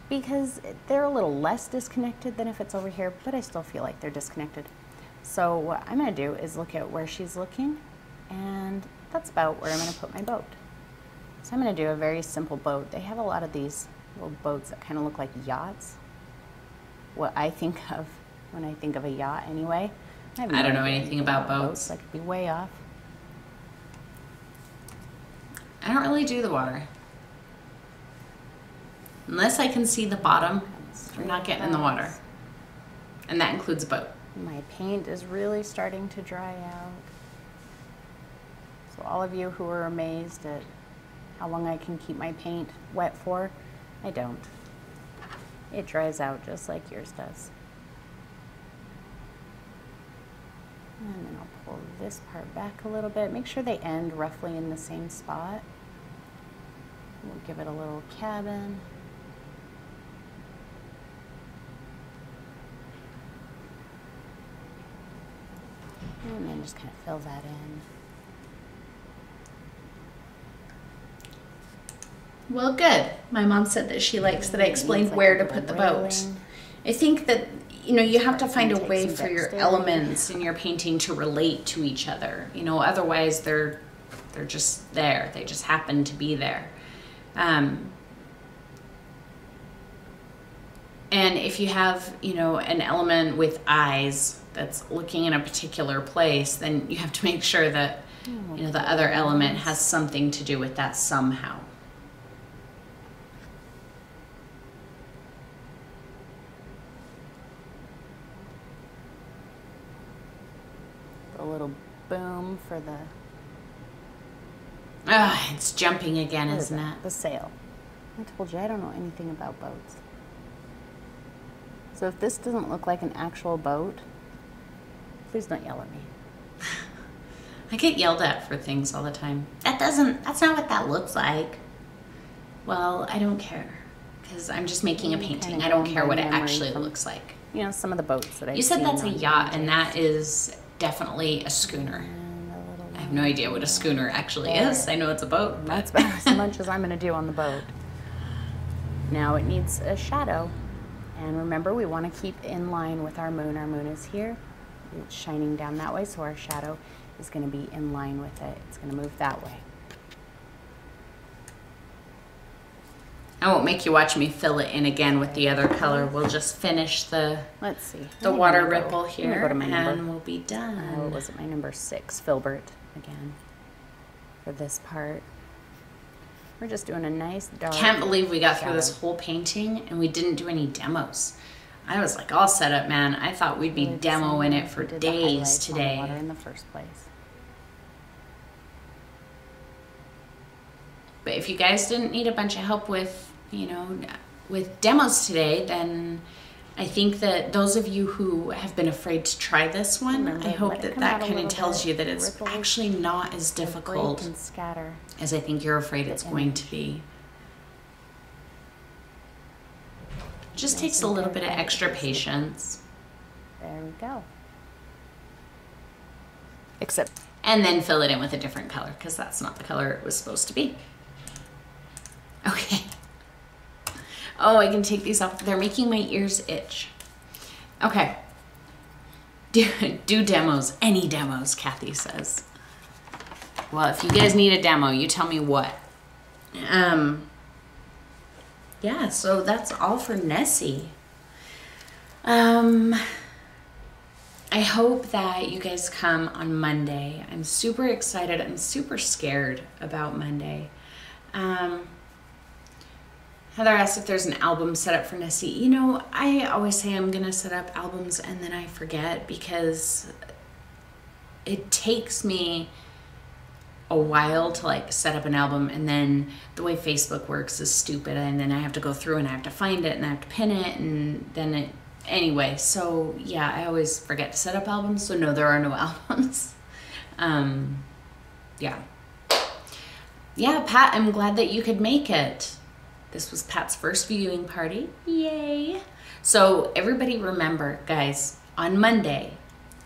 because they're a little less disconnected than if it's over here, but I still feel like they're disconnected. So what I'm going to do is look at where she's looking, and that's about where I'm going to put my boat. So I'm going to do a very simple boat. They have a lot of these little boats that kind of look like yachts. What I think of when I think of a yacht anyway. I don't know anything about boats. I could be way off. I don't really do the water. Unless I can see the bottom, I'm not getting in the water. And that includes a boat. My paint is really starting to dry out. So all of you who are amazed at how long I can keep my paint wet for, I don't. It dries out just like yours does. And then I'll pull this part back a little bit. Make sure they end roughly in the same spot. We'll give it a little cabin. And then just kind of fill that in. Well, good. My mom said that she likes that I explained where to put the boat. I think that, you know, you have to find a way for your elements in your painting to relate to each other. You know, otherwise they're just there. They just happen to be there. And if you have, you know, an element with eyes that's looking in a particular place, then you have to make sure that, you know, the other element has something to do with that somehow. A little boom for the... Ah, it's jumping again, isn't it? The sail. I told you, I don't know anything about boats. So if this doesn't look like an actual boat, please don't yell at me. I get yelled at for things all the time. That's not what that looks like. Well, I don't care, because I'm just making a painting. I don't care what it actually looks like. You know, some of the boats that I've seen. You said that's a yacht, and that is definitely a schooner. I have no idea what a schooner actually is. I know it's a boat. That's about as much as I'm going to do on the boat. Now it needs a shadow. And remember, we want to keep in line with our moon. Our moon is here. It's shining down that way, so our shadow is going to be in line with it. It's going to move that way. I won't make you watch me fill it in again with the other color. We'll just finish the Let's see. The water ripple here, go to my number. and we'll be done. Oh, was it my number 6, Filbert, again, for this part. We're just doing a nice dark. Can't believe we got through shadow. this whole painting and we didn't do any demos. I was like all set up, man. I thought we'd be demoing it for days today. On the water in the first place. But if you guys didn't need a bunch of help with, you know, with demos today, then I think that those of you who have been afraid to try this one, I hope that that kind of tells you that it's actually not as difficult as I think you're afraid it's going to be. Just takes a little bit of extra patience. There we go. Except. And then fill it in with a different color, because that's not the color it was supposed to be. Okay. Oh, I can take these off. They're making my ears itch. Okay. Do demos. Any demos, Kathy says. Well, if you guys need a demo, you tell me what. Yeah, so that's all for Nessie. I hope that you guys come on Monday. I'm super excited. I'm super scared about Monday. Heather asked if there's an album set up for Nessie. You know, I always say I'm gonna set up albums and then I forget because it takes me a while to like set up an album, and then the way Facebook works is stupid, and then I have to go through and I have to find it and I have to pin it, and then it, anyway, so yeah, I always forget to set up albums, so no, there are no albums. Yeah, Pat, I'm glad that you could make it. This was Pat's first viewing party. Yay. So everybody remember, guys, on Monday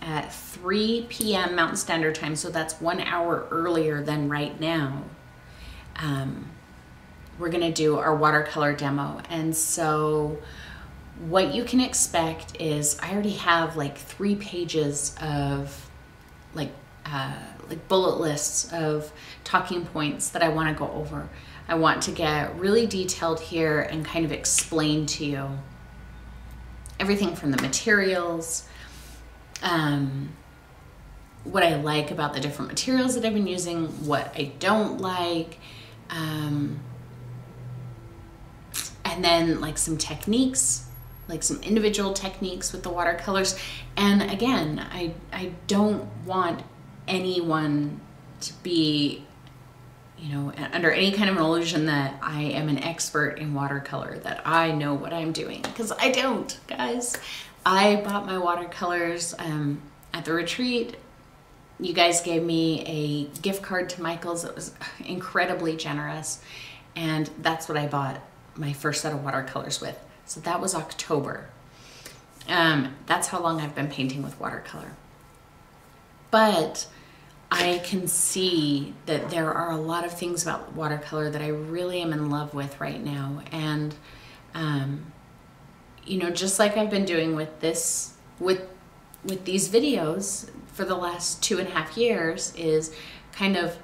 at 3 p.m. Mountain Standard Time, so that's 1 hour earlier than right now, we're gonna do our watercolor demo. And so what you can expect is, I already have like 3 pages of like bullet lists of talking points that I wanna go over. I want to get really detailed here and kind of explain to you everything from the materials, what I like about the different materials that I've been using, what I don't like, and then like some techniques, like some individual techniques with the watercolors. And again, I don't want anyone to be, you know, under any kind of an illusion that I am an expert in watercolor, that I know what I'm doing, because I don't, guys. I bought my watercolors at the retreat. You guys gave me a gift card to Michael's that was incredibly generous, and that's what I bought my first set of watercolors with. So that was October. That's how long I've been painting with watercolor. But I can see that there are a lot of things about watercolor that I really am in love with right now. And, you know, just like I've been doing with this, with these videos for the last 2.5 years, is kind of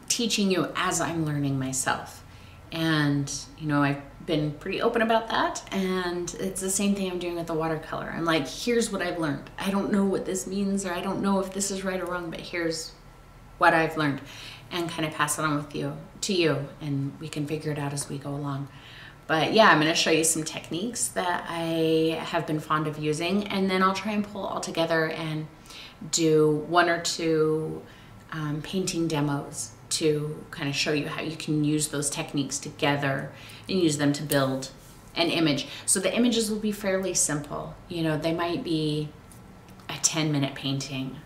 teaching you as I'm learning myself. And, you know, I've been pretty open about that, and it's the same thing I'm doing with the watercolor. I'm like, here's what I've learned. I don't know what this means, or I don't know if this is right or wrong, but here's what I've learned, and kind of pass it on with you, to you, and we can figure it out as we go along. But yeah, I'm going to show you some techniques that I have been fond of using, and then I'll try and pull all together and do 1 or 2 painting demos to kind of show you how you can use those techniques together and use them to build an image. So the images will be fairly simple. You know, they might be a 10-minute painting.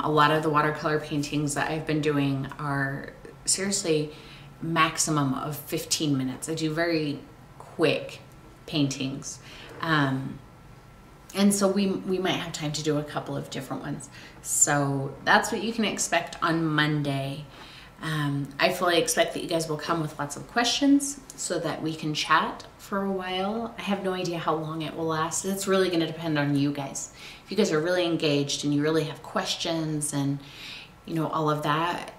A lot of the watercolor paintings that I've been doing are seriously maximum of 15 minutes. I do very quick paintings. And so we might have time to do a couple of different ones. So that's what you can expect on Monday. I fully expect that you guys will come with lots of questions so that we can chat for a while. I have no idea how long it will last. It's really going to depend on you guys. If you guys are really engaged and you really have questions and, you know, all of that,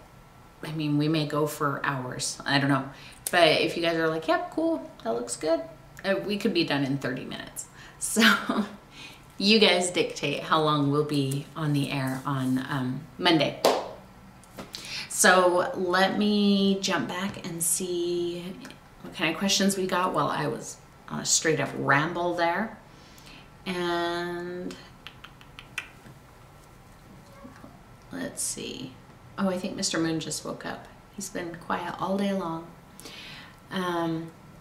I mean, we may go for hours. I don't know. But if you guys are like, yep, cool, that looks good, we could be done in 30 minutes. So you guys dictate how long we'll be on the air on Monday. So let me jump back and see what kind of questions we got while I was on a straight up ramble there. And let's see. Oh, I think Mr. Moon just woke up. He's been quiet all day long.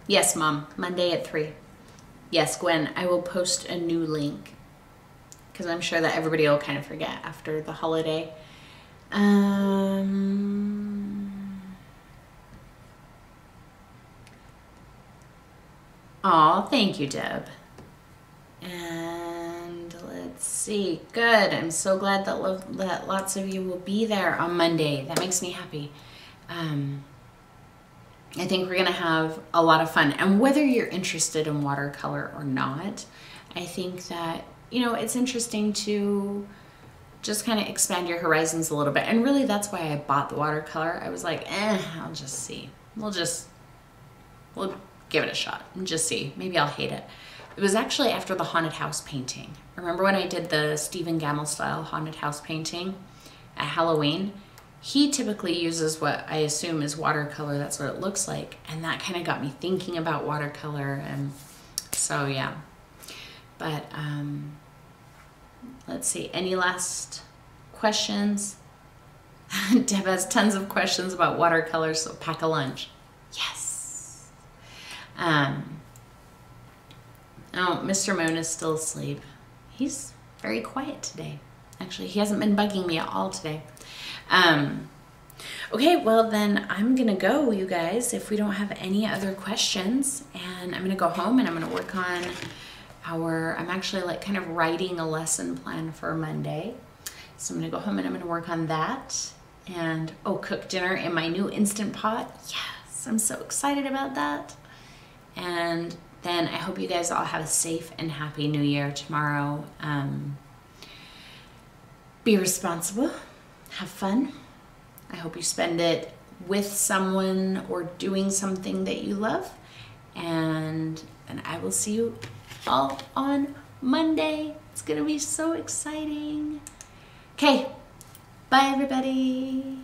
Yes, Mom, Monday at 3. Yes, Gwen, I will post a new link because I'm sure that everybody will kind of forget after the holiday. Aw, thank you, Deb. And let's see. Good. I'm so glad that lots of you will be there on Monday. That makes me happy. I think we're going to have a lot of fun. And whether you're interested in watercolor or not, I think that, you know, it's interesting to just kind of expand your horizons a little bit. And really, that's why I bought the watercolor. I was like, I'll just see. We'll give it a shot and just see. Maybe I'll hate it. It was actually after the haunted house painting. Remember when I did the Stephen Gamble style haunted house painting at Halloween? He typically uses what I assume is watercolor. That's what it looks like. And that kind of got me thinking about watercolor. And so, yeah. But let's see. Any last questions? Deb has tons of questions about watercolors, so pack a lunch. Yes. Oh, Mr. Moon is still asleep. He's very quiet today. Actually, he hasn't been bugging me at all today. Okay, well then I'm gonna go, you guys, if we don't have any other questions. And I'm gonna go home and I'm gonna work on I'm actually like kind of writing a lesson plan for Monday. So I'm gonna go home and I'm gonna work on that. And, oh, cook dinner in my new Instant Pot. Yes, I'm so excited about that. And then I hope you guys all have a safe and happy New Year tomorrow. Be responsible, have fun. I hope you spend it with someone or doing something that you love. And I will see you all on Monday. It's gonna be so exciting. Okay, bye everybody.